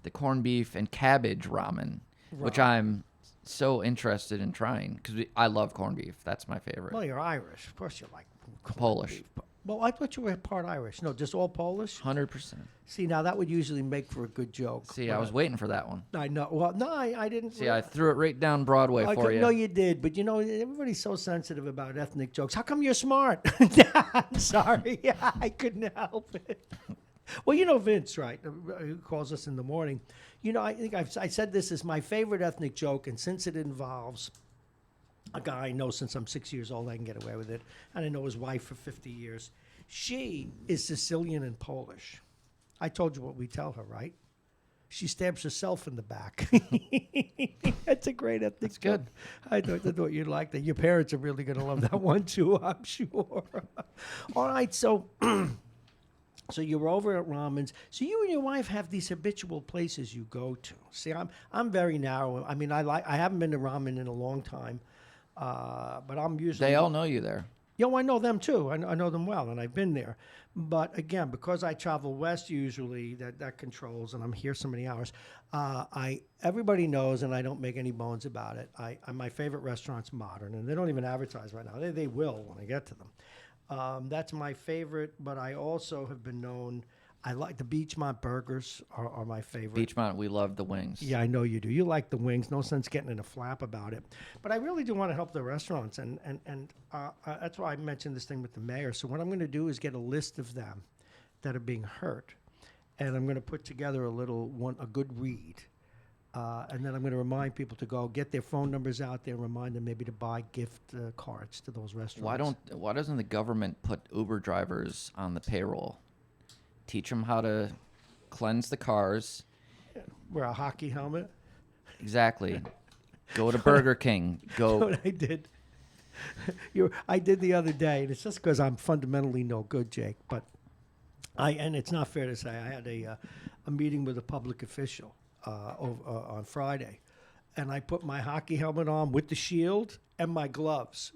the corned beef and cabbage ramen, which I'm so interested in trying, because I love corned beef. That's my favorite. Well, you're Irish. Of course you like Polish. beef. Well, I thought you were part Irish. No, just all Polish? 100%. See, now that would usually make for a good joke. See, I was waiting for that one. I know. Well, no, I didn't. See, I threw it right down Broadway for you. No, you did. But, everybody's so sensitive about ethnic jokes. How come you're smart? I'm sorry. I couldn't help it. Well, Vince, right, who calls us in the morning. I think I said this is my favorite ethnic joke, and since it involves a guy I know since I'm 6 years old, I can get away with it. And I know his wife for 50 years. She is Sicilian and Polish. I told you what we tell her, right? She stabs herself in the back. That's a great ethnic That's joke. good. I thought you'd like that. Your parents are really going to love that one, too, I'm sure. All right, so you were over at Ramen's. So you and your wife have these habitual places you go to. See, I'm very narrow. I mean, I haven't been to ramen in a long time. But I'm usually... They all know you there. I know them too. I know them well, and I've been there. But again, because I travel west usually, that controls, and I'm here so many hours. Everybody knows, and I don't make any bones about it. My favorite restaurant's Modern, and they don't even advertise right now. They will when I get to them. That's my favorite. But I also have been known. I like the Beachmont burgers are my favorite. Beachmont, we love the wings. Yeah, I know you do. You like the wings. No sense getting in a flap about it. But I really do want to help the restaurants, and that's why I mentioned this thing with the mayor. So what I'm going to do is get a list of them that are being hurt, and I'm going to put together a good read, and then I'm going to remind people to go get their phone numbers out there, remind them maybe to buy gift cards to those restaurants. Why doesn't the government put Uber drivers on the payroll? Teach them how to cleanse the cars. Wear a hockey helmet. Exactly. Go to Burger King. Go. You know what I did? I did the other day, and it's just because I'm fundamentally no good, Jake. But and it's not fair to say, I had a meeting with a public official on Friday, and I put my hockey helmet on with the shield and my gloves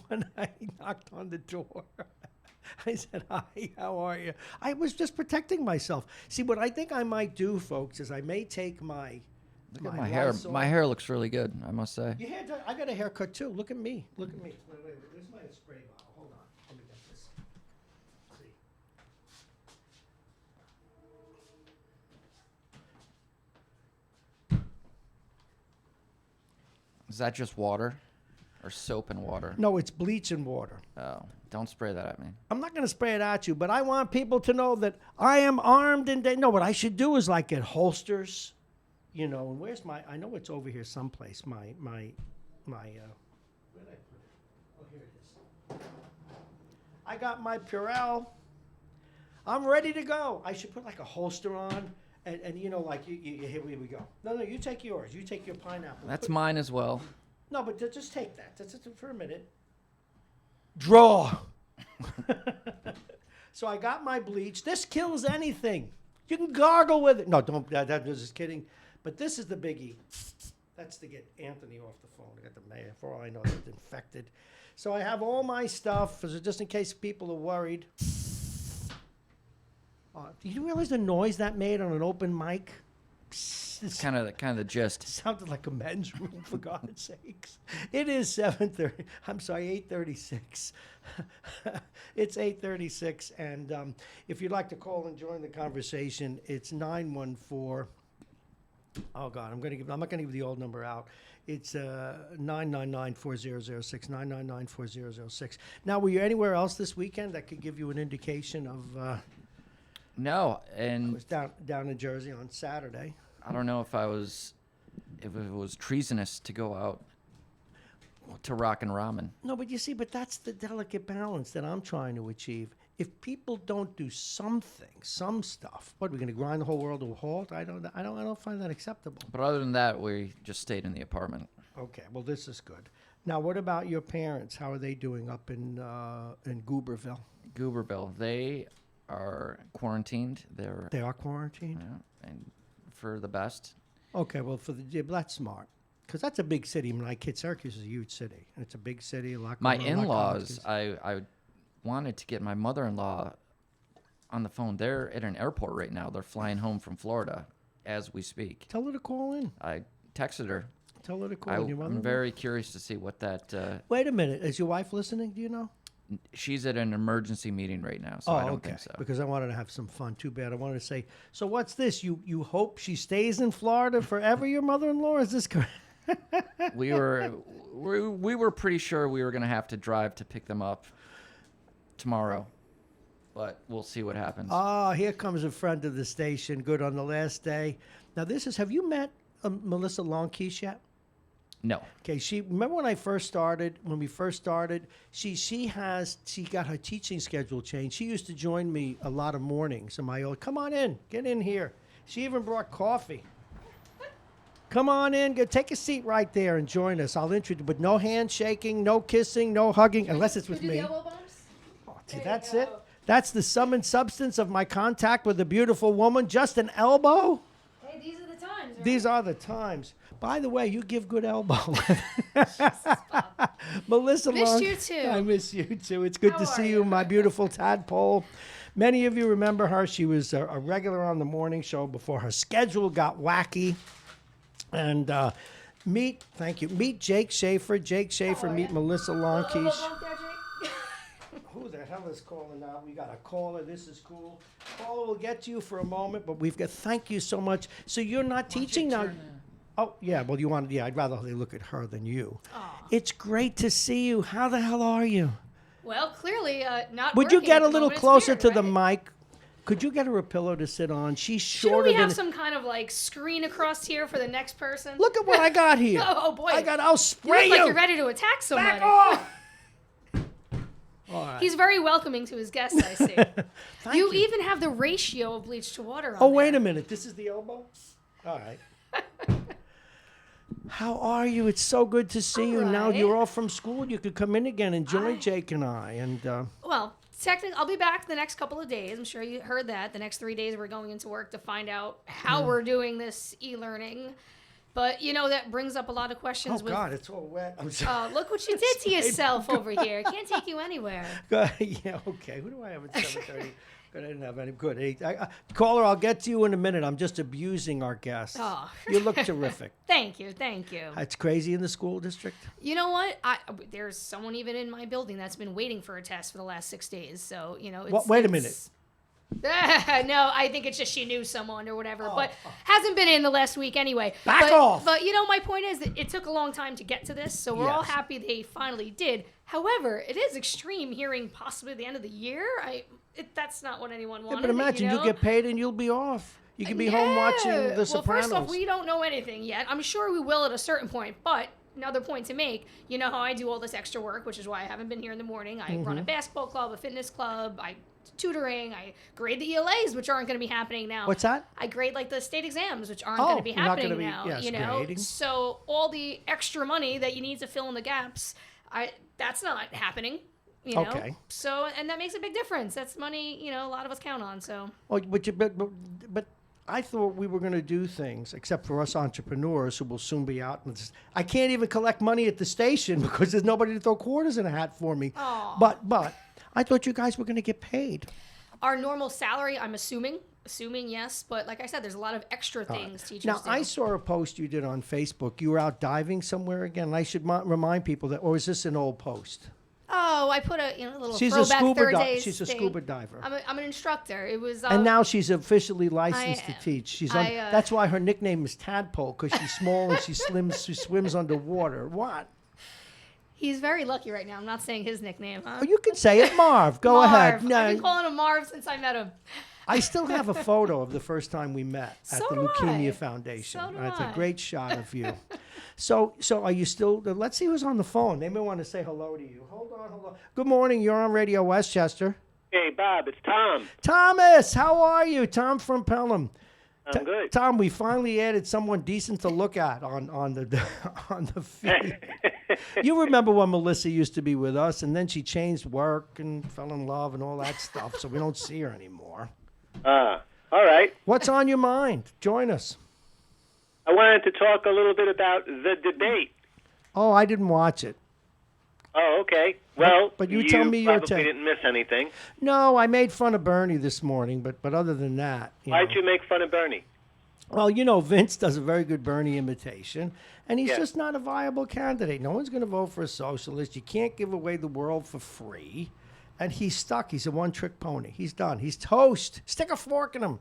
when I knocked on the door. I said, "Hi, how are you?" I was just protecting myself. See, what I think I might do, folks, is I may take my my hair. My hair looks really good, I must say. Your hair, I got a haircut too. Look at me. Look at me. Wait. Where's my spray bottle? Hold on. Let me get this. See. Is that just water? Or soap and water? No, it's bleach and water. Oh, don't spray that at me. I'm not going to spray it at you, but I want people to know that I am armed and no, what I should do is like get holsters, and where's I know it's over here someplace, my, where did I put it? Oh, here it is. I got my Purell. I'm ready to go. I should put like a holster on and like here we go. No, you take yours. You take your pineapple. That's mine as well. No, but just take that. Just for a minute. Draw. So I got my bleach. This kills anything. You can gargle with it. No, don't. That was just kidding. But this is the biggie. That's to get Anthony off the phone. I got the mayor. For all I know, it's infected. So I have all my stuff, just in case people are worried. Do you realize the noise that made on an open mic? It's kind of the gist. Sounded like a men's room, for God's sakes. It is 7:30. I'm sorry, 8:36. It's 8:36, and if you'd like to call and join the conversation, it's 914. Oh God, I'm not gonna give the old number out. It's 999-4006, 999-4006. Now, were you anywhere else this weekend that could give you an indication of? No, I and was down in Jersey on Saturday. I don't know if it was treasonous to go out to Rock and Ramen. No, but you see, that's the delicate balance that I'm trying to achieve. If people don't do some stuff, what, we're going to grind the whole world to a halt? I don't find that acceptable. But other than that, we just stayed in the apartment. Okay, well, this is good. Now, what about your parents? How are they doing up in Gooberville? Gooberville, they are quarantined. They are quarantined? Yeah, and for the best. Okay, well, that's smart. Because that's a big city. My kid, Syracuse is a huge city. It's a big city. A lot my going on, in-laws, I wanted to get my mother-in-law on the phone. They're at an airport right now. They're flying home from Florida as we speak. Tell her to call in. I texted her. Tell her to call in. I'm very curious to see what that... Wait a minute. Is your wife listening? Do you know? She's at an emergency meeting right now, so I don't think so. Because I wanted to have some fun. Too bad. I wanted to say, so what's this? You hope she stays in Florida forever, your mother-in-law? Is this correct? we were pretty sure we were going to have to drive to pick them up tomorrow, but we'll see what happens. Here comes a friend of the station. Good, on the last day. Now have you met Melissa Longkeesh yet? No. Okay, remember when we first started, she got her teaching schedule changed. She used to join me a lot of mornings. And come on in, get in here. She even brought coffee. Come on in, take a seat right there and join us. I'll introduce you, but no handshaking, no kissing, no hugging, unless it's with me. Elbow bumps? See, that's it. That's the sum and substance of my contact with a beautiful woman. Just an elbow. Hey, these are the times, right? These are the times. By the way, you give good elbow. Melissa Missed you too. I miss you too. It's good to see you, my beautiful tadpole. Many of you remember her. She was a regular on the morning show before her schedule got wacky. And meet Jake Schaefer. Meet Melissa Longkeesh. Who the hell is calling out? We got a caller. This is cool. Caller will get to you for a moment, but thank you so much. So you're not teaching now. Oh, yeah. Well, I'd rather they look at her than you. Aww. It's great to see you. How the hell are you? Well, clearly not. Would you get a little closer to the mic? mic? Could you get her a pillow to sit on? She's shorter than... Should we have some kind of screen across here for the next person? Look at what I got here. Oh, boy. I'll spray you. Look like you're ready to attack somebody. Back off! All right. He's very welcoming to his guests, I see. You even have the ratio of bleach to water on Oh, wait a minute. This is the elbow? All right. How are you? It's so good to see you. Now you're off from school. You could come in again and join Jake and I. Well, technically, I'll be back the next couple of days. I'm sure you heard that. The next 3 days, we're going into work to find out how we're doing this e-learning. But, that brings up a lot of questions. Oh, God, it's all wet. I'm sorry. Look what you did to yourself over here. Can't take you anywhere. Yeah, okay. Who do I have at 7:30? Good, I didn't have any. Good. Caller, I'll get to you in a minute. I'm just abusing our guests. Oh. You look terrific. Thank you. It's crazy in the school district. You know what? There's someone even in my building that's been waiting for a test for the last 6 days. So, wait a minute. No, I think it's just she knew someone or whatever, but hasn't been in the last week anyway. Back off! But, my point is that it took a long time to get to this, so we're all happy they finally did. However, it is extreme hearing possibly the end of the year. That's not what anyone wanted. Yeah, but imagine you get paid and you'll be off. You could be home watching The Sopranos. Well, first off, we don't know anything yet. I'm sure we will at a certain point, but... Another point to make, you know how I do all this extra work, which is why I haven't been here in the morning. I run a basketball club, a fitness club, I tutoring, I grade the ELAs, which aren't going to be happening now. What's that? I grade the state exams, which aren't going to be happening now. Grading. So all the extra money that you need to fill in the gaps, that's not happening. Okay. So, and that makes a big difference. That's money, a lot of us count on. So. Oh, but I thought we were going to do things, except for us entrepreneurs who will soon be out. I can't even collect money at the station because there's nobody to throw quarters in a hat for me. Aww. But I thought you guys were going to get paid. Our normal salary, I'm assuming yes, but like I said, there's a lot of extra things teachers now, do. I saw a post you did on Facebook. You were out diving somewhere again. And I should remind people that, or is this an old post? Oh, I put a little She's throwback a scuba third days She's a thing. scuba diver. I'm an instructor. It was. And now she's officially licensed to teach. That's why her nickname is Tadpole, because she's small and she swims underwater. What? He's very lucky right now. I'm not saying his nickname, huh? Oh, you can say it, Marv. Go Marv. ahead. No, I've been calling him Marv since I met him. I still have a photo of the first time we met at So the do Leukemia I. Foundation. So do It's a I. great shot of you. So are you still? Let's see who's on the phone. They may want to say hello to you. Hold on. Good morning. You're on Radio Westchester. Hey, Bob, it's Tom. Thomas, how are you? Tom from Pelham. I'm good. Tom, we finally added someone decent to look at on the on the feed. You remember when Melissa used to be with us, and then she changed work and fell in love and all that stuff, so we don't see her anymore. All right. What's on your mind? Join us. I wanted to talk a little bit about the debate. Oh, I didn't watch it. Oh, okay. Well, but you tell me your probably take. didn't miss anything. No, I made fun of Bernie this morning, but other than that, Why'd you make fun of Bernie? Well, Vince does a very good Bernie imitation, and he's Yeah. just not a viable candidate. No one's going to vote for a socialist. You can't give away the world for free. And he's stuck. He's a one-trick pony. He's done. He's toast. Stick a fork in him.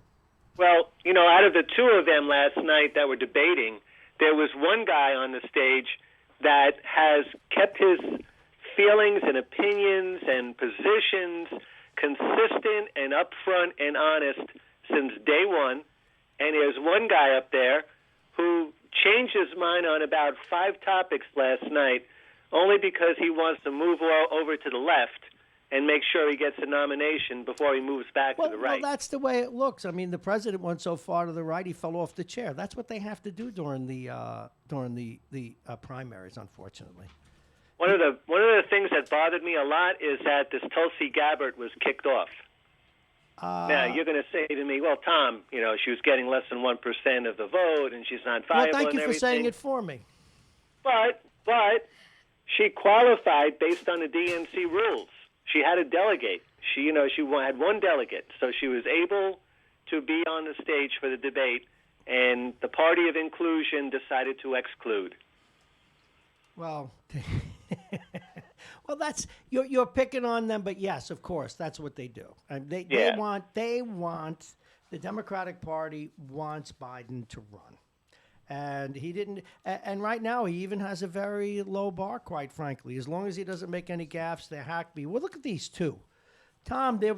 Well, out of the two of them last night that were debating, there was one guy on the stage that has kept his feelings and opinions and positions consistent and upfront and honest since day one. And there's one guy up there who changed his mind on about 5 topics last night only because he wants to move over to the left and make sure he gets a nomination before he moves back to the right. Well, that's the way it looks. I mean, the president went so far to the right, he fell off the chair. That's what they have to do during the primaries, unfortunately. One of the things that bothered me a lot is that this Tulsi Gabbard was kicked off. Now, you're going to say to me, well, Tom, she was getting less than 1% of the vote, and she's not viable. Well, thank you and for saying everything. it for me. But she qualified based on the DNC rules. She had a delegate. She had one delegate, so she was able to be on the stage for the debate, and the Party of Inclusion decided to exclude. Well, well, that's you're picking on them, but yes, of course, that's what they do. And they want the Democratic Party wants Biden to run. And he didn't. And right now, he even has a very low bar, quite frankly. As long as he doesn't make any gaffes, they're hackby. Well, look at these two. Tom, they're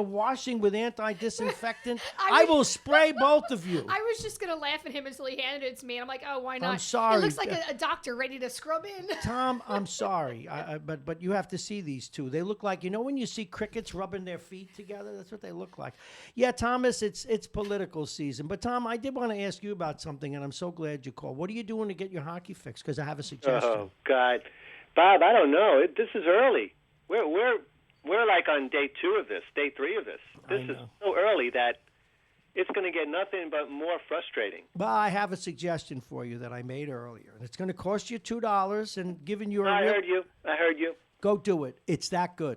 washing with anti-disinfectant. I will spray both of you. I was just going to laugh at him until he handed it to me. And I'm like, oh, why not? I'm sorry. It looks like a doctor ready to scrub in. Tom, I'm sorry. But you have to see these two. They look like, when you see crickets rubbing their feet together? That's what they look like. Yeah, Thomas, it's political season. But, Tom, I did want to ask you about something, and I'm so glad you called. What are you doing to get your hockey fixed? Because I have a suggestion. Oh, God. Bob, I don't know. This is early. We're like on day 2 of this, day 3 of this. This is so early that it's going to get nothing but more frustrating. Well, I have a suggestion for you that I made earlier. And it's going to cost you $2 and giving you a I heard you. Go do it. It's that good.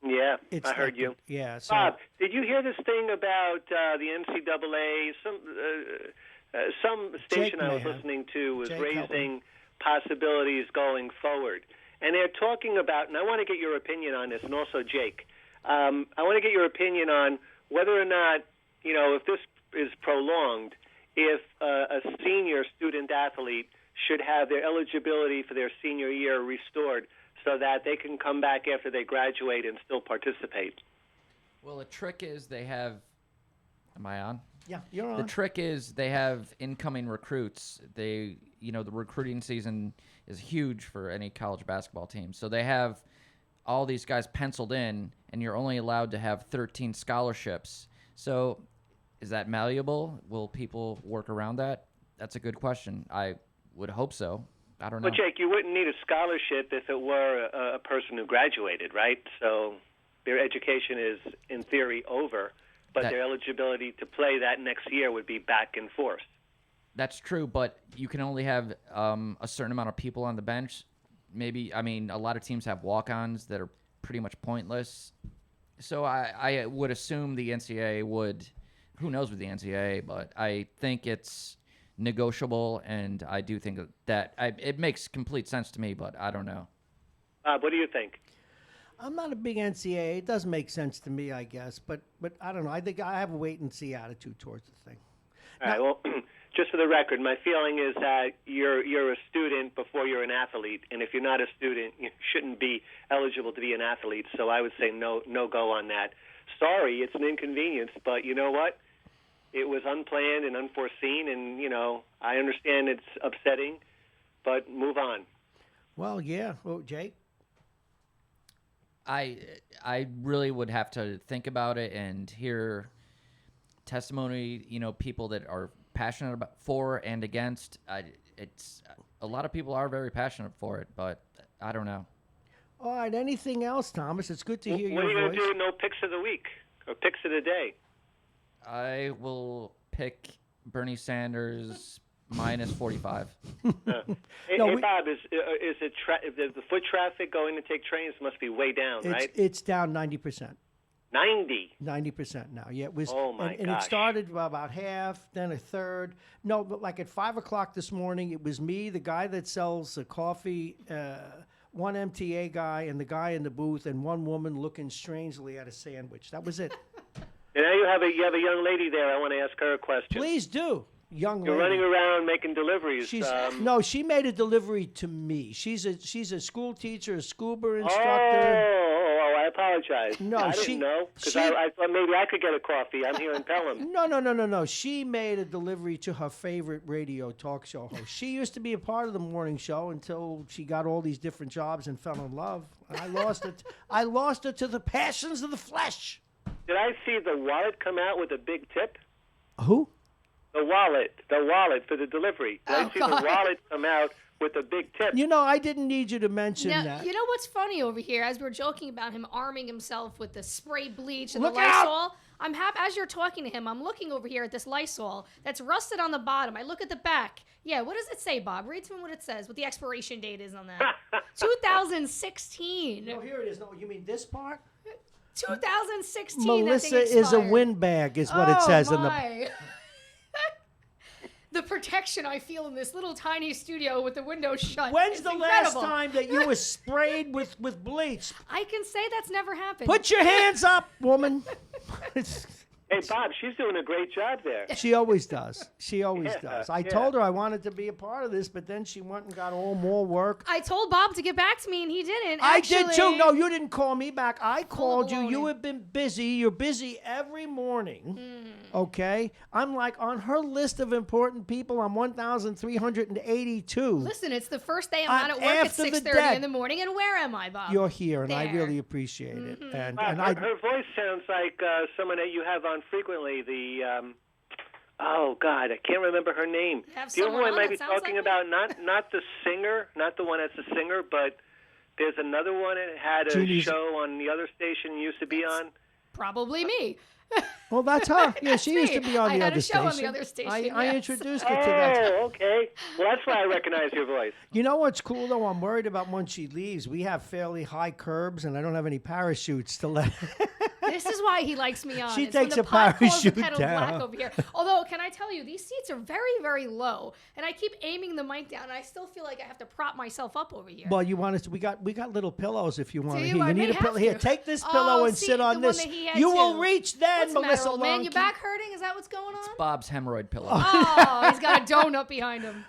Yeah, I heard you. Good. Yeah. So, Bob, did you hear this thing about the NCAA? Some station I was listening to was raising possibilities going forward. And they're talking about, and I want to get your opinion on this, and also Jake. I want to get your opinion on whether or not, if this is prolonged, if a senior student athlete should have their eligibility for their senior year restored so that they can come back after they graduate and still participate. Well, the trick is they have. Am I on? Yeah, you're on. The trick is they have incoming recruits. The recruiting season is huge for any college basketball team. So they have all these guys penciled in, and you're only allowed to have 13 scholarships. So is that malleable? Will people work around that? That's a good question. I would hope so. I don't know. Well, Jake, you wouldn't need a scholarship if it were a person who graduated, right? So their education is, in theory, over. but their eligibility to play that next year would be back in force. That's true, but you can only have a certain amount of people on the bench. Maybe, I mean, a lot of teams have walk-ons that are pretty much pointless. So I would assume the NCAA would, who knows with the NCAA, but I think it's negotiable, and I do think that it makes complete sense to me, but I don't know. What do you think? I'm not a big NCAA. It does make sense to me, I guess, but I don't know. I think I have a wait-and-see attitude towards the thing. All right, well, just for the record, my feeling is that you're a student before you're an athlete, and if you're not a student, you shouldn't be eligible to be an athlete. So I would say no go on that. Sorry, it's an inconvenience, but you know what? It was unplanned and unforeseen, and I understand it's upsetting, but move on. Well, yeah. Oh, Jake? I really would have to think about it and hear testimony, people that are passionate about for and against. It's a lot of people are very passionate for it, but I don't know. All right, anything else, Thomas? It's good to hear your voice. What are you going to do? No picks of the week or picks of the day? I will pick Bernie Sanders minus 45. Hey, Bob, is it the foot traffic going to take trains must be way down, right? It's down 90%. 90% now. Yeah, it was. Oh my and it started about half, then a third. No, but like at 5:00 this morning, it was me, the guy that sells coffee, one MTA guy, and the guy in the booth, and one woman looking strangely at a sandwich. That was it. And now you have a young lady there. I want to ask her a question. Please do. Young lady. You're running around making deliveries. No, she made a delivery to me. She's a school teacher, a scuba instructor. Oh, I apologize. No, I didn't know because I thought maybe I could get a coffee. I'm here in Pelham. No. She made a delivery to her favorite radio talk show host. She used to be a part of the morning show until she got all these different jobs and fell in love. And I lost it. I lost her to the passions of the flesh. Did I see the wallet come out with a big tip? Who? The wallet for the delivery. Did I see the wallet come out with a big tip? I didn't need you to mention that. You know what's funny over here? As we're joking about him arming himself with the spray bleach and Look the Lysol, out! I'm happy. As you're talking to him, I'm looking over here at this Lysol that's rusted on the bottom. I look at the back. Yeah, what does it say, Bob? Read to me what it says, what the expiration date is on that. 2016. No, here it is. No, you mean this part? 2016. Melissa is a windbag, is what it says in the. The protection I feel in this little tiny studio with the window shut. When's the incredible. last time that you were sprayed with bleach? I can say that's never happened. Put your hands up, woman. Hey, Bob, she's doing a great job there. She always does. I told her I wanted to be a part of this, but then she went and got all more work. I told Bob to get back to me, and he didn't. I did too. No, you didn't call me back. I called you. You have been busy. You're busy every morning. Okay? I'm like on her list of important people. I'm 1,382. Listen, it's the first day I'm not at work at 6:30 in the morning, and where am I, Bob? You're here, and I really appreciate it. And her voice sounds like someone that you have on frequently. Oh God, I can't remember her name. Do you know who I might be talking about? Not the singer, not the one that's a singer, but there's another one that had a show on the other station you used to be on. Probably me. Well, that's her. Yeah, she used to be on the other station. I had a show on the other station. I introduced her to that. Oh, okay. Well, that's why I recognize your voice. You know what's cool, though? I'm worried about when she leaves. We have fairly high curbs, and I don't have any parachutes to let. This is why he likes me on. She takes a parachute down. Black over here. Although, can I tell you, these seats are very, very low, and I keep aiming the mic down, and I still feel like I have to prop myself up over here. Well, you want us to? We got little pillows if you want. You need a pillow. Here, take this pillow and sit on this. You will reach then, Melissa. Old man, your back hurting? Is that what's going on? It's Bob's hemorrhoid pillow. Oh, he's got a donut behind him.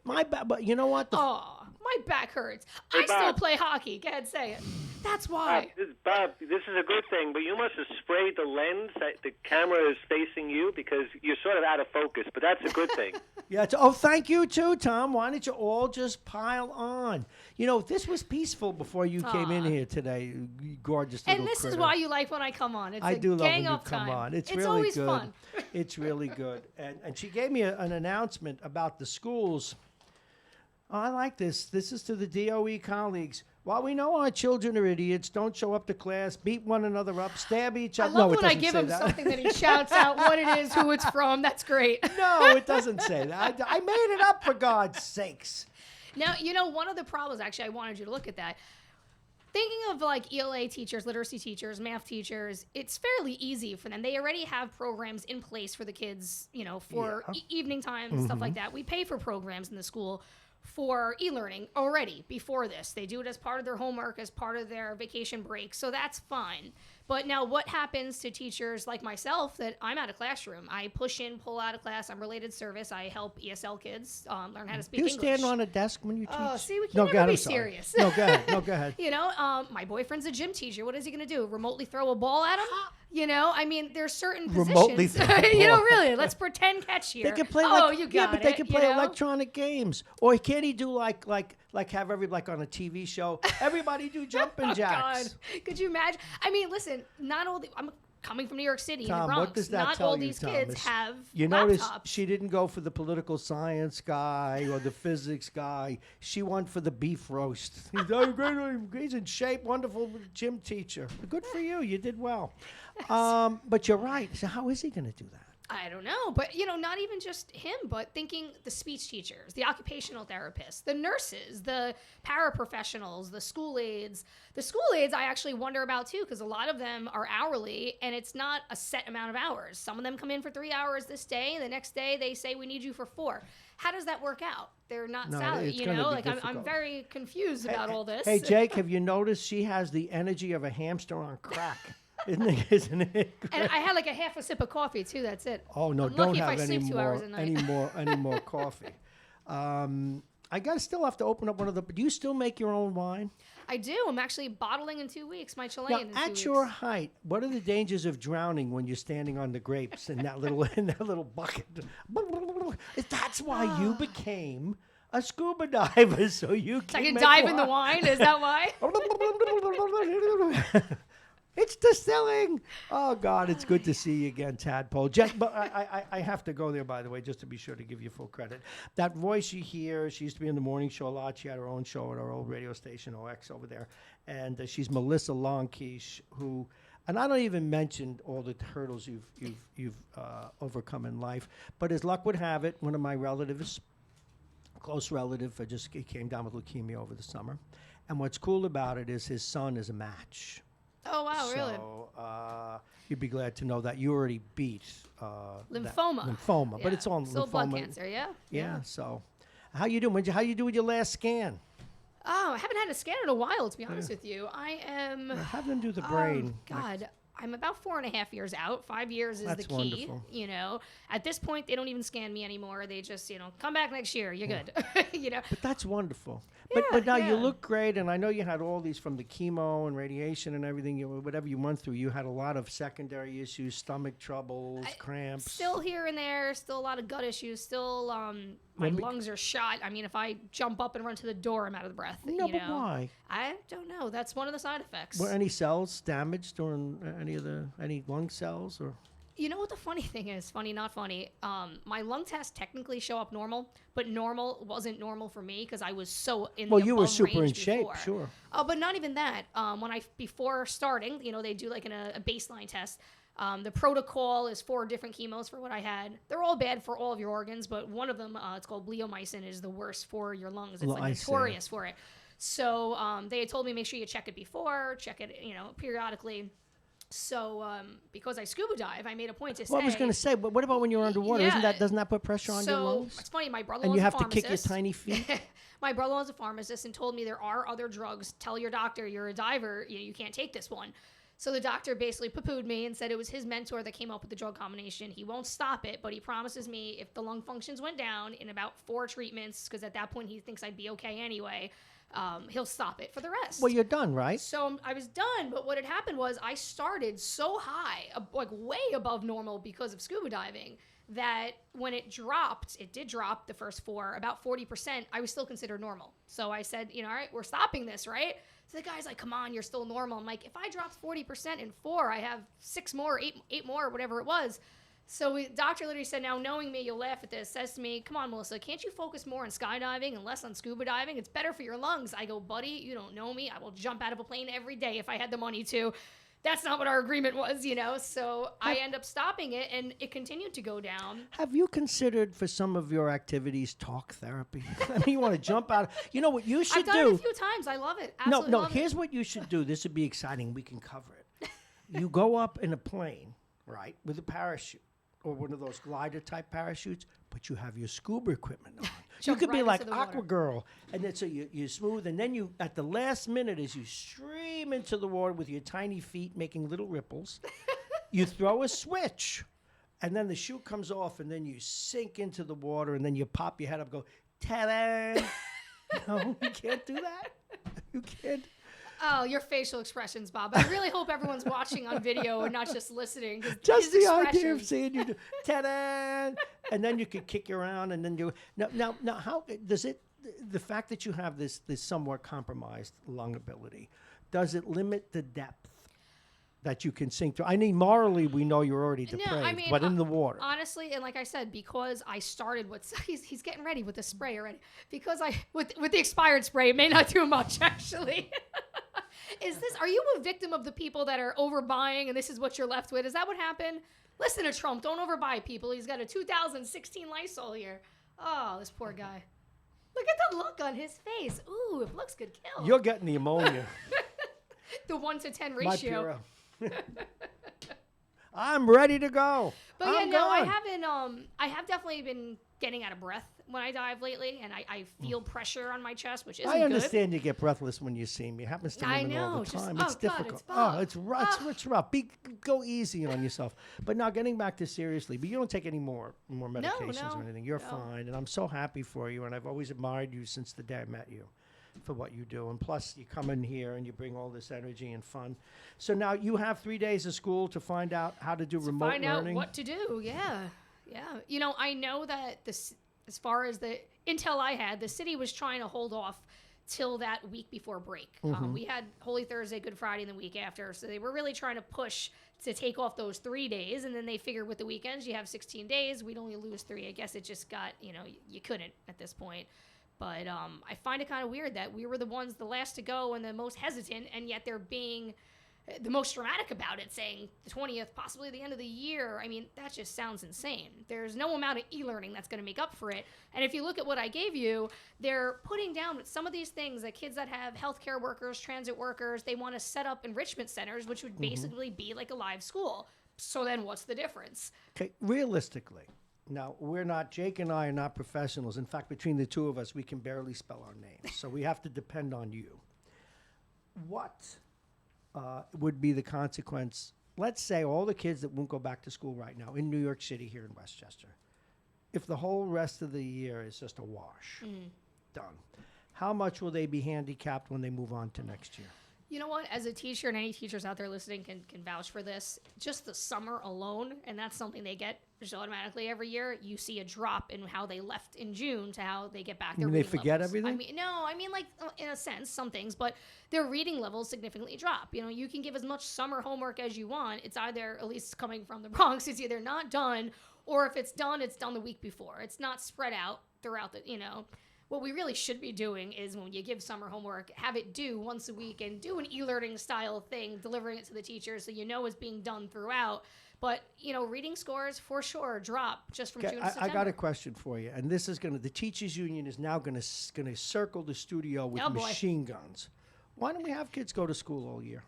My back, but you know what? My back hurts. I still play hockey. Go ahead, say it. That's why. Bob, this is a good thing, but you must have sprayed the lens that the camera is facing you because you're sort of out of focus, but that's a good thing. Yeah. Thank you too, Tom. Why don't you all just pile on? This was peaceful before you came in here today, gorgeous little And this critter. is why you like when I come on. I do love when you come on. It's really always good. Fun. It's really good. And she gave me an announcement about the schools. Oh, I like this. This is to the DOE colleagues. While we know our children are idiots, don't show up to class, beat one another up, stab each other. I love when I give him something that he shouts out what it is, who it's from. That's great. No, it doesn't say that. I made it up, for God's sakes. Now, one of the problems, actually, I wanted you to look at that. Thinking of like ELA teachers, literacy teachers, math teachers, it's fairly easy for them. They already have programs in place for the kids, for evening time and stuff like that. We pay for programs in the school for e-learning already before this. They do it as part of their homework, as part of their vacation break, so that's fine. But now what happens to teachers like myself that I'm out of classroom? I push in, pull out of class. I'm related service. I help ESL kids learn how to speak English. Do you stand on a desk when you teach? Oh, see, we can't never be serious. No, go ahead. No, go ahead. My boyfriend's a gym teacher. What is he going to do? Remotely throw a ball at him? There's certain positions. Remotely throw a ball. Really, let's pretend catch here. They can play they can play electronic games. Or can't he do like have everybody on a TV show? Everybody do jumping jacks. God. Could you imagine? Listen, not all I'm coming from New York City, Tom, in the Bronx. what does that not tell all you, these Thomas? kids have You laptops. notice she didn't go for the political science guy or the physics guy. She went for the beef roast. He's in shape, wonderful gym teacher. Good for you. You did well. But you're right. So how is he going to do that? I don't know, but not even just him, but thinking the speech teachers, the occupational therapists, the nurses, the paraprofessionals, the school aides. The school aides I actually wonder about too, because a lot of them are hourly and it's not a set amount of hours. Some of them come in for 3 hours this day, and the next day they say we need you for 4. How does that work out? They're not salary, I'm very confused about all this. Hey, Jake, have you noticed she has the energy of a hamster on crack? Isn't it? And I had like a half a sip of coffee too. That's it. Oh no! I'm Don't lucky have if I any sleep 2 hours a night. any more coffee. I still have to open up one of the. Do you still make your own wine? I do. I'm actually bottling in 2 weeks. My Chilean in 2 weeks. At your height, what are the dangers of drowning when you're standing on the grapes in that little bucket? That's why you became a scuba diver, so you can. I can dive in the wine. Is that why? It's distilling. Oh, God, it's good to see you again, Tadpole. But I have to go there, by the way, just to be sure to give you full credit. That voice you hear, she used to be in the morning show a lot. She had her own show at our old radio station, OX, over there. And she's Melissa Longkeish, who, and I don't even mention all the hurdles you've overcome in life. But as luck would have it, one of my relatives, close relative, just came down with leukemia over the summer. And what's cool about it is his son is a match. Oh, wow, really? So you'd be glad to know that you already beat lymphoma. Yeah. But it's all still lymphoma. Blood cancer, yeah? Yeah, so how you doing? How you do with your last scan? Oh, I haven't had a scan in a while, to be honest with you. I am... Have them do the brain. God, I'm about 4.5 years out. 5 years is That's the key. Wonderful. At this point, they don't even scan me anymore. They just, come back next year. You're good. But that's wonderful. Yeah, but now you look great, and I know you had all these from the chemo and radiation and everything. Whatever you went through, you had a lot of secondary issues, stomach troubles, cramps. Still here and there. Still a lot of gut issues. Still, my lungs are shot. If I jump up and run to the door, I'm out of the breath. No, but why? I don't know. That's one of the side effects. Were any cells damaged during any lung cells or? You know what the funny thing is? Funny, not funny. My lung tests technically show up normal, but normal wasn't normal for me because I was so in the Well, you were above super in range shape, before. sure. Oh, but not even that. Before starting, they do like a baseline test. The protocol is 4 different chemos for what I had. They're all bad for all of your organs, but one of them, it's called bleomycin, is the worst for your lungs. It's notorious for it. So they had told me make sure you check it before, check it, So periodically. Because I scuba dive, I made a point to say. Well, I was going to say, but what about when you're underwater? Yeah. Doesn't that put pressure on your lungs? So it's funny. My brother and was you a have pharmacist. to kick your tiny feet. My brother was a pharmacist and told me there are other drugs. Tell your doctor you're a diver. You can't take this one. So the doctor basically poo-pooed me and said it was his mentor that came up with the drug combination. He won't stop it, but he promises me if the lung functions went down in about 4 treatments, because at that point he thinks I'd be okay anyway, he'll stop it for the rest. Well, you're done, right? So I was done, but what had happened was I started so high, like way above normal because of scuba diving, that when it did drop the first 4, about 40%, I was still considered normal. So I said, all right, we're stopping this, right? So the guy's like, come on, you're still normal. I'm like, if I dropped 40% in 4, I have 6 more, 8 more, whatever it was. So doctor literally said, now knowing me, you'll laugh at this, says to me, come on, Melissa, can't you focus more on skydiving and less on scuba diving? It's better for your lungs. I go, buddy, you don't know me. I will jump out of a plane every day if I had the money to. That's not what our agreement was, So I end up stopping it, and it continued to go down. Have you considered for some of your activities talk therapy? I mean, you want to jump out. You know what you should do? I've done it a few times. I love it. Absolutely no. love Here's it. what you should do. This would be exciting. We can cover it. You go up in a plane, right, with a parachute or one of those glider type parachutes, but you have your scuba equipment on. You could be like Aqua Girl, and then so you smooth, and then you at the last minute as you stream into the water with your tiny feet making little ripples, you throw a switch, and then the chute comes off, and then you sink into the water, and then you pop your head up, go ta-da! No, you can't do that. You can't. Oh, your facial expressions, Bob. I really hope everyone's watching on video and not just listening. Just the idea of seeing you do ta-da! And then you could kick around, and then you now how does it? The fact that you have this somewhat compromised lung ability, does it limit the depth that you can sink to? I mean, morally, we know you're already depraved, but in the water. Honestly, and like I said, because I started with he's getting ready with the spray already. Because with the expired spray, it may not do much actually. Are you a victim of the people that are overbuying and this is what you're left with? Is that what happened? Listen to Trump. Don't overbuy, people. He's got a 2016 Lysol here. Oh, this poor guy. Look at the look on his face. Ooh, if looks could kill. You're getting the ammonia. The 1 to 10 ratio. I'm ready to go. But I haven't. I have definitely been getting out of breath when I dive lately, and I feel pressure on my chest, which isn't good. I understand you get breathless when you see me. It happens to women all the time. It's difficult. It's rough. Go easy on yourself. But now getting back to seriously, but you don't take any more medications or anything. You're fine, and I'm so happy for you, and I've always admired you since the day I met you for what you do. And plus, you come in here and you bring all this energy and fun. So now you have 3 days of school to find out how to do remote learning. Find out what to do, yeah. I know that as far as the intel I had, the city was trying to hold off till that week before break. Mm-hmm. We had Holy Thursday, Good Friday, and the week after. So they were really trying to push to take off those 3 days. And then they figured with the weekends, you have 16 days. We'd only lose 3. I guess it just got, you couldn't at this point. But I find it kind of weird that we were the ones the last to go and the most hesitant, and yet they're being the most dramatic about it, saying the 20th, possibly the end of the year. I mean, that just sounds insane. There's no amount of e-learning that's going to make up for it. And if you look at what I gave you, they're putting down some of these things that kids that have healthcare workers, transit workers, they want to set up enrichment centers, which would basically be like a live school. So then what's the difference? Okay, realistically. Now, Jake and I are not professionals. In fact, between the two of us, we can barely spell our names. So we have to depend on you. What would be the consequence? Let's say all the kids that won't go back to school right now in New York City here in Westchester, if the whole rest of the year is just a wash, done, how much will they be handicapped when they move on to next year? You know what? As a teacher, and any teachers out there listening can vouch for this, just the summer alone, and that's something they get just automatically every year, you see a drop in how they left in June to how they get back their reading levels. They forget everything? I mean, like, in a sense, some things, but their reading levels significantly drop. You can give as much summer homework as you want. It's either, at least coming from the Bronx, it's either not done, or if it's done the week before. It's not spread out throughout the. What we really should be doing is when you give summer homework, have it due once a week and do an e-learning style thing, delivering it to the teachers so it's being done throughout. But, reading scores for sure drop just from June to September. I got a question for you. And this is the teachers union is now going to circle the studio with machine guns. Why don't we have kids go to school all year?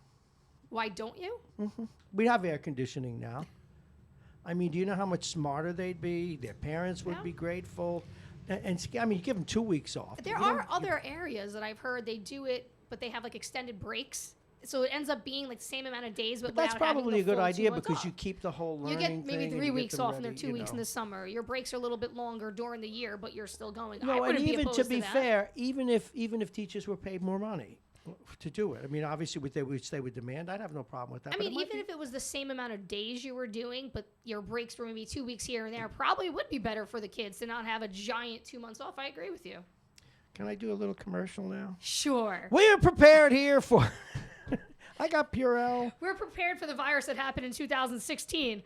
Why don't you? Mm-hmm. We have air conditioning now. I mean, do you know how much smarter they'd be? Their parents would be grateful. And you give them 2 weeks off. There are other areas that I've heard they do it, but they have extended breaks. So it ends up being the same amount of days, but that's probably a good idea because you keep the whole learning thing. You get maybe 3 weeks off and they're 2 weeks in the summer. Your breaks are a little bit longer during the year, but you're still going. No, and even to be fair, even if teachers were paid more money to do it, I mean, obviously which they would demand, I'd have no problem with that. I mean, even if it was the same amount of days you were doing, but your breaks were maybe 2 weeks here and there, probably would be better for the kids to not have a giant 2 months off. I agree with you. Can I do a little commercial now? Sure. We are prepared here for. I got Purell. We're prepared for the virus that happened in 2016.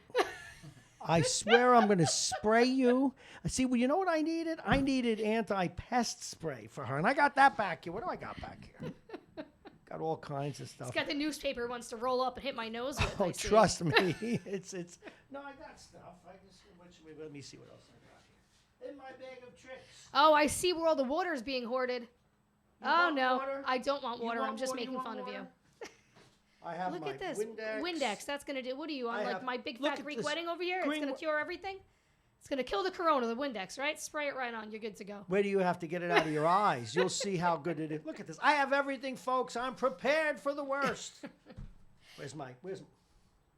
I swear I'm going to spray you. See, well, you know what I needed? I needed anti-pest spray for her, and I got that back here. What do I got back here? Got all kinds of stuff. It's got the newspaper wants to roll up and hit my nose with. Oh, trust me. It's. No, I got stuff. Let me see what else I got here. In my bag of tricks. Oh, I see where all the water is being hoarded. Oh, no. Water? I don't want water. I'm just water? making fun of you. I have Look my at this. Windex. Windex. That's going to do. What are you on? Like my big fat Greek wedding over here? It's going to cure everything? It's going to kill the corona, the Windex, right? Spray it right on. You're good to go. Where do you have to get it out of your eyes? You'll see how good it is. Look at this. I have everything, folks. I'm prepared for the worst. Where's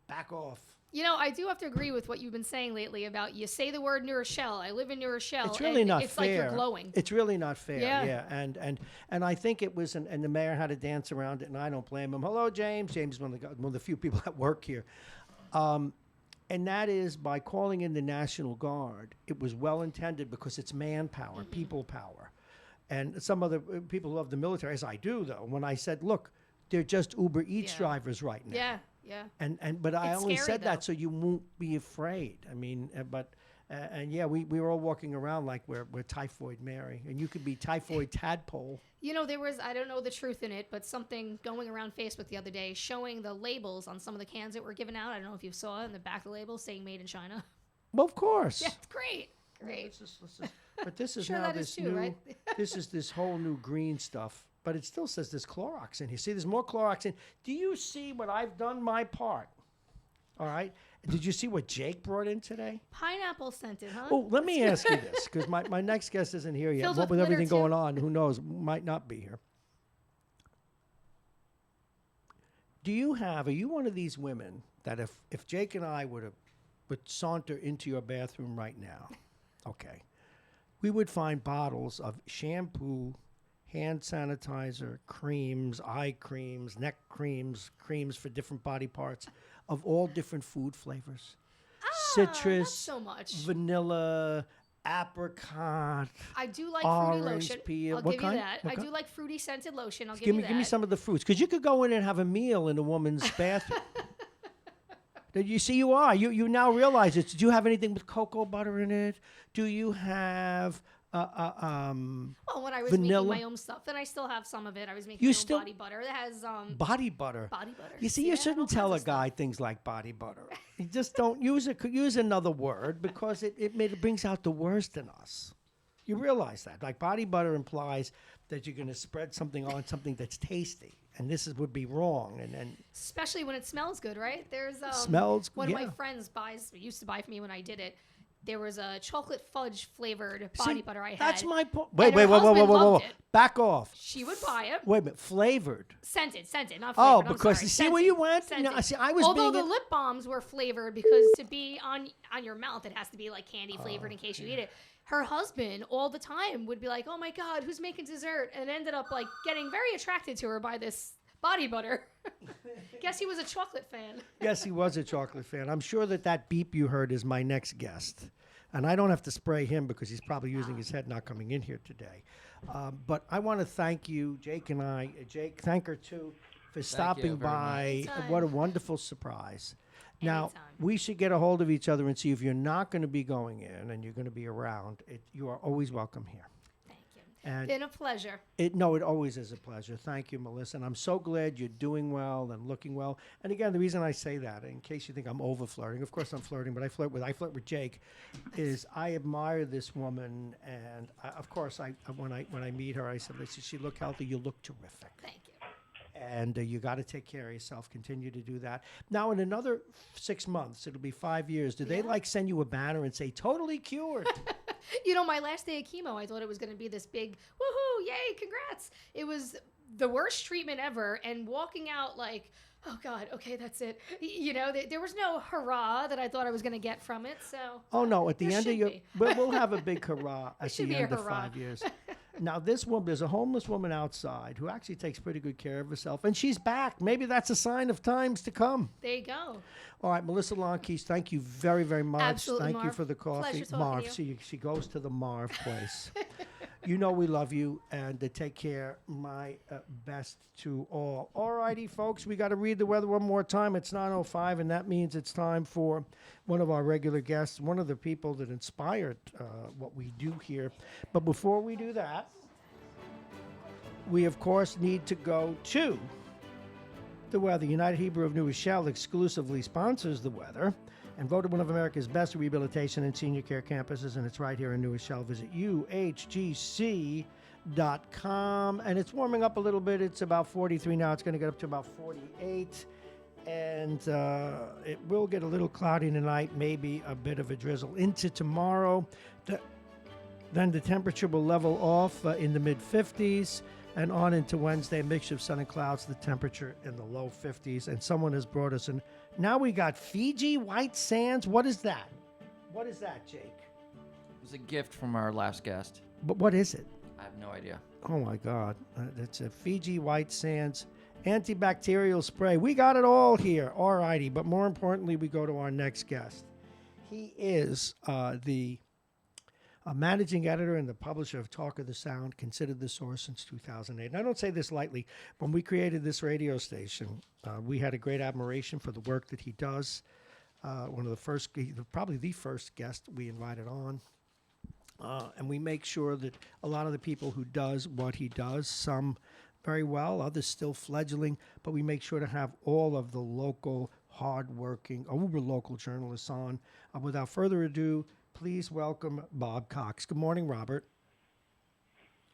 back off. You know, I do have to agree with what you've been saying lately about you say the word New Rochelle. I live in New Rochelle. It's really not it's fair. It's like you're glowing. It's really not fair. Yeah. And I think it was, and the mayor had to dance around it, and I don't blame him. Hello, James. James is one of the few people that work here. And that is by calling in the National Guard. It was well intended because it's manpower, people power. And some other people love the military, as I do, though. When I said, look, they're just Uber Eats drivers right now. Yeah. But I only said though. that so you won't be afraid. I mean, we were all walking around like we're Typhoid Mary, and you could be Typhoid Tadpole. You know, there was, I don't know the truth in it, but something going around Facebook the other day showing the labels on some of the cans that were given out. I don't know if you saw it in the back of the label saying made in China. Well, of course. Yeah, it's great. Great. But this is sure now that this is too, new, right? this is this whole new green stuff. But it still says there's Clorox in here. See, there's more Clorox in. Do you see what I've done my part? All right. Did you see what Jake brought in today? Pineapple scented, huh? Oh, let me ask you this, because my next guest isn't here yet. Filled With everything glitter, going on, who knows, might not be here. Are you one of these women that if Jake and I would saunter into your bathroom right now, okay, we would find bottles of shampoo, hand sanitizer, creams, eye creams, neck creams, creams for different body parts of all different food flavors. Citrus, not so much. Vanilla, apricot. I do like fruity orange lotion. peel. I'll What give kind? you that. What I kind? do like fruity scented lotion. I'll Give me some of the fruits, because you could go in and have a meal in a woman's bathroom. Did you see? You now realize it. Do you have anything with cocoa butter in it? Do you have well, when I was vanilla? making my own stuff, then I still have some of it. I was making my own body butter that has body butter. Body butter. You see, you shouldn't tell a guy things like body butter. You just don't use it. Use another word, because it brings out the worst in us. You realize that, like, body butter implies that you're going to spread something on something that's tasty, and would be wrong. And especially when it smells good, right? There's smells. One of my friends used to buy for me when I did it. There was a chocolate fudge flavored body butter I had. That's my point. Wait, whoa. Back off. She would buy it. Wait a minute. Flavored. Scented, not flavored. Oh, I'm because sorry. you see where you went? Scented. No, see, I was Although the lip balms were flavored, because to be on your mouth, it has to be like candy flavored in case you eat it. Her husband all the time would be like, "Oh my God, who's making dessert?" And ended up like getting very attracted to her by this body butter. Guess he was a chocolate fan. Yes, he was a chocolate fan. I'm sure that beep you heard is my next guest. And I don't have to spray him because he's probably using his head, not coming in here today. But I want to thank you, Jake and I. Jake, thank her too for stopping by. What a wonderful surprise. Now, we should get a hold of each other and see if you're not going to be going in and you're going to be around. You are always welcome here. And been a pleasure. It always is a pleasure. Thank you, Melissa. And I'm so glad you're doing well and looking well. And again, the reason I say that, in case you think I'm over flirting, of course I'm flirting, but I flirt with Jake, is I admire this woman. And of course, when I meet her, I said, "Listen, she look healthy. You look terrific." Thank you. And you got to take care of yourself. Continue to do that. Now, in another 6 months, it'll be 5 years. Do they send you a banner and say "totally cured"? You know, my last day of chemo, I thought it was going to be this big woohoo, yay, congrats. It was the worst treatment ever, and walking out like, oh God, okay, that's it. You know, there was no hurrah that I thought I was going to get from it. So. Oh no! At the end of we'll have a big hurrah at the end of 5 years. Now, there's a homeless woman outside who actually takes pretty good care of herself, and she's back. Maybe that's a sign of times to come. There you go. All right, Melissa Lonkeys, thank you very, very much. Absolutely, thank Marv. you for the coffee. Pleasure talking Marv, to you. she goes to the Marv place. You know we love you, and take care. My best to all. All righty, folks, we got to read the weather one more time. It's 9:05, and that means it's time for one of our regular guests, one of the people that inspired what we do here. But before we do that, we, of course, need to go to the weather. United Hebrew of New Rochelle exclusively sponsors the weather and voted one of America's best rehabilitation and senior care campuses, and it's right here in New Rochelle. Visit uhgc.com, and it's warming up a little bit. It's about 43 now. It's going to get up to about 48, and it will get a little cloudy tonight, maybe a bit of a drizzle into tomorrow. Then the temperature will level off in the mid-50s, and on into Wednesday, a mixture of sun and clouds, the temperature in the low 50s. And someone has brought us in. Now we got Fiji White Sands. What is that? What is that, Jake? It was a gift from our last guest. But what is it? I have no idea. Oh, my God. It's a Fiji White Sands antibacterial spray. We got it all here. All righty. But more importantly, we go to our next guest. He is the managing editor and the publisher of Talk of the Sound, considered the source since 2008. And I don't say this lightly. When we created this radio station, we had a great admiration for the work that he does. One of the first, probably the first guest we invited on. And we make sure that a lot of the people who does what he does, some very well, others still fledgling, but we make sure to have all of the local, hardworking, uber local journalists on. Without further ado, please welcome Bob Cox. Good morning, Robert.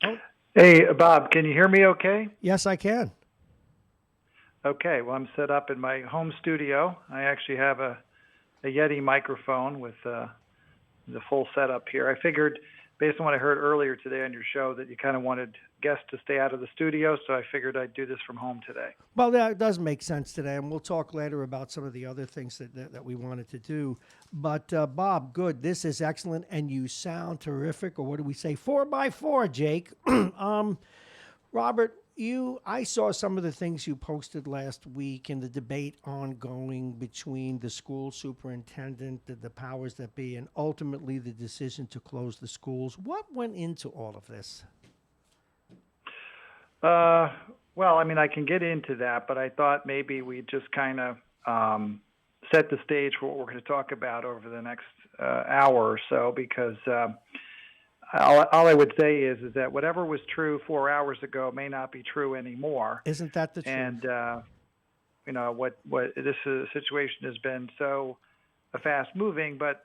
Oh. Hey, Bob, can you hear me okay? Yes, I can. Okay, well, I'm set up in my home studio. I actually have a Yeti microphone with the full setup here. I figured, based on what I heard earlier today on your show, that you kind of wanted guests to stay out of the studio, so I figured I'd do this from home today. Well, that does make sense today, and we'll talk later about some of the other things that we wanted to do. But, Bob, good. This is excellent, and you sound terrific, or what do we say? 4x4, Jake. Robert, I saw some of the things you posted last week in the debate ongoing between the school superintendent, the powers that be, and ultimately the decision to close the schools. What went into all of this? Well, I mean, I can get into that, but I thought maybe we just kind of set the stage for what we're going to talk about over the next hour or so, because all I would say is that whatever was true 4 hours ago may not be true anymore. Isn't that the truth? And what this situation has been so fast moving, but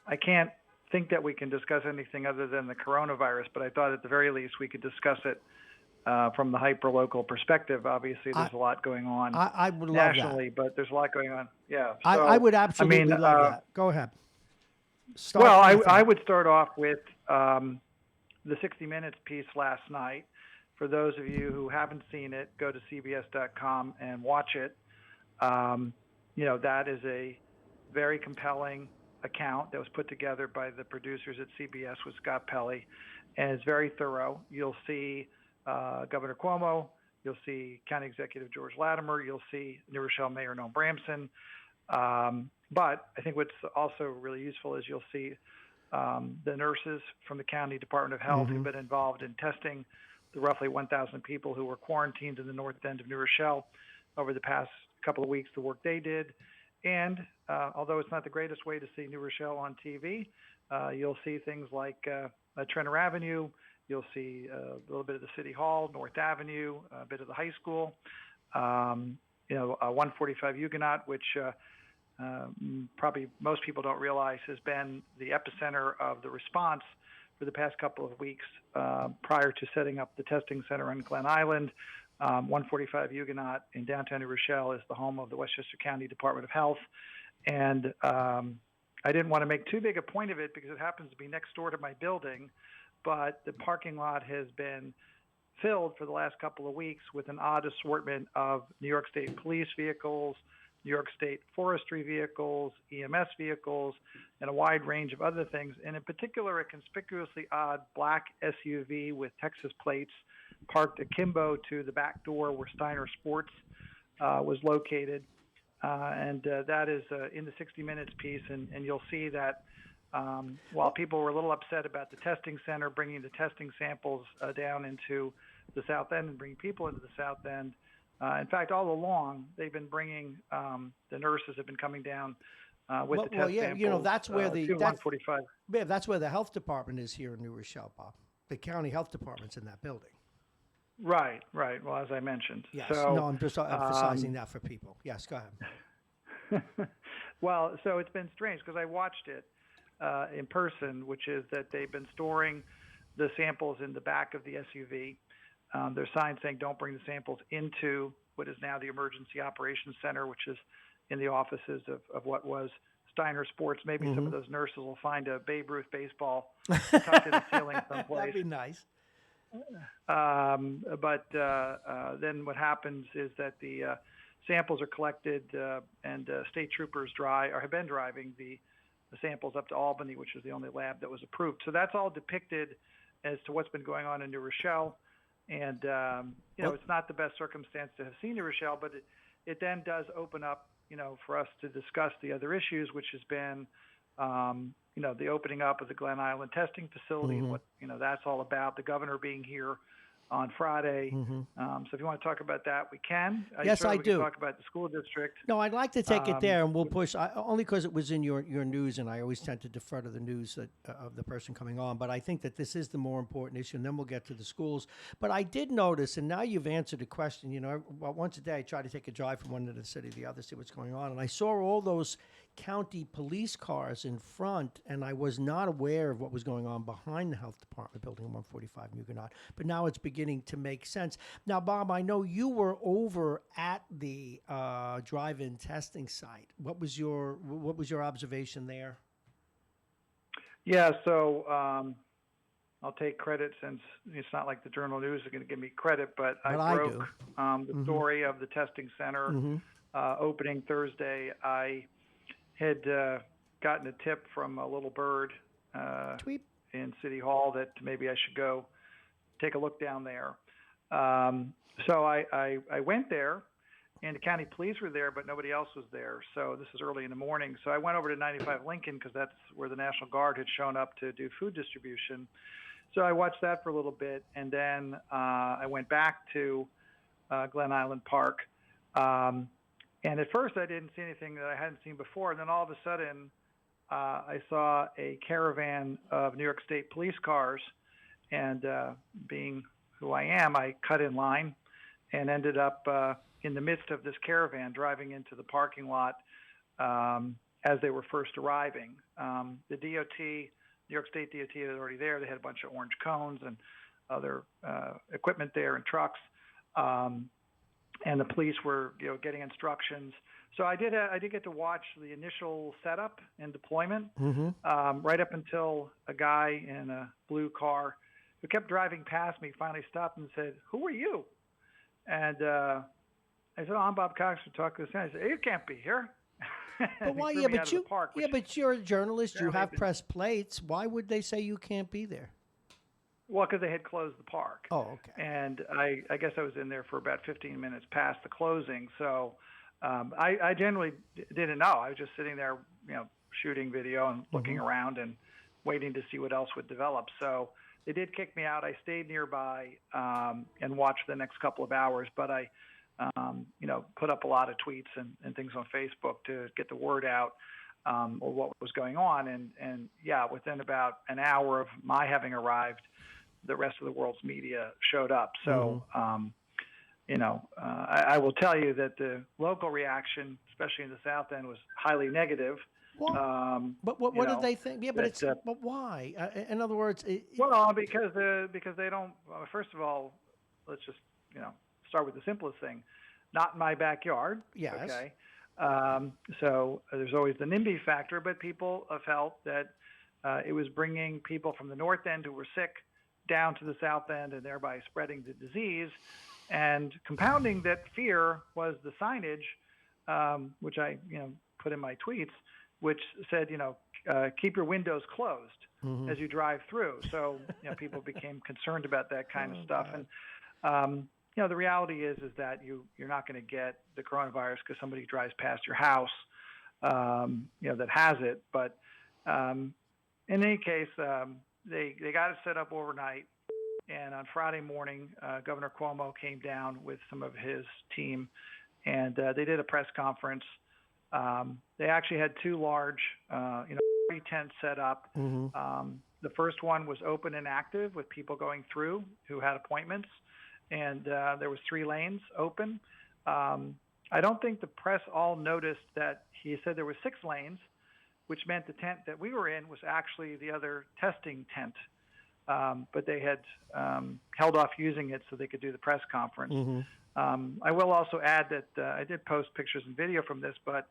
I can't think that we can discuss anything other than the coronavirus. But I thought at the very least we could discuss it from the hyper-local perspective. Obviously, there's a lot going on I would love nationally, that. But there's a lot going on. Yeah, so, I would absolutely love that. Go ahead. I would start off with the 60 Minutes piece last night. For those of you who haven't seen it, go to CBS.com and watch it. That is a very compelling account that was put together by the producers at CBS with Scott Pelley, and it's very thorough. You'll see Governor Cuomo, you'll see County Executive George Latimer, you'll see New Rochelle Mayor Noam Bramson. But I think what's also really useful is you'll see the nurses from the County Department of Health who've been involved in testing the roughly 1,000 people who were quarantined in the north end of New Rochelle over the past couple of weeks, the work they did. And although it's not the greatest way to see New Rochelle on TV, you'll see things like Trenner Avenue, you'll see a little bit of the City Hall, North Avenue, a bit of the high school, 145 Huguenot, which probably most people don't realize has been the epicenter of the response for the past couple of weeks prior to setting up the testing center on Glen Island. 145 Huguenot in downtown New Rochelle is the home of the Westchester County Department of Health. And I didn't want to make too big a point of it because it happens to be next door to my building, but the parking lot has been filled for the last couple of weeks with an odd assortment of New York State police vehicles, New York State forestry vehicles, EMS vehicles, and a wide range of other things. And in particular, a conspicuously odd black SUV with Texas plates parked akimbo to the back door where Steiner Sports was located. And that is in the 60 Minutes piece. And you'll see that while people were a little upset about the testing center bringing the testing samples down into the South End and bringing people into the South End, in fact, all along they've been bringing the nurses have been coming down with the test samples. That's where the 145. Yeah, that's where the health department is here in New Rochelle, Bob. The county health department's in that building. Right. Well, as I mentioned. Yes. So, no, I'm just emphasizing that for people. Yes, go ahead. Well, so it's been strange because I watched it in person, which is that they've been storing the samples in the back of the SUV. There's signs saying don't bring the samples into what is now the Emergency Operations Center, which is in the offices of what was Steiner Sports. Maybe some of those nurses will find a Babe Ruth baseball tucked in the ceiling someplace. That'd be nice. But then what happens is that the samples are collected and state troopers have been driving the samples up to Albany, which is the only lab that was approved. So that's all depicted as to what's been going on in New Rochelle. And, it's not the best circumstance to have seen New Rochelle, but it then does open up, for us to discuss the other issues, which has been, the opening up of the Glen Island testing facility, what, that's all about, the governor being here on Friday. So if you want to talk about that, we can. Yes, I do. Can talk about the school district. No, I'd like to take it there, and we'll push, only because it was in your news, and I always tend to defer to the news of the person coming on, but I think that this is the more important issue, and then we'll get to the schools. But I did notice, and now you've answered the question, once a day I try to take a drive from one end of the city to the other, see what's going on, and I saw all those county police cars in front, and I was not aware of what was going on behind the health department building in 145 Huguenot, but now it's beginning to make sense. Now, Bob, I know you were over at the drive-in testing site. What was your observation there? Yeah, so I'll take credit since it's not like the Journal News are going to give me credit, but I broke the story of the testing center opening Thursday. I had gotten a tip from a little bird in City Hall that maybe I should go take a look down there. So I went there, and the county police were there, but nobody else was there. So this is early in the morning. So I went over to 95 Lincoln because that's where the National Guard had shown up to do food distribution. So I watched that for a little bit, and then I went back to Glen Island Park. And at first, I didn't see anything that I hadn't seen before. And then all of a sudden, I saw a caravan of New York State police cars. And being who I am, I cut in line and ended up in the midst of this caravan driving into the parking lot as they were first arriving. The DOT, New York State DOT, was already there. They had a bunch of orange cones and other equipment there and trucks. And the police were, getting instructions. So I did get to watch the initial setup and deployment, right up until a guy in a blue car who kept driving past me finally stopped and said, "Who are you?" And I said, "Oh, I'm Bob Cox from Talk to the Senate." He said, "You can't be here." But why? But you're a journalist. You have press plates. Why would they say you can't be there? Well, because they had closed the park. Oh, okay. And I guess I was in there for about 15 minutes past the closing. So I generally didn't know. I was just sitting there, shooting video and looking around and waiting to see what else would develop. So they did kick me out. I stayed nearby and watched the next couple of hours. But I, put up a lot of tweets and things on Facebook to get the word out of what was going on. And yeah, within about an hour of my having arrived, the rest of the world's media showed up. So, I will tell you that the local reaction, especially in the South End, was highly negative. Well, but what did they think? Yeah, but but why? In other words, because they don't. First of all, let's just start with the simplest thing. Not in my backyard. Yes. Okay. So there's always the NIMBY factor, but people felt that it was bringing people from the North End who were sick down to the South End and thereby spreading the disease. And compounding that fear was the signage, which I put in my tweets, which said, keep your windows closed as you drive through. So people became concerned about that kind of stuff. And the reality is that you're not going to get the coronavirus because somebody drives past your house, that has it. But in any case, they got it set up overnight, and on Friday morning, Governor Cuomo came down with some of his team, and they did a press conference. They actually had two large, party tents set up. The first one was open and active with people going through who had appointments, and there was 3 lanes open. I don't think the press all noticed that he said there were 6 lanes, which meant the tent that we were in was actually the other testing tent. But they had held off using it so they could do the press conference. I will also add that I did post pictures and video from this, but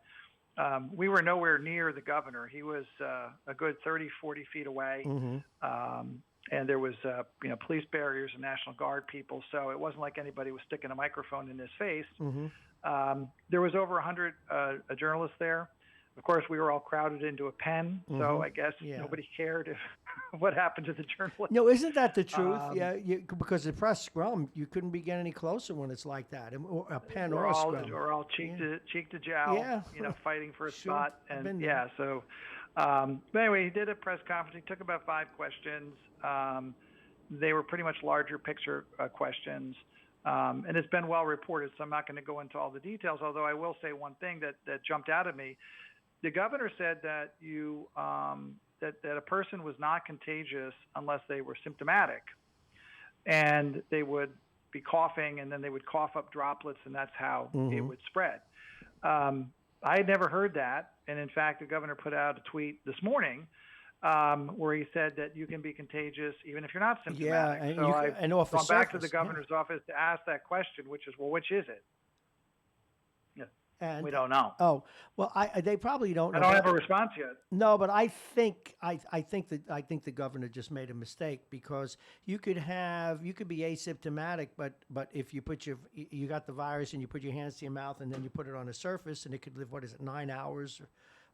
we were nowhere near the governor. He was a good 30, 40 feet away. And there was, police barriers and National Guard people. So it wasn't like anybody was sticking a microphone in his face. There was over 100 journalists there. Of course, we were all crowded into a pen, so I guess nobody cared what happened to the journalists. No, isn't that the truth? Because the press scrum, you couldn't be getting any closer when it's like that. A pen or a scrum. We're all cheek to jowl, fighting for a spot. And so but anyway, he did a press conference. He took about 5 questions. They were pretty much larger picture questions. And it's been well reported, so I'm not going to go into all the details, although I will say one thing that jumped out at me. The governor said that that a person was not contagious unless they were symptomatic, and they would be coughing, and then they would cough up droplets, and that's how it would spread. I had never heard that, and in fact, the governor put out a tweet this morning where he said that you can be contagious even if you're not symptomatic. And so I've gone back to the governor's office to ask that question, which is, well, which is it? And we don't know. Oh, well, they probably don't know. I don't have a response yet. No, but I think the governor just made a mistake, because you could be asymptomatic, but if you you got the virus and you put your hands to your mouth and then you put it on a surface, and it could live 9 hours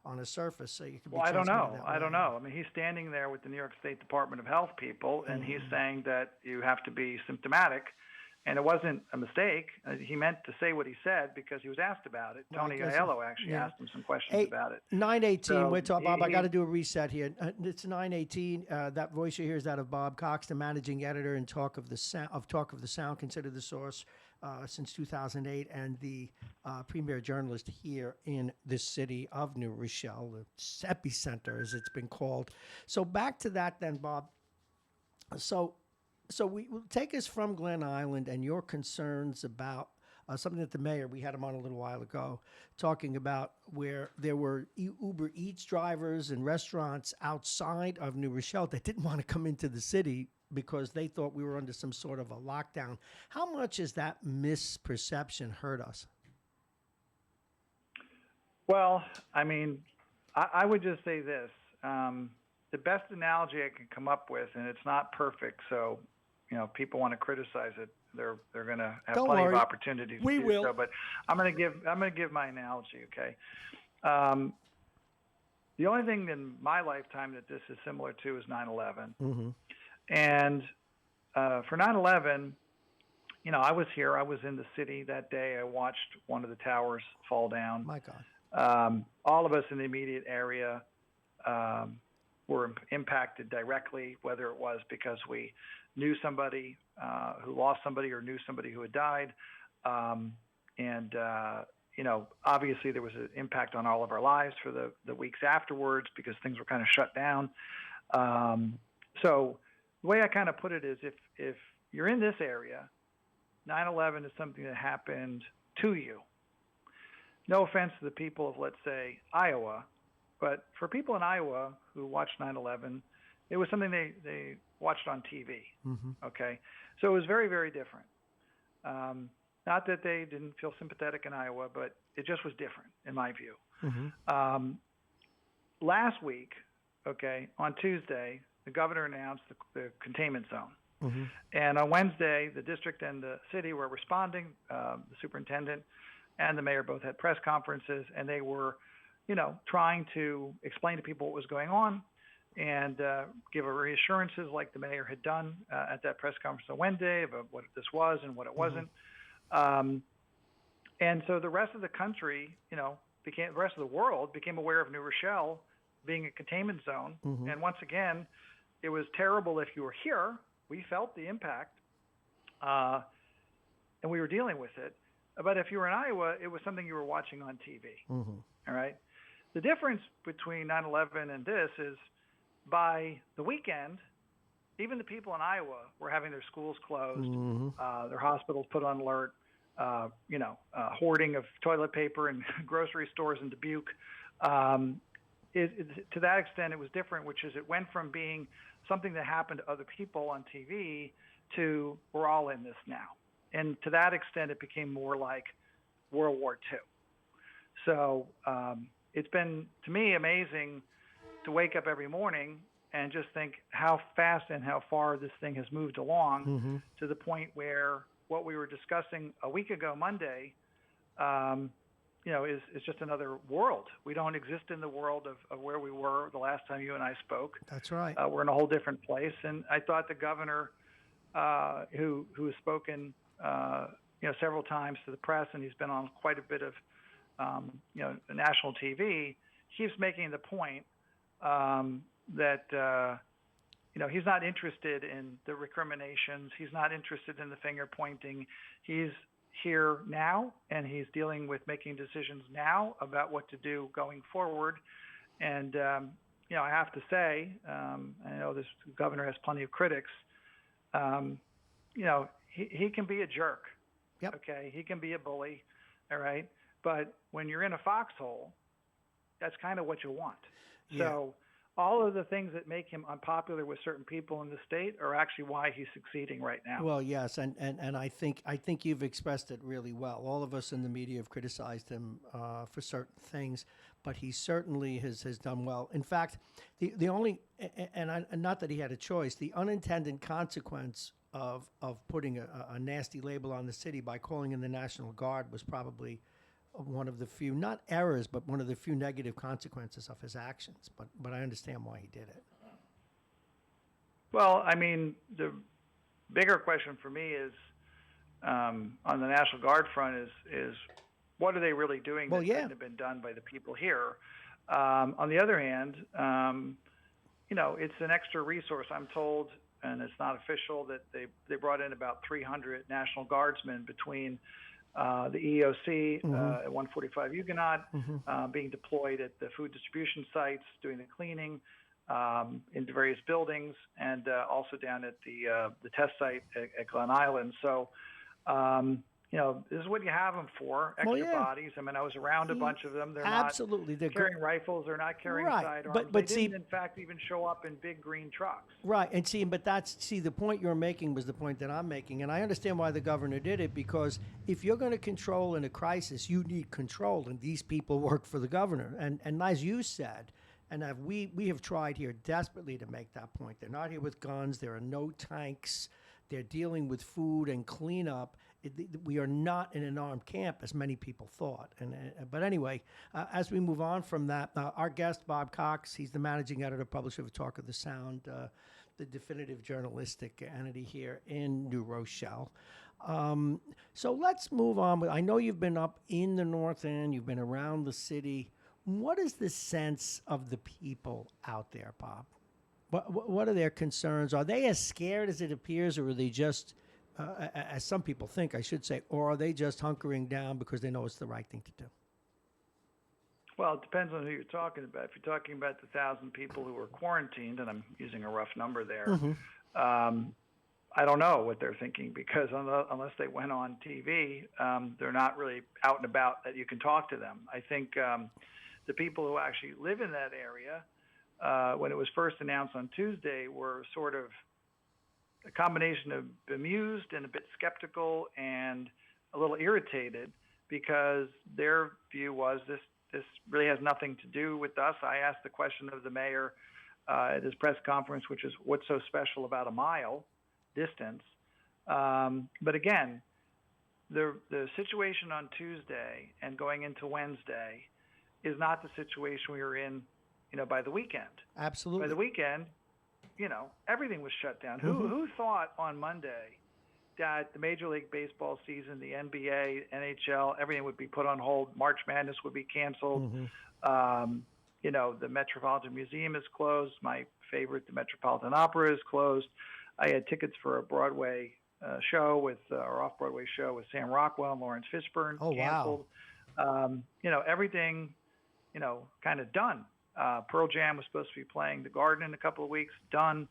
on a surface, so you could be. Well, I don't know. I mean, he's standing there with the New York State Department of Health people, and he's saying that you have to be symptomatic. And it wasn't a mistake. He meant to say what he said because he was asked about it. Tony Aiello actually asked him some questions about it. 9:18. So we're talking, Bob. I got to do a reset here. It's 9:18. That voice you hear is that of Bob Cox, the managing editor and Talk of the Sound, considered the source since 2008, and the premier journalist here in the city of New Rochelle, the epicenter, as it's been called. So back to that, then, Bob. So we will take us from Glen Island and your concerns about something that the mayor, we had him on a little while ago, talking about where there were Uber Eats drivers and restaurants outside of New Rochelle that didn't want to come into the city because they thought we were under some sort of a lockdown. How much has that misperception hurt us? Well, I mean, I would just say this. The best analogy I can come up with, and it's not perfect, so people want to criticize it, they're going to have plenty of opportunities to do so. But I'm going to give my analogy. Okay. The only thing in my lifetime that this is similar to is 9/11. And for 9/11, I was here. I was in the city that day. I watched one of the towers fall down. My God. All of us in the immediate area were impacted directly, whether it was because we knew somebody who lost somebody or knew somebody who had died. Obviously there was an impact on all of our lives for the weeks afterwards because things were kind of shut down. So the way I kind of put it is if you're in this area, 9/11 is something that happened to you. No offense to the people of, let's say, Iowa, but for people in Iowa who watched 9/11, it was something they watched on TV. Okay, so it was very, very different. Not that they didn't feel sympathetic in Iowa, but it just was different in my view. Last week, on Tuesday, the governor announced the containment zone. And on Wednesday, the district and the city were responding. The superintendent and the mayor both had press conferences, and they were trying to explain to people what was going on and give reassurances like the mayor had done at that press conference on Wednesday about what this was and what it wasn't. And so the rest of the country, the rest of the world became aware of New Rochelle being a containment zone. And once again, it was terrible if you were here. We felt the impact, and we were dealing with it. But if you were in Iowa, it was something you were watching on TV. All right. The difference between 9/11 and this is by the weekend, even the people in Iowa were having their schools closed, their hospitals put on alert, hoarding of toilet paper in grocery stores in Dubuque. To that extent, it was different, which is it went from being something that happened to other people on TV to we're all in this now. And to that extent, it became more like World War II. So it's been, to me, amazing to wake up every morning and just think how fast and how far this thing has moved along to the point where what we were discussing a week ago Monday, is just another world. We don't exist in the world of where we were the last time you and I spoke. That's right. We're in a whole different place. And I thought the governor, who has spoken, several times to the press, and he's been on quite a bit of, national TV, keeps making the point that he's not interested in the recriminations. He's not interested in the finger pointing. He's here now, and he's dealing with making decisions now about what to do going forward. And, I have to say, I know this governor has plenty of critics, he can be a jerk. Yep. Okay. He can be a bully. All right. But when you're in a foxhole, that's kind of what you want. Yeah. So all of the things that make him unpopular with certain people in the state are actually why he's succeeding right now. Well, yes, and I think you've expressed it really well. All of us in the media have criticized him for certain things, but he certainly has done well. In fact, the only and not that he had a choice, the unintended consequence of putting a nasty label on the city by calling in the National Guard was probably one of the few, not errors, but one of the few negative consequences of his actions. But I understand why he did it. Well, I mean, the bigger question for me is on the National Guard front is what are they really doing that couldn't have been done by the people here? On the other hand, it's an extra resource. I'm told, and it's not official, that they brought in about 300 National Guardsmen between the EOC at 145 Huguenot, being deployed at the food distribution sites, doing the cleaning into various buildings, and also down at the test site at Glen Island. So, this is what you have them for, extra bodies. I mean, I was around a bunch of them. They're absolutely not carrying rifles. They're not carrying sidearms. But they didn't, in fact, even show up in big green trucks. Right, and the point you're making was the point that I'm making, and I understand why the governor did it, because if you're going to control in a crisis, you need control, and these people work for the governor. And as you said, and we have tried here desperately to make that point. They're not here with guns. There are no tanks. They're dealing with food and cleanup. We are not in an armed camp, as many people thought. But anyway, as we move on from that, our guest, Bob Cox, he's the managing editor, publisher of Talk of the Sound, the definitive journalistic entity here in New Rochelle. So let's move on. I know you've been up in the North End. You've been around the city. What is the sense of the people out there, Bob? What are their concerns? Are they as scared as it appears, or are they just, as some people think, I should say, or are they just hunkering down because they know it's the right thing to do? Well, it depends on who you're talking about. If you're talking about the 1,000 people who were quarantined, and I'm using a rough number there, I don't know what they're thinking, because unless they went on TV, they're not really out and about that you can talk to them. I think the people who actually live in that area, when it was first announced on Tuesday, were sort of a combination of bemused and a bit skeptical and a little irritated, because their view was this really has nothing to do with us. I asked the question of the mayor at his press conference, which is, what's so special about a mile distance? But again, the situation on Tuesday and going into Wednesday is not the situation we were in, by the weekend. Absolutely. By the weekend, everything was shut down. Who thought on Monday that the Major League Baseball season, the NBA, NHL, everything would be put on hold, March Madness would be canceled, The Metropolitan Museum is closed. My favorite, the Metropolitan Opera, is closed. I had tickets for a Broadway show or off-Broadway show with Sam Rockwell and Lawrence Fishburne canceled. Wow. Everything, kind of done. Pearl Jam was supposed to be playing the Garden in a couple of weeks, done.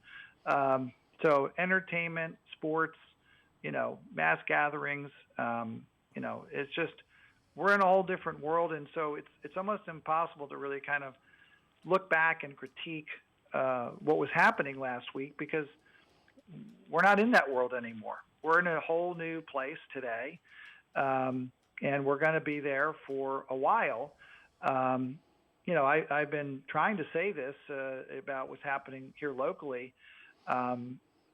So entertainment, sports, mass gatherings, it's just, we're in a whole different world. And so it's almost impossible to really kind of look back and critique what was happening last week, because we're not in that world anymore. We're in a whole new place today. And we're going to be there for a while. I've been trying to say this about what's happening here locally.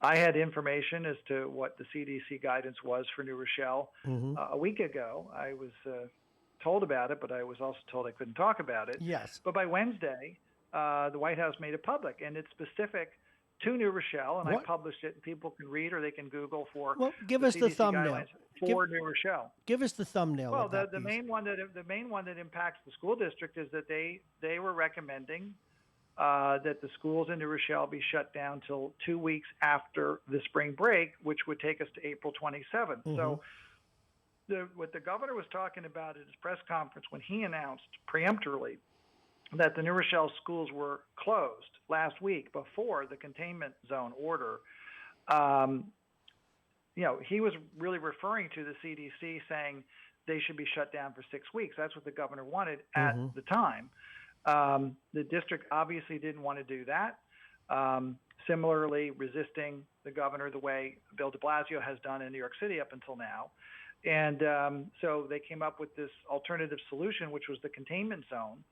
I had information as to what the CDC guidance was for New Rochelle a week ago. I was told about it, but I was also told I couldn't talk about it. Yes. But by Wednesday, the White House made it public, and it's specific to New Rochelle, and I published it, and people can read or they can Google for. Well, give us the thumbnail for New Rochelle. Give us the thumbnail. Well, the main one that impacts the school district is that they were recommending that the schools in New Rochelle be shut down till 2 weeks after the spring break, which would take us to April 27th. So what the governor was talking about at his press conference when he announced preemptorily that the New Rochelle schools were closed last week before the containment zone order, he was really referring to the CDC saying they should be shut down for 6 weeks. That's what the governor wanted at the time. The district obviously didn't want to do that. Similarly, resisting the governor the way Bill de Blasio has done in New York City up until now. And so they came up with this alternative solution, which was the containment zone,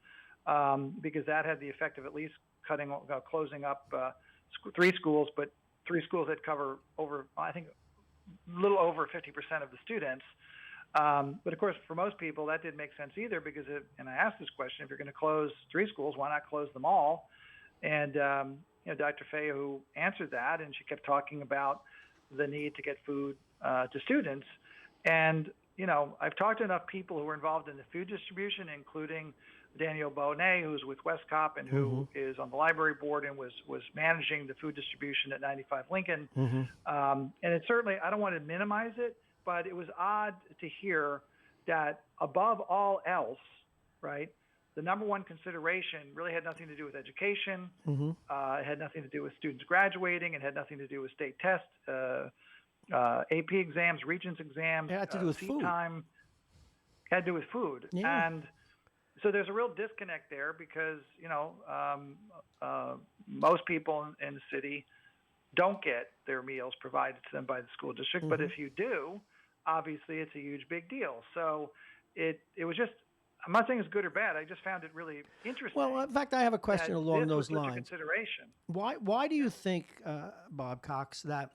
because that had the effect of at least closing up 3 schools, but 3 schools that cover over, I think, a little over 50% of the students. But of course, for most people, that didn't make sense either, because and I asked this question, if you're going to close 3 schools, why not close them all? And Dr. Fay, who answered that, and she kept talking about the need to get food to students. And I've talked to enough people who are involved in the food distribution, including Daniel Bonet, who's with Westcop and who is on the library board and was managing the food distribution at 95 Lincoln. And it's certainly, I don't want to minimize it, but it was odd to hear that above all else, right, the number one consideration really had nothing to do with education. It had nothing to do with students graduating. It had nothing to do with state tests, AP exams, Regents exams. It had to do with food. Time. It had to do with food. Yeah. And so there's a real disconnect there, because, most people in the city don't get their meals provided to them by the school district. But if you do, obviously it's a huge big deal. So it was just, I'm not saying it's good or bad. I just found it really interesting. Well, in fact, I have a question along those lines. Consideration. Why do you think, Bob Cox, that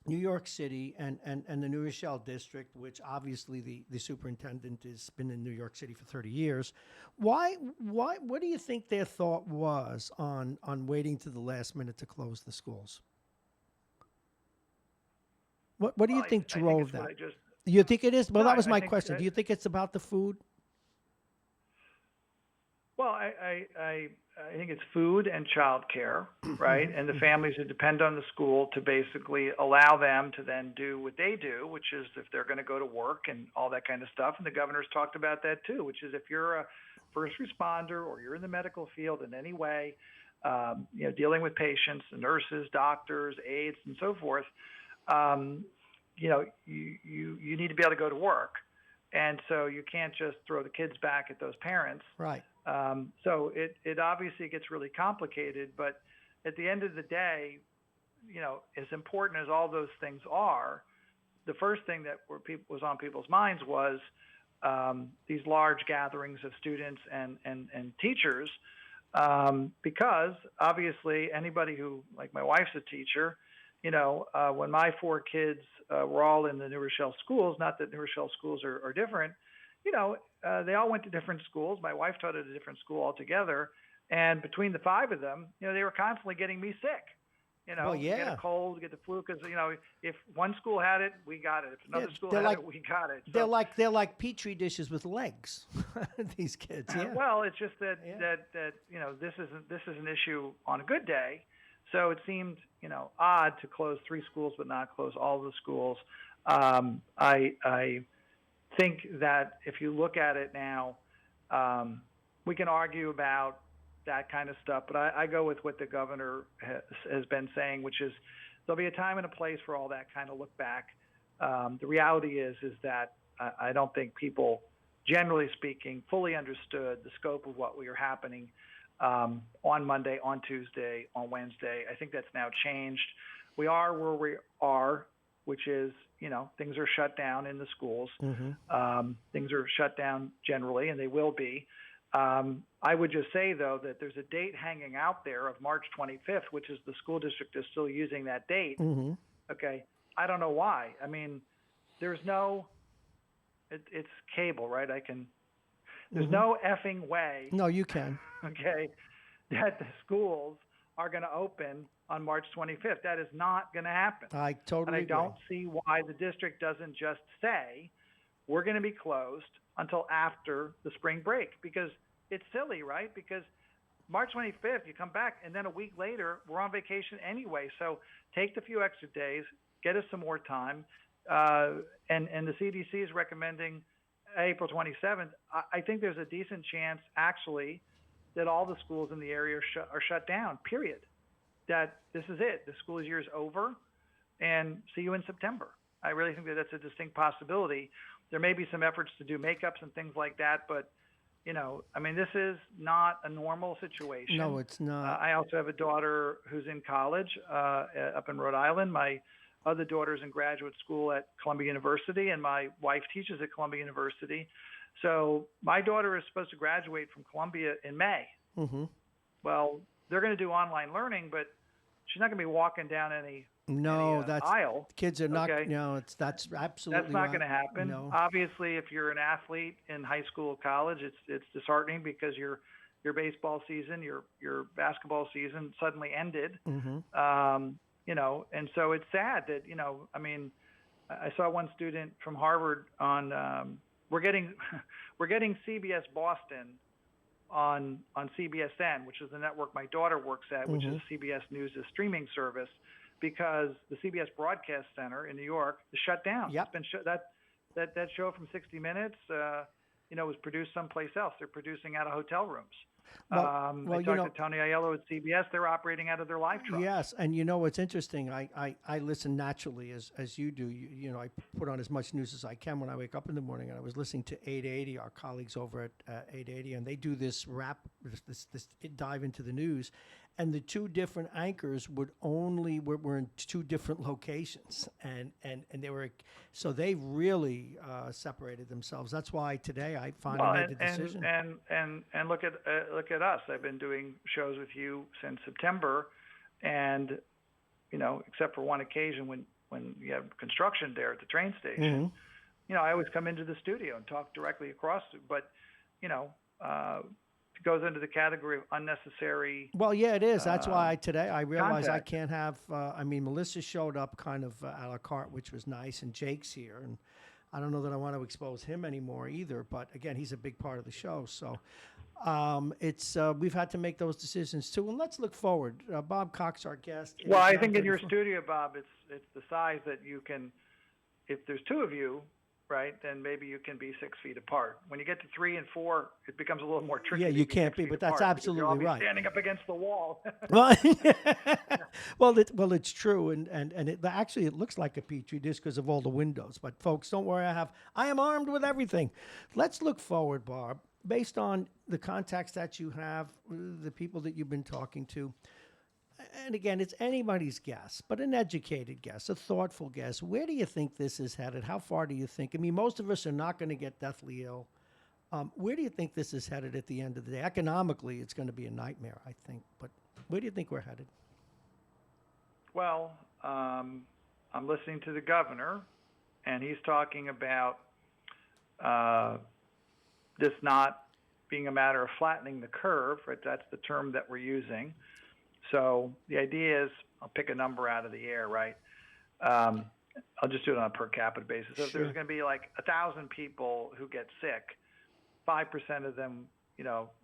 New York City and the New Rochelle district, which obviously the superintendent has been in New York City for 30 years, what do you think their thought was on waiting to the last minute to close the schools? What do you think drove that? You think it is? Well, that was my question. Do you think it's about the food? Well, I think it's food and childcare, right? And the families that depend on the school to basically allow them to then do what they do, which is if they're going to go to work and all that kind of stuff. And the governor's talked about that too, which is if you're a first responder or you're in the medical field in any way, dealing with patients, nurses, doctors, aides, and so forth, you need to be able to go to work. And so you can't just throw the kids back at those parents. Right. So it obviously gets really complicated, but at the end of the day, as important as all those things are, the first thing that was on people's minds was these large gatherings of students and teachers, because obviously anybody who, like my wife's a teacher, when my 4 kids were all in the New Rochelle schools, not that New Rochelle schools are different, they all went to different schools. My wife taught at a different school altogether. And between the 5 of them, they were constantly getting me sick. get a cold, get the flu, because if one school had it, we got it. If another school had it, we got it. So, they're like petri dishes with legs. These kids, yeah. Well, it's just that this is an issue on a good day, so it seemed odd to close 3 schools but not close all of the schools. I think that if you look at it now, we can argue about that kind of stuff, but I go with what the governor has been saying, which is there'll be a time and a place for all that kind of look back. The reality is that I don't think people, generally speaking, fully understood the scope of what were happening on Monday, on Tuesday, on Wednesday. I think that's now changed. We are where we are, which is, things are shut down in the schools. Mm-hmm. Things are shut down generally, and they will be. I would just say, though, that there's a date hanging out there of March 25th, which is the school district is still using that date. Mm-hmm. Okay. I don't know why. I mean, there's it's cable, right? There's no effing way. No, you can. Okay. That the schools are going to open on March 25th. That is not going to happen. I totally agree. And I don't see why the district doesn't just say, we're going to be closed until after the spring break, because it's silly, right? Because March 25th, you come back, and then a week later, we're on vacation anyway. So take the few extra days, get us some more time. And the CDC is recommending April 27th. I think there's a decent chance, actually, that all the schools in the area are shut down, period. That this is it. The school year is over, and see you in September. I really think that that's a distinct possibility. There may be some efforts to do makeups and things like that, but, this is not a normal situation. No, it's not. I also have a daughter who's in college up in Rhode Island. My other daughter's in graduate school at Columbia University, and my wife teaches at Columbia University. So my daughter is supposed to graduate from Columbia in May. Mm-hmm. Well, they're going to do online learning, but she's not going to be walking down any aisle. Kids are not. Okay. No, that's absolutely. That's not going to happen. No. Obviously, if you're an athlete in high school or college, it's disheartening because your baseball season, your basketball season suddenly ended. Mm-hmm. And so it's sad that I saw one student from Harvard on. We're getting CBS Boston on CBSN, which is the network my daughter works at, which is CBS News' streaming service, because the CBS Broadcast Center in New York is shut down. Yep. It's been that show from 60 Minutes, was produced someplace else. They're producing out of hotel rooms. I talked to Tony Aiello at CBS. They're operating out of their live trucks. Yes, and what's interesting, I listen naturally as you do. I put on as much news as I can when I wake up in the morning, and I was listening to 880, our colleagues over at 880, and they do this this dive into the news, and the two different anchors were in two different locations, and they were, so they really separated themselves. That's why today I finally made the decision. And look at us. I've been doing shows with you since September, and except for one occasion when you have construction there at the train station, I always come into the studio and talk directly across. But it goes into the category of unnecessary. Well, yeah, it is. That's why today I realized contact. I can't have. Melissa showed up kind of a la carte, which was nice, and Jake's here, and I don't know that I want to expose him anymore either. But again, he's a big part of the show, so we've had to make those decisions too. And let's look forward. Bob Cox, our guest. Well, I think in your studio, Bob, it's the size that you can. If there's two of you, right, then maybe you can be 6 feet apart. When you get to 3 and 4, it becomes a little more tricky. Yeah, you can't be, but that's absolutely right. Standing up against the wall. Well, it's true, and actually it looks like a petri dish because of all the windows. But folks, don't worry, I am armed with everything. Let's look forward, Barb, based on the contacts that you have, the people that you've been talking to. And again, it's anybody's guess, but an educated guess, a thoughtful guess. Where do you think this is headed? How far do you think? I mean, most of us are not going to get deathly ill. Where do you think this is headed at the end of the day? Economically, it's going to be a nightmare, I think. But where do you think we're headed? Well, I'm listening to the governor, and he's talking about this not being a matter of flattening the curve, right? That's the term that we're using. So the idea is, I'll pick a number out of the air, right? I'll just do it on a per capita basis. So if there's going to be like 1,000 people who get sick, 5% of them,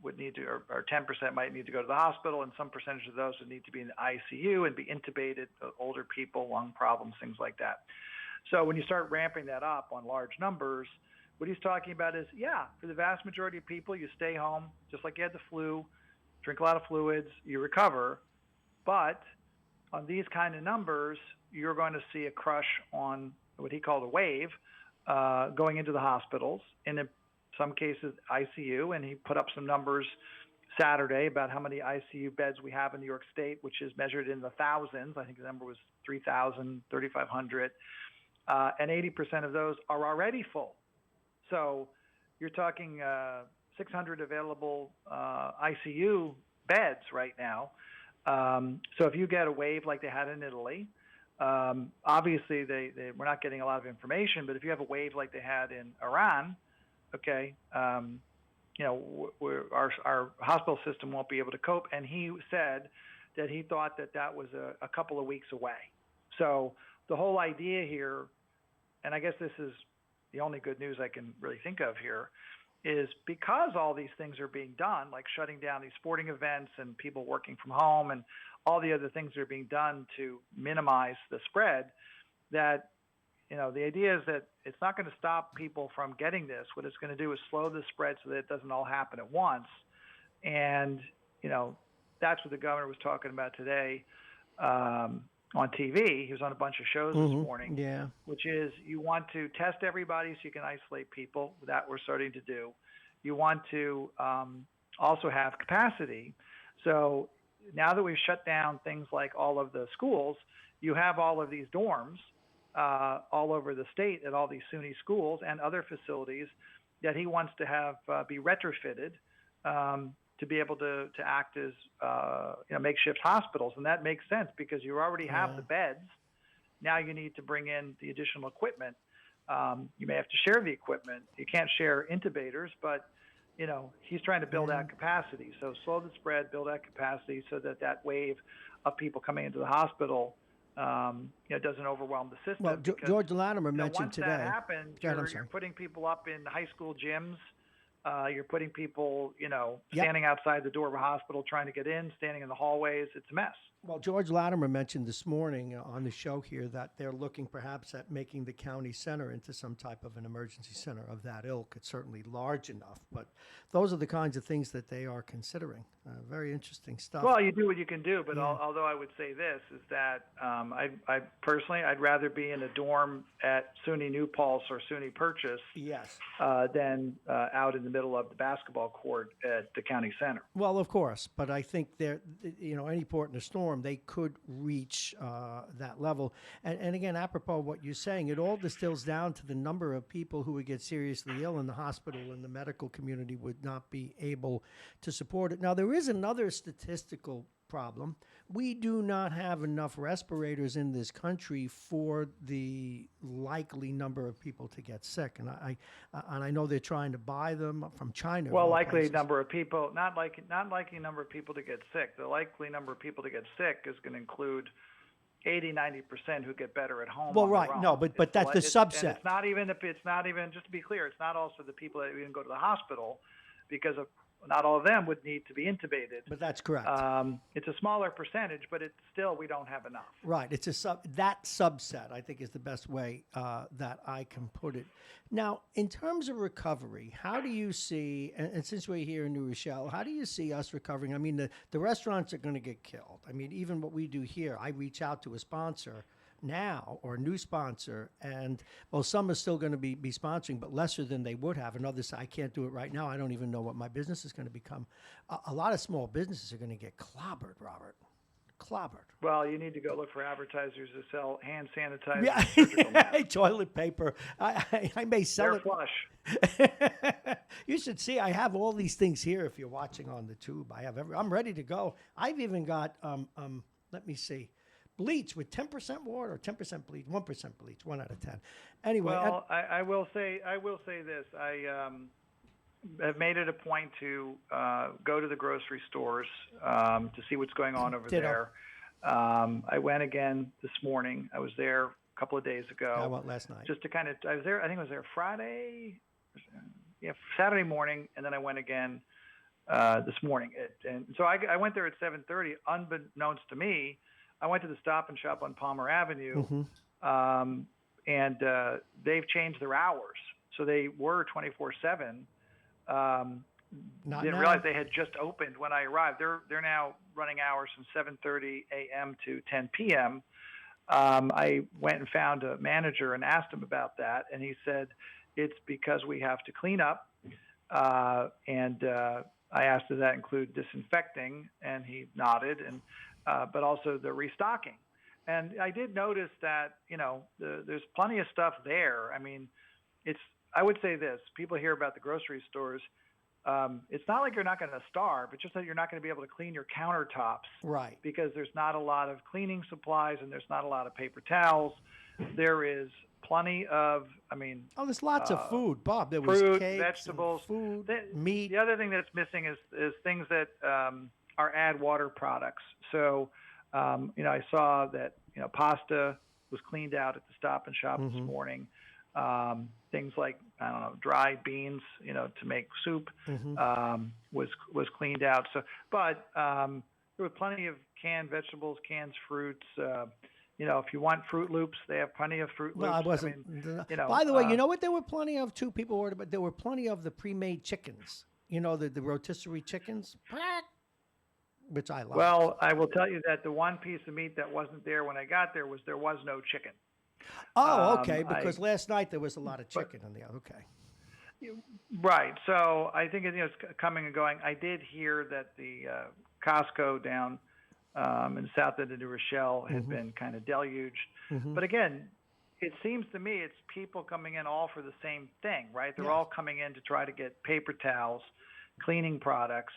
would need to, or 10% might need to go to the hospital, and some percentage of those would need to be in the ICU and be intubated, older people, lung problems, things like that. So when you start ramping that up on large numbers, what he's talking about is, for the vast majority of people, you stay home, just like you had the flu, drink a lot of fluids, you recover. But on these kind of numbers, you're going to see a crush on what he called a wave going into the hospitals, and in some cases ICU. And he put up some numbers Saturday about how many ICU beds we have in New York State, which is measured in the thousands. I think the number was 3,000, 3,500. And 80% of those are already full. So you're talking 600 available ICU beds right now. So if you get a wave like they had in Italy, obviously we're not getting a lot of information, but if you have a wave like they had in Iran, okay, our hospital system won't be able to cope. And he said that he thought that was a couple of weeks away. So the whole idea here, and I guess this is the only good news I can really think of here, is because all these things are being done, like shutting down these sporting events and people working from home and all the other things that are being done to minimize the spread, that, the idea is that it's not going to stop people from getting this. What it's going to do is slow the spread so that it doesn't all happen at once. And, that's what the governor was talking about today on TV. He was on a bunch of shows this morning, which is you want to test everybody so you can isolate people. That we're starting to do. You want to also have capacity. So now that we've shut down things like all of the schools, you have all of these dorms all over the state at all these SUNY schools and other facilities that he wants to have be retrofitted to be able to act as makeshift hospitals. And that makes sense because you already have the beds. Now you need to bring in the additional equipment. You may have to share the equipment. You can't share intubators, but he's trying to build out capacity. So slow the spread, build out capacity so that wave of people coming into the hospital doesn't overwhelm the system. Well, George Latimer mentioned once today. Once that happens, you're putting people up in high school gyms. You're putting people, standing outside the door of a hospital trying to get in, standing in the hallways. It's a mess. Well, George Latimer mentioned this morning on the show here that they're looking perhaps at making the county center into some type of an emergency center of that ilk. It's certainly large enough, but those are the kinds of things that they are considering. Very interesting stuff. Well, you do what you can do, but although I would say this is that I personally, I'd rather be in a dorm at SUNY New Paltz or SUNY Purchase than out in the middle of the basketball court at the county center. Well, of course, but I think any port in a storm, they could reach that level. And again, apropos what you're saying, it all distills down to the number of people who would get seriously ill in the hospital, and the medical community would not be able to support it. Now, there is another statistical problem. We do not have enough respirators in this country for the likely number of people to get sick, and I know they're trying to buy them from China. Well, likely number of people, not likely number of people to get sick. The likely number of people to get sick is going to include 80-90% who get better at home. Well, right, no, but that's the subset. And it's not even just to be clear, it's not also the people that even go to the hospital, because of not all of them would need to be intubated. But that's correct. It's a smaller percentage, but it's still, we don't have enough. Right. It's that subset, I think, is the best way that I can put it. Now, in terms of recovery, how do you see, and since we're here in New Rochelle, how do you see us recovering? I mean, the restaurants are going to get killed. I mean, even what we do here, I reach out to a sponsor now, or a new sponsor, and some are still going to be sponsoring, but lesser than they would have, and others, I can't do it right now. I don't even know what my business is going to become. A lot of small businesses are going to get clobbered, Robert. Clobbered. Well, you need to go look for advertisers to sell hand sanitizer, toilet paper. I may sell They're flush. You should see. I have all these things here. If you're watching on the tube, I'm ready to go. I've even got. Let me see. Bleach with 10% water, 10% bleach, 1% bleach, 1 out of 10. Anyway, well, I will say this. have made it a point to go to the grocery stores to see what's going on over there. I went again this morning. I was there a couple of days ago. I went last night. Just to kind of, I was there. I think I was there Saturday morning, and then I went again this morning. And so I went there at 7:30. Unbeknownst to me, I went to the Stop and Shop on Palmer Avenue, and they've changed their hours. So they were 24/7. Didn't realize they had just opened when I arrived. They're now running hours from 7:30 a.m. to 10 p.m. I went and found a manager and asked him about that, and he said it's because we have to clean up. And I asked, does that include disinfecting? And he nodded, and but also the restocking. And I did notice that there's plenty of stuff there. I mean, I would say this: people hear about the grocery stores. It's not like you're not going to starve. It's just that you're not going to be able to clean your countertops, right? Because there's not a lot of cleaning supplies and there's not a lot of paper towels. There is plenty of, there's lots of food, Bob. There fruit, was cakes, vegetables, food, meat. The other thing that's missing is things that are add water products. So, I saw that pasta was cleaned out at the Stop and Shop this morning. Things like dried beans, to make soup, was cleaned out. So, but there were plenty of canned vegetables, canned fruits. If you want Fruit Loops, they have plenty of Fruit Loops. No, I wasn't. By the way, you know what? There were plenty of too. People ordered, but there were plenty of the pre-made chickens. The rotisserie chickens, which I love. Well, I will tell you that the one piece of meat that wasn't there when I got there was no chicken. Oh, okay. Because last night there was a lot of chicken in the other. Okay. Right. So I think it's coming and going. I did hear that the Costco down in the south end of New Rochelle had been kind of deluged. But again, it seems to me it's people coming in all for the same thing, right? They're all coming in to try to get paper towels, cleaning products,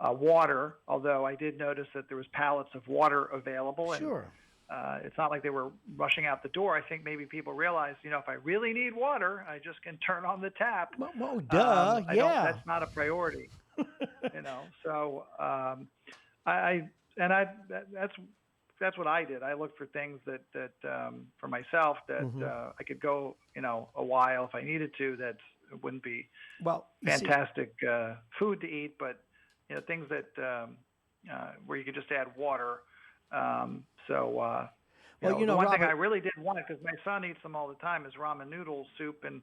water, although I did notice that there was pallets of water available. Sure. And it's not like they were rushing out the door. I think maybe people realize, if I really need water, I just can turn on the tap. Well, duh, That's not a priority, So that's what I did. I looked for things that for myself that I could go, a while if I needed to. That wouldn't be fantastic food to eat, but things that where you could just add water. The one Robert, thing I really did want, because my son eats them all the time, is ramen noodle soup, and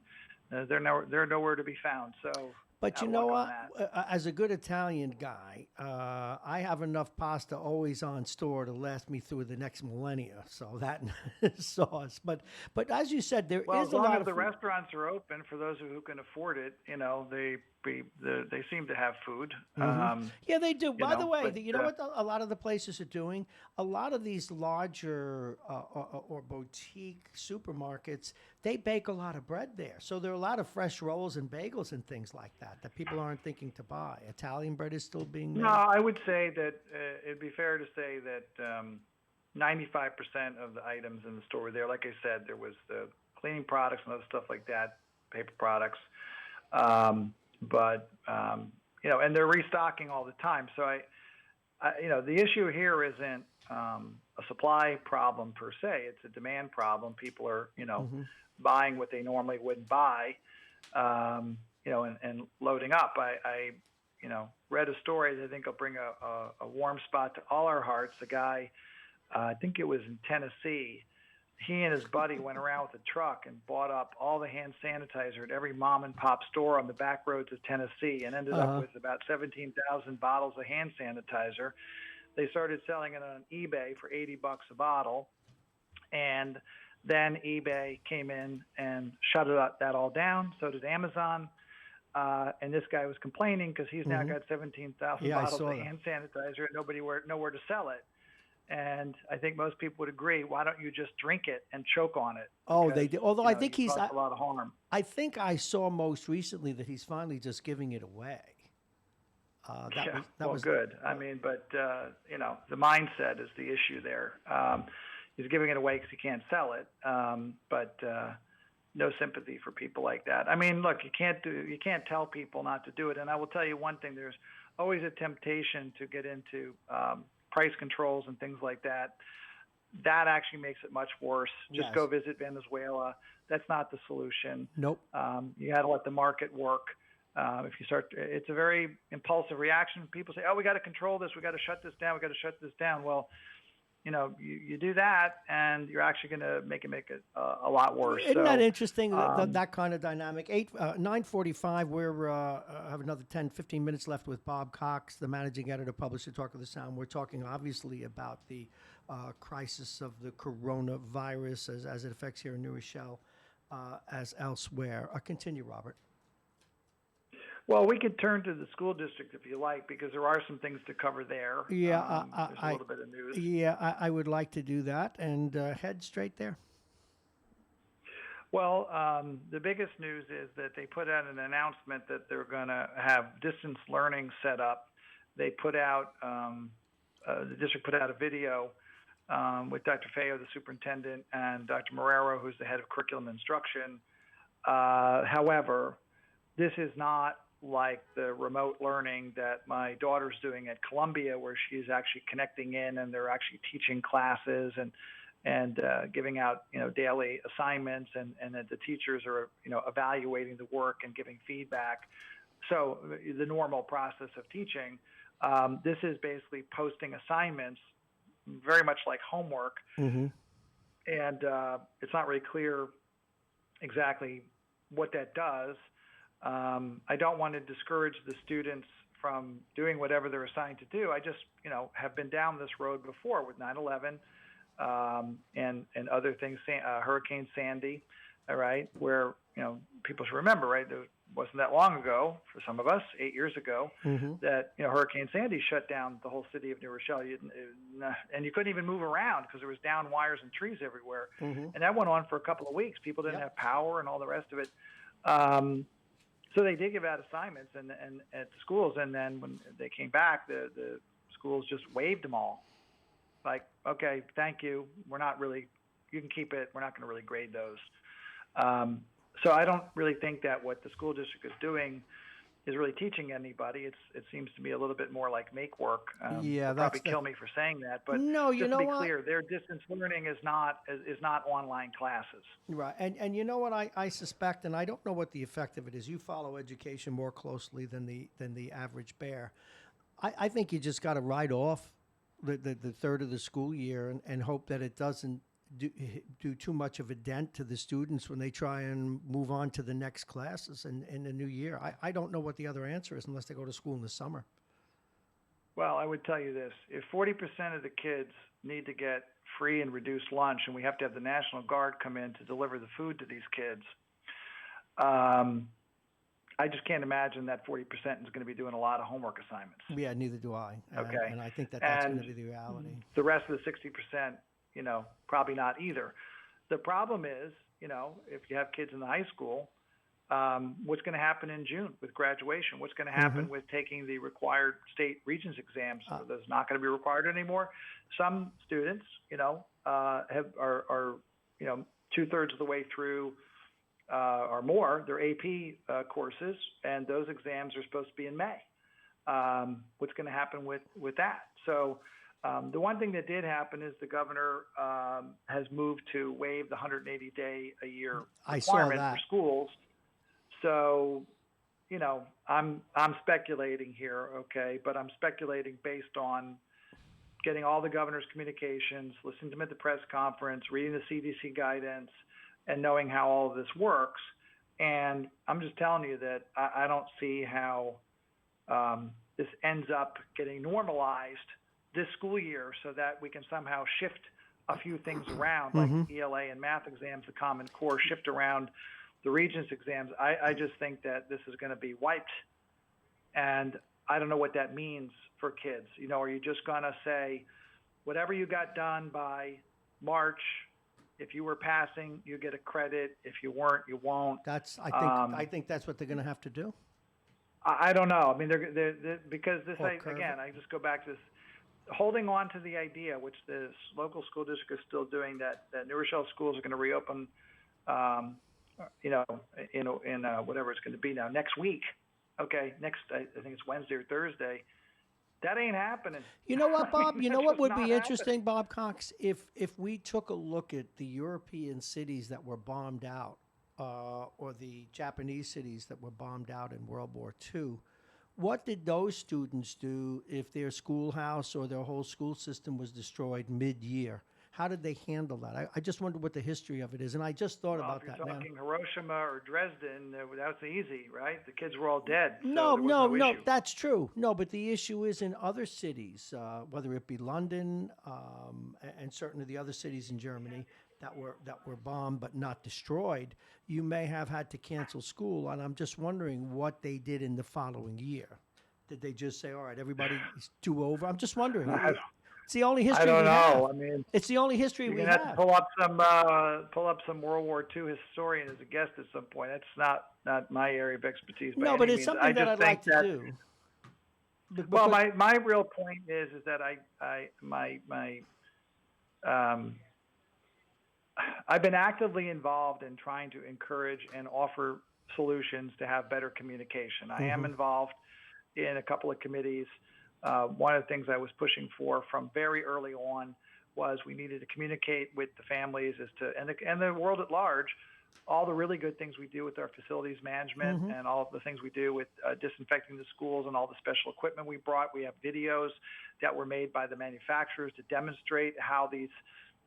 they're nowhere to be found. So, but you know what? As a good Italian guy, I have enough pasta always on store to last me through the next millennia. So that sauce. But as you said, there is a lot of as long as the restaurants are open for those who can afford it, they seem to have food. Yeah, they do. By the way, you know what a lot of the places are doing? A lot of these larger or boutique supermarkets, they bake a lot of bread there. So there are a lot of fresh rolls and bagels and things like that people aren't thinking to buy. Italian bread is still being made. No, I would say that it'd be fair to say that 95% of the items in the store were there. Like I said, there was the cleaning products and other stuff like that, paper products. But and they're restocking all the time. So I the issue here isn't a supply problem per se. It's a demand problem. People are, buying what they normally wouldn't buy, and loading up. I read a story that I think will bring a warm spot to all our hearts. A guy, I think it was in Tennessee, he and his buddy went around with a truck and bought up all the hand sanitizer at every mom and pop store on the back roads of Tennessee and ended up with about 17,000 bottles of hand sanitizer. They started selling it on eBay for $80 a bottle. And then eBay came in and shut that all down. So did Amazon. And this guy was complaining because he's now got 17,000 bottles of hand sanitizer and nowhere to sell it. And I think most people would agree. Why don't you just drink it and choke on it? Oh, they do. Although I think he's a lot of harm. I think I saw most recently that he's finally just giving it away. That was good. But the mindset is the issue there. He's giving it away because he can't sell it. no sympathy for people like that. I mean, look, you can't tell people not to do it. And I will tell you one thing: there's always a temptation to get into price controls and things like that. That actually makes it much worse. Just go visit Venezuela. That's not the solution. Nope. You got to let the market work. If you start, it's a very impulsive reaction. People say, "Oh, we got to control this. We got to shut this down. We got to shut this down." Well, you do that, and you're actually going to make it a lot worse. Isn't that interesting, that kind of dynamic? 9:45, we're have another 10, 15 minutes left with Bob Cox, the managing editor, publisher, Talk of the Sound. We're talking, obviously, about the crisis of the coronavirus as it affects here in New Rochelle as elsewhere. Continue, Robert. Well, we could turn to the school district if you like, because there are some things to cover there. Yeah, there's a little bit of news. Yeah, I would like to do that and head straight there. Well, the biggest news is that they put out an announcement that they're going to have distance learning set up. They put out, the district put out a video with Dr. Feo, the superintendent, and Dr. Marrone, who's the head of curriculum instruction. However, this is not like the remote learning that my daughter's doing at Columbia, where she's actually connecting in and they're actually teaching classes and giving out daily assignments and that the teachers are evaluating the work and giving feedback. So the normal process of teaching. This is basically posting assignments, very much like homework, and it's not really clear exactly what that does. I don't want to discourage the students from doing whatever they're assigned to do. I just, have been down this road before with 9/11 and other things, Hurricane Sandy, all right, where, people should remember, right, it wasn't that long ago, for some of us, 8 years ago, that, Hurricane Sandy shut down the whole city of New Rochelle. And you couldn't even move around because there was down wires and trees everywhere. And that went on for a couple of weeks. People didn't have power and all the rest of it. So they did give out assignments and at the schools, and then when they came back, the schools just waived them all. Like, okay, thank you. You can keep it. We're not going to really grade those. So I don't really think that what the school district is doing is really teaching anybody. It seems to be a little bit more like make work. They'll probably kill me for saying that, but no, just to be clear, their distance learning is not online classes. Right, and you know what I suspect, and I don't know what the effect of it is. You follow education more closely than the average bear. I think you just got to write off the third of the school year and hope that it doesn't do too much of a dent to the students when they try and move on to the next classes in the new year. I don't know what the other answer is unless they go to school in the summer. Well, I would tell you this. If 40% of the kids need to get free and reduced lunch, and we have to have the National Guard come in to deliver the food to these kids, I just can't imagine that 40% is going to be doing a lot of homework assignments. Yeah, neither do I. Okay. And I think that's going to be the reality. The rest of the 60%, probably not either. The problem is, if you have kids in the high school, what's going to happen in June with graduation? What's going to happen with taking the required state regents exams? That's not going to be required anymore. Some students, are 2/3 of the way through or more their AP courses, and those exams are supposed to be in May. What's going to happen with that? So the one thing that did happen is the governor has moved to waive the 180-day-a-year requirement for schools. So, I'm speculating here, okay, but I'm speculating based on getting all the governor's communications, listening to him at the press conference, reading the CDC guidance, and knowing how all of this works. And I'm just telling you that I don't see how this ends up getting normalized this school year so that we can somehow shift a few things around, like ELA and math exams, the Common Core, shift around the Regents exams. I just think that this is going to be wiped. And I don't know what that means for kids. Are you just going to say, whatever you got done by March, if you were passing, you get a credit. If you weren't, you won't. I think that's what they're going to have to do. I don't know. I mean, they're because this, I just go back to this, holding on to the idea, which the local school district is still doing, that New Rochelle schools are going to reopen in whatever it's going to be now next week. Okay, I think it's Wednesday or Thursday. That ain't happening. You know what, Bob? You know what would be interesting, happening. Bob Cox, if we took a look at the European cities that were bombed out, or the Japanese cities that were bombed out in World War II. What did those students do if their schoolhouse or their whole school system was destroyed mid-year? How did they handle that? I just wonder what the history of it is, and I just thought about that now. If you're talking Hiroshima or Dresden, that's easy, right? The kids were all dead. No, that's true. No, but the issue is in other cities, whether it be London and certain of the other cities in Germany that were bombed but not destroyed, you may have had to cancel school, and I'm just wondering what they did in the following year. Did they just say, all right, everybody do over? I'm just wondering. It's the only history we have. I don't know. I mean, it's the only history we have. You're going to have to pull up some World War II historian as a guest at some point. That's not my area of expertise. No, but it's something that I'd like to do. Well, my real point is that I've been actively involved in trying to encourage and offer solutions to have better communication. I am involved in a couple of committees. One of the things I was pushing for from very early on was we needed to communicate with the families and the world at large, all the really good things we do with our facilities management and all of the things we do with disinfecting the schools and all the special equipment we brought. We have videos that were made by the manufacturers to demonstrate how these,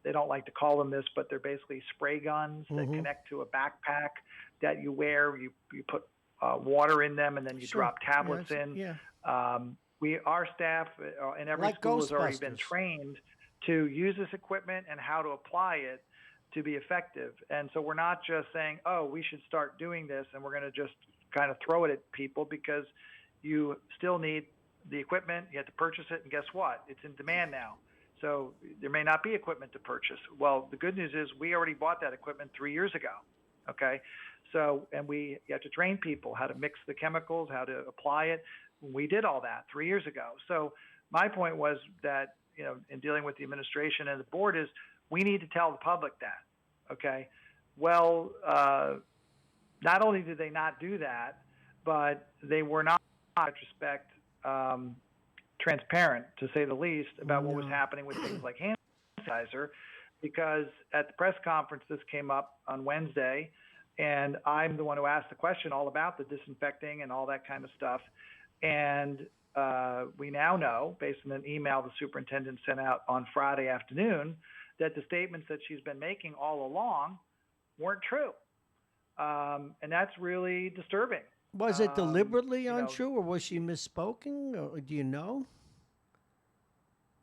they don't like to call them this, but they're basically spray guns that connect to a backpack that you wear. You put water in them and then you drop tablets in. Our staff in every school has already been trained to use this equipment and how to apply it to be effective. And so we're not just saying, oh, we should start doing this and we're going to just kind of throw it at people, because you still need the equipment. You have to purchase it. And guess what? It's in demand now. So there may not be equipment to purchase. Well, the good news is we already bought that equipment 3 years ago. Okay. So, and you have to train people how to mix the chemicals, how to apply it. We did all that 3 years ago. So my point was that, in dealing with the administration and the board, is we need to tell the public that, okay? Well, not only did they not do that, but they were not, in retrospect, transparent, to say the least, about what was happening with things like hand sanitizer, because at the press conference, this came up on Wednesday, and I'm the one who asked the question all about the disinfecting and all that kind of stuff. And we now know, based on an email the superintendent sent out on Friday afternoon, that the statements that she's been making all along weren't true. And that's really disturbing. Was it deliberately untrue, or was she misspoken, or do you know?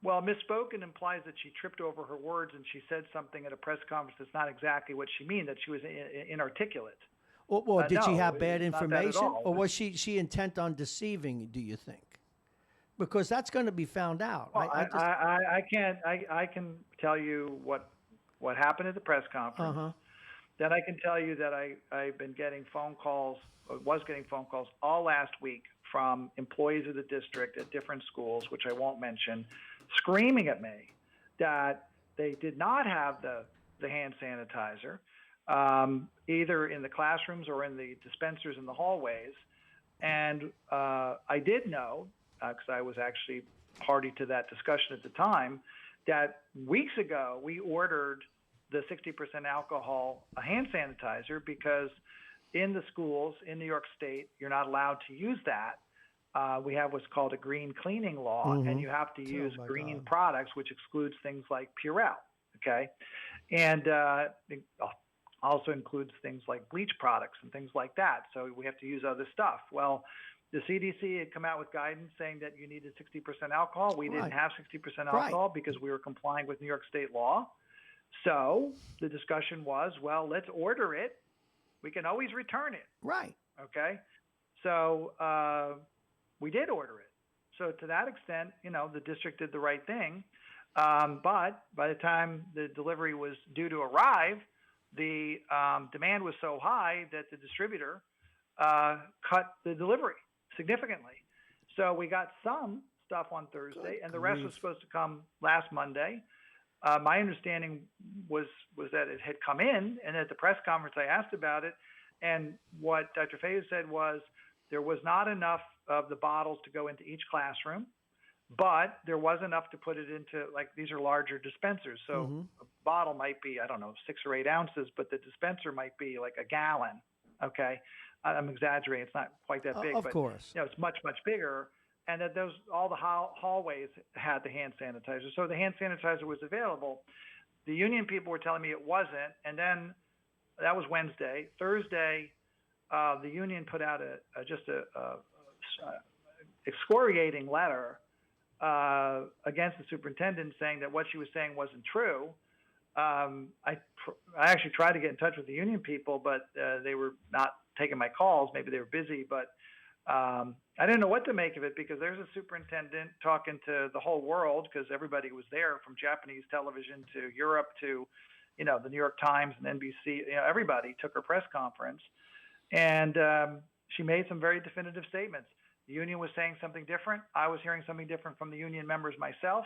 Well, misspoken implies that she tripped over her words and she said something at a press conference that's not exactly what she meant, that she was inarticulate. Well, did she have bad information, or was she intent on deceiving, do you think? Because that's going to be found out. Well, I can tell you what happened at the press conference. Then I can tell you that I've been getting phone calls, or was getting phone calls all last week from employees of the district at different schools, which I won't mention, screaming at me that they did not have the hand sanitizer, either in the classrooms or in the dispensers in the hallways. And I did know, because I was actually party to that discussion at the time, that weeks ago we ordered the 60% alcohol hand sanitizer, because in the schools in New York State, you're not allowed to use that. We have what's called a green cleaning law, and you have to use green products, which excludes things like Purell, okay? And also includes things like bleach products and things like that. So we have to use other stuff. Well, the CDC had come out with guidance saying that you needed 60% alcohol. We didn't have 60% alcohol because we were complying with New York State law. So the discussion was, well, let's order it. We can always return it. Right. Okay. So we did order it. So to that extent, the district did the right thing. But by the time the delivery was due to arrive, the demand was so high that the distributor cut the delivery significantly. So we got some stuff on Thursday, and the rest was supposed to come last Monday. My understanding was that it had come in, and at the press conference I asked about it, and what Dr. Fayez said was there was not enough of the bottles to go into each classroom, but there was enough to put it into, like, these are larger dispensers. So a bottle might be, I don't know, 6 or 8 ounces, but the dispenser might be like a gallon. Okay. I'm exaggerating. It's not quite that big, of course. It's much, much bigger. And that all the hallways had the hand sanitizer. So the hand sanitizer was available. The union people were telling me it wasn't. And then that was Wednesday. Thursday, the union put out just a excoriating letter against the superintendent, saying that what she was saying wasn't true. I actually tried to get in touch with the union people, but they were not taking my calls. Maybe they were busy, but I didn't know what to make of it, because there's a superintendent talking to the whole world, because everybody was there, from Japanese television to Europe to, the New York Times and NBC. Everybody took her press conference, and she made some very definitive statements. The union was saying something different. I was hearing something different from the union members myself.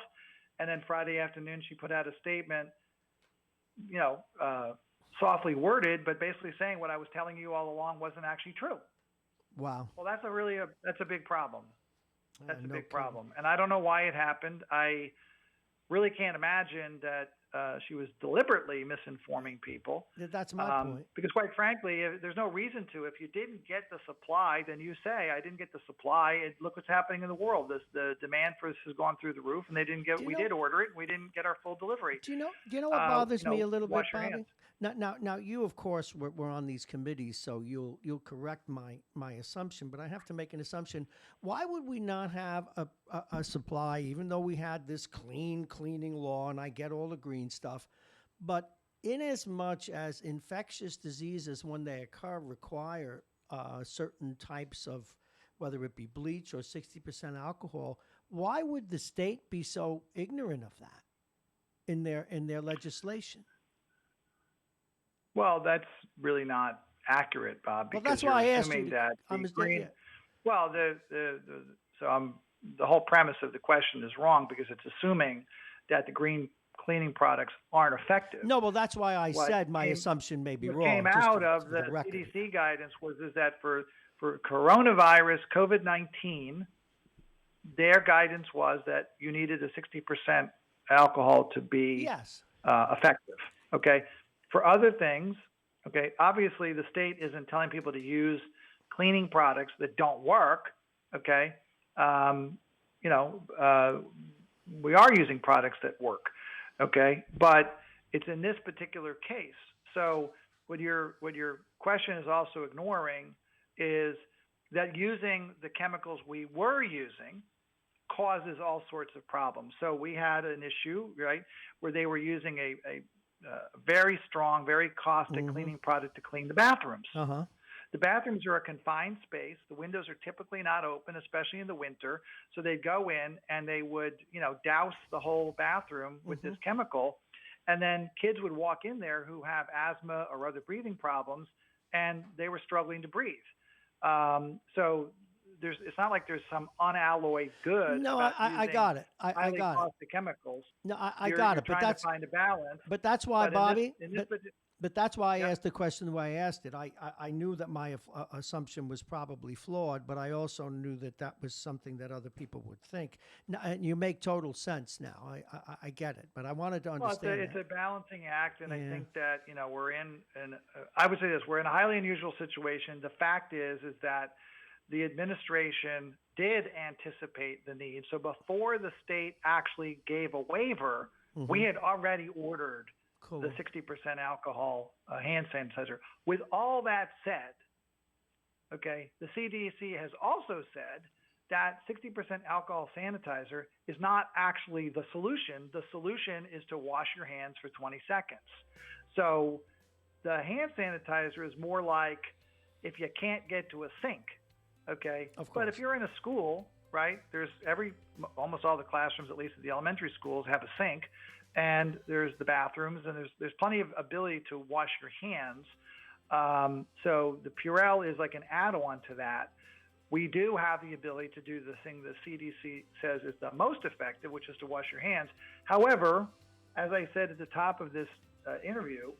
And then Friday afternoon, she put out a statement, softly worded, but basically saying what I was telling you all along wasn't actually true. Wow. Well, that's a big problem. That's a big problem. And I don't know why it happened. I really can't imagine that she was deliberately misinforming people. That's my point. Because quite frankly, there's no reason to. If you didn't get the supply, then you say, I didn't get the supply. Look what's happening in the world. The demand for this has gone through the roof, and they didn't get. We did order it, and we didn't get our full delivery. Do you know what bothers me a little bit, Bobby? Hands. Now, you of course were on these committees, so you'll correct my assumption. But I have to make an assumption. Why would we not have a supply, even though we had this cleaning law, and I get all the green stuff, but in as much as infectious diseases, when they occur, require certain types of, whether it be bleach or 60% alcohol, why would the state be so ignorant of that in their legislation? Well, that's really not accurate, Bob. Well, that's why I asked you. That well, the whole premise of the question is wrong, because it's assuming that the green cleaning products aren't effective. No, well, that's why I said my assumption may be wrong. What came out of the CDC guidance is that for coronavirus, COVID-19, their guidance was that you needed a 60% alcohol to be effective. Okay. For other things, okay, obviously the state isn't telling people to use cleaning products that don't work. Okay. We are using products that work. Okay, but it's in this particular case. So what your question is also ignoring is that using the chemicals we were using causes all sorts of problems. So we had an issue, right, where they were using a very strong, very caustic cleaning product to clean the bathrooms. The bathrooms are a confined space. The windows are typically not open, especially in the winter. So they'd go in and they would, douse the whole bathroom with this chemical. And then kids would walk in there who have asthma or other breathing problems, and they were struggling to breathe. So it's not like there's some unalloyed good. No, I got it. I got it. The chemicals. No, I got it. But that's trying to find a balance. But that's why, Bobby. But that's why I asked the question the way I asked it. I knew that my assumption was probably flawed, but I also knew that was something that other people would think. Now, and you make total sense now. I get it, but I wanted to understand. Well, it's a balancing act, and I think that we're in, and I would say this: we're in a highly unusual situation. The fact is that the administration did anticipate the need. So before the state actually gave a waiver, we had already ordered the 60% alcohol hand sanitizer. With all that said, okay, the CDC has also said that 60% alcohol sanitizer is not actually the solution. The solution is to wash your hands for 20 seconds. So the hand sanitizer is more like if you can't get to a sink, okay? But if you're in a school, right, almost all the classrooms, at least at the elementary schools, have a sink. And there's the bathrooms, and there's plenty of ability to wash your hands. So the Purell is like an add-on to that. We do have the ability to do the thing the CDC says is the most effective, which is to wash your hands. However, as I said at the top of this interview,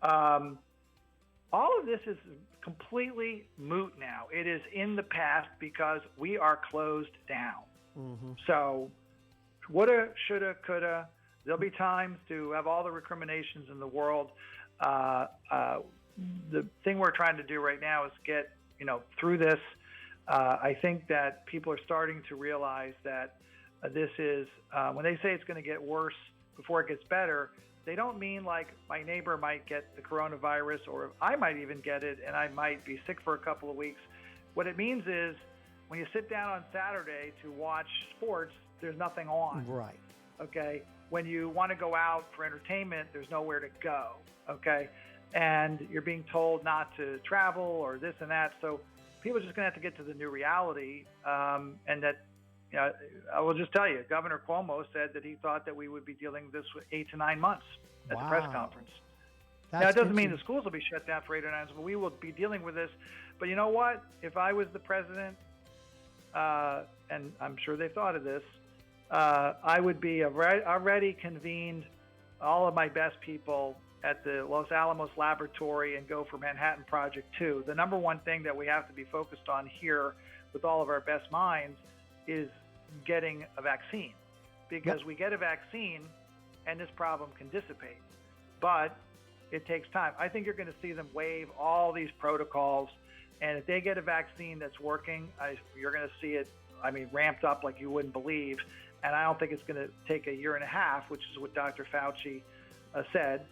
all of this is completely moot now. It is in the past because we are closed down. Mm-hmm. So, woulda, shoulda, coulda. There'll be times to have all the recriminations in the world. The thing we're trying to do right now is get through this. I think that people are starting to realize that this is when they say it's going to get worse before it gets better. They don't mean like my neighbor might get the coronavirus or I might even get it and I might be sick for a couple of weeks. What it means is when you sit down on Saturday to watch sports, there's nothing on. Right. Okay. When you want to go out for entertainment, there's nowhere to go. Okay. And you're being told not to travel or this and that. So people are just going to have to get to the new reality. And that, I will just tell you, Governor Cuomo said that he thought that we would be dealing with this for 8 to 9 months at the press conference. Now, it doesn't mean the schools will be shut down for 8 or 9 months, but we will be dealing with this. But you know what? If I was the president, and I'm sure they thought of this, I would be already convened all of my best people at the Los Alamos Laboratory and go for Manhattan Project 2. The number one thing that we have to be focused on here with all of our best minds is getting a vaccine, because we get a vaccine and this problem can dissipate, but it takes time. I think you're going to see them waive all these protocols, and if they get a vaccine that's working, you're going to see it, ramped up like you wouldn't believe, and I don't think it's going to take a year and a half, which is what Dr. Fauci said.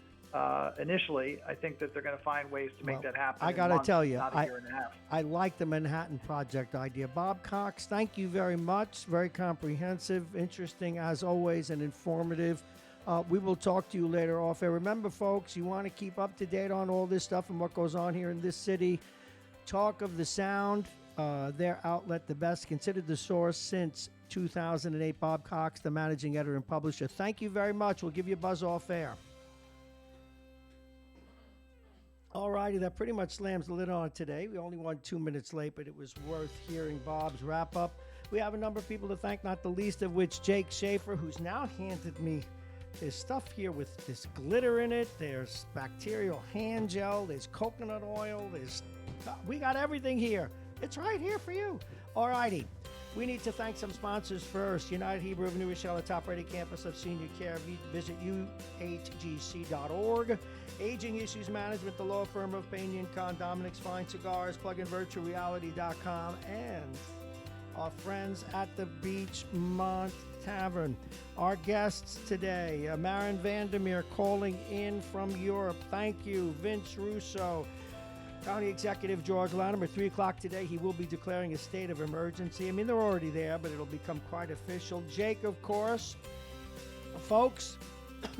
Initially, I think that they're going to find ways to make that happen. I got to tell you, not a year and a half. I like the Manhattan Project idea. Bob Cox, thank you very much. Very comprehensive, interesting as always, and informative. We will talk to you later off air. Remember, folks, you want to keep up to date on all this stuff and what goes on here in this city. Talk of the Sound, their outlet, the best considered the source since 2008. Bob Cox, the managing editor and publisher. Thank you very much. We'll give you a buzz off air. All righty, that pretty much slams the lid on it today. We only won 2 minutes late, but it was worth hearing Bob's wrap-up. We have a number of people to thank, not the least of which Jake Schaefer, who's now handed me his stuff here with this glitter in it. There's bacterial hand gel. There's coconut oil. We got everything here. It's right here for you. All righty. We need to thank some sponsors first. United Hebrew of New Rochelle, a top-rated campus of senior care. Visit uhgc.org. Aging Issues Management, the law firm of Payne & Con, Dominic's Fine Cigars, pluginvirtualreality.com, and our friends at the Beachmont Tavern. Our guests today, Marrone Vandermeer calling in from Europe. Thank you. Vince Russo. County Executive George Latimer, 3 o'clock today, he will be declaring a state of emergency. They're already there, but it'll become quite official. Jake, of course. Folks,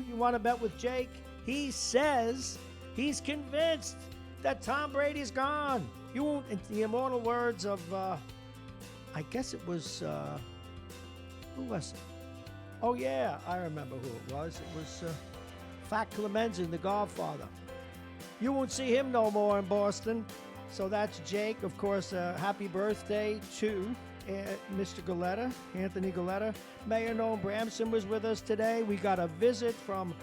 you want to bet with Jake? He says he's convinced that Tom Brady's gone. You won't, in the immortal words of, I guess it was, who was it? Oh, yeah, I remember who it was. It was Fat Clemenza, the Godfather. You won't see him no more in Boston. So that's Jake. Of course, happy birthday to Mr. Galetta, Anthony Galetta. Mayor Noam Bramson was with us today. We got a visit from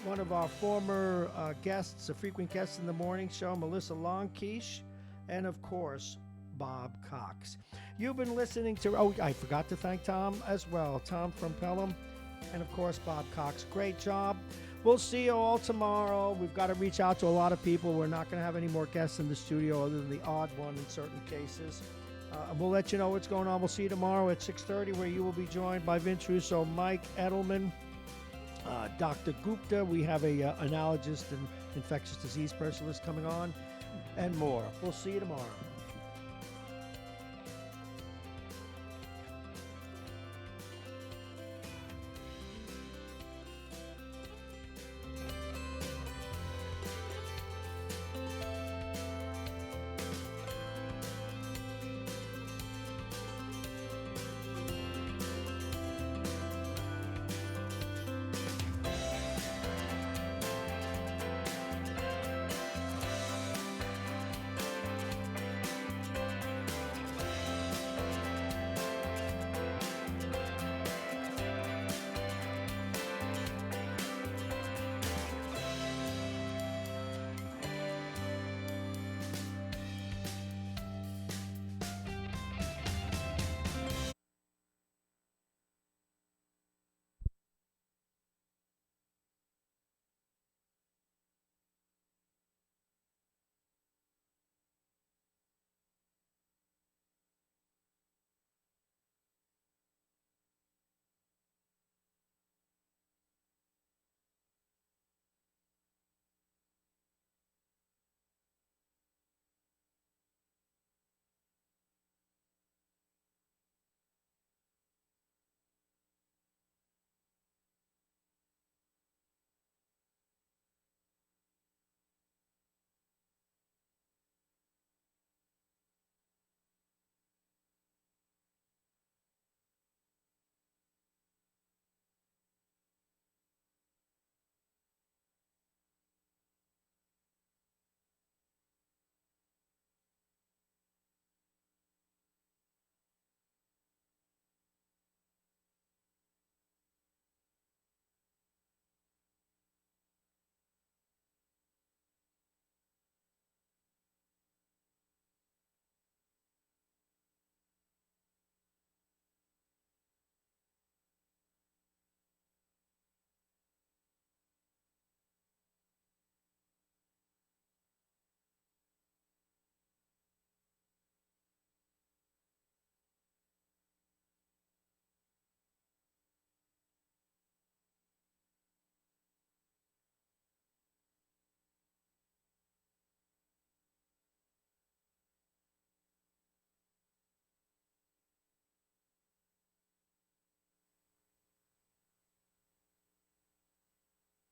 one of our former guests, a frequent guest in the morning show, Melissa Longkeish, and of course, Bob Cox. You've been listening to, I forgot to thank Tom as well, Tom from Pelham, and of course, Bob Cox. Great job. We'll see you all tomorrow. We've got to reach out to a lot of people. We're not going to have any more guests in the studio other than the odd one in certain cases. We'll let you know what's going on. We'll see you tomorrow at 6:30, where you will be joined by Vince Russo, Mike Edelman, Dr. Gupta. We have a analogist and infectious disease specialist coming on, and more. We'll see you tomorrow.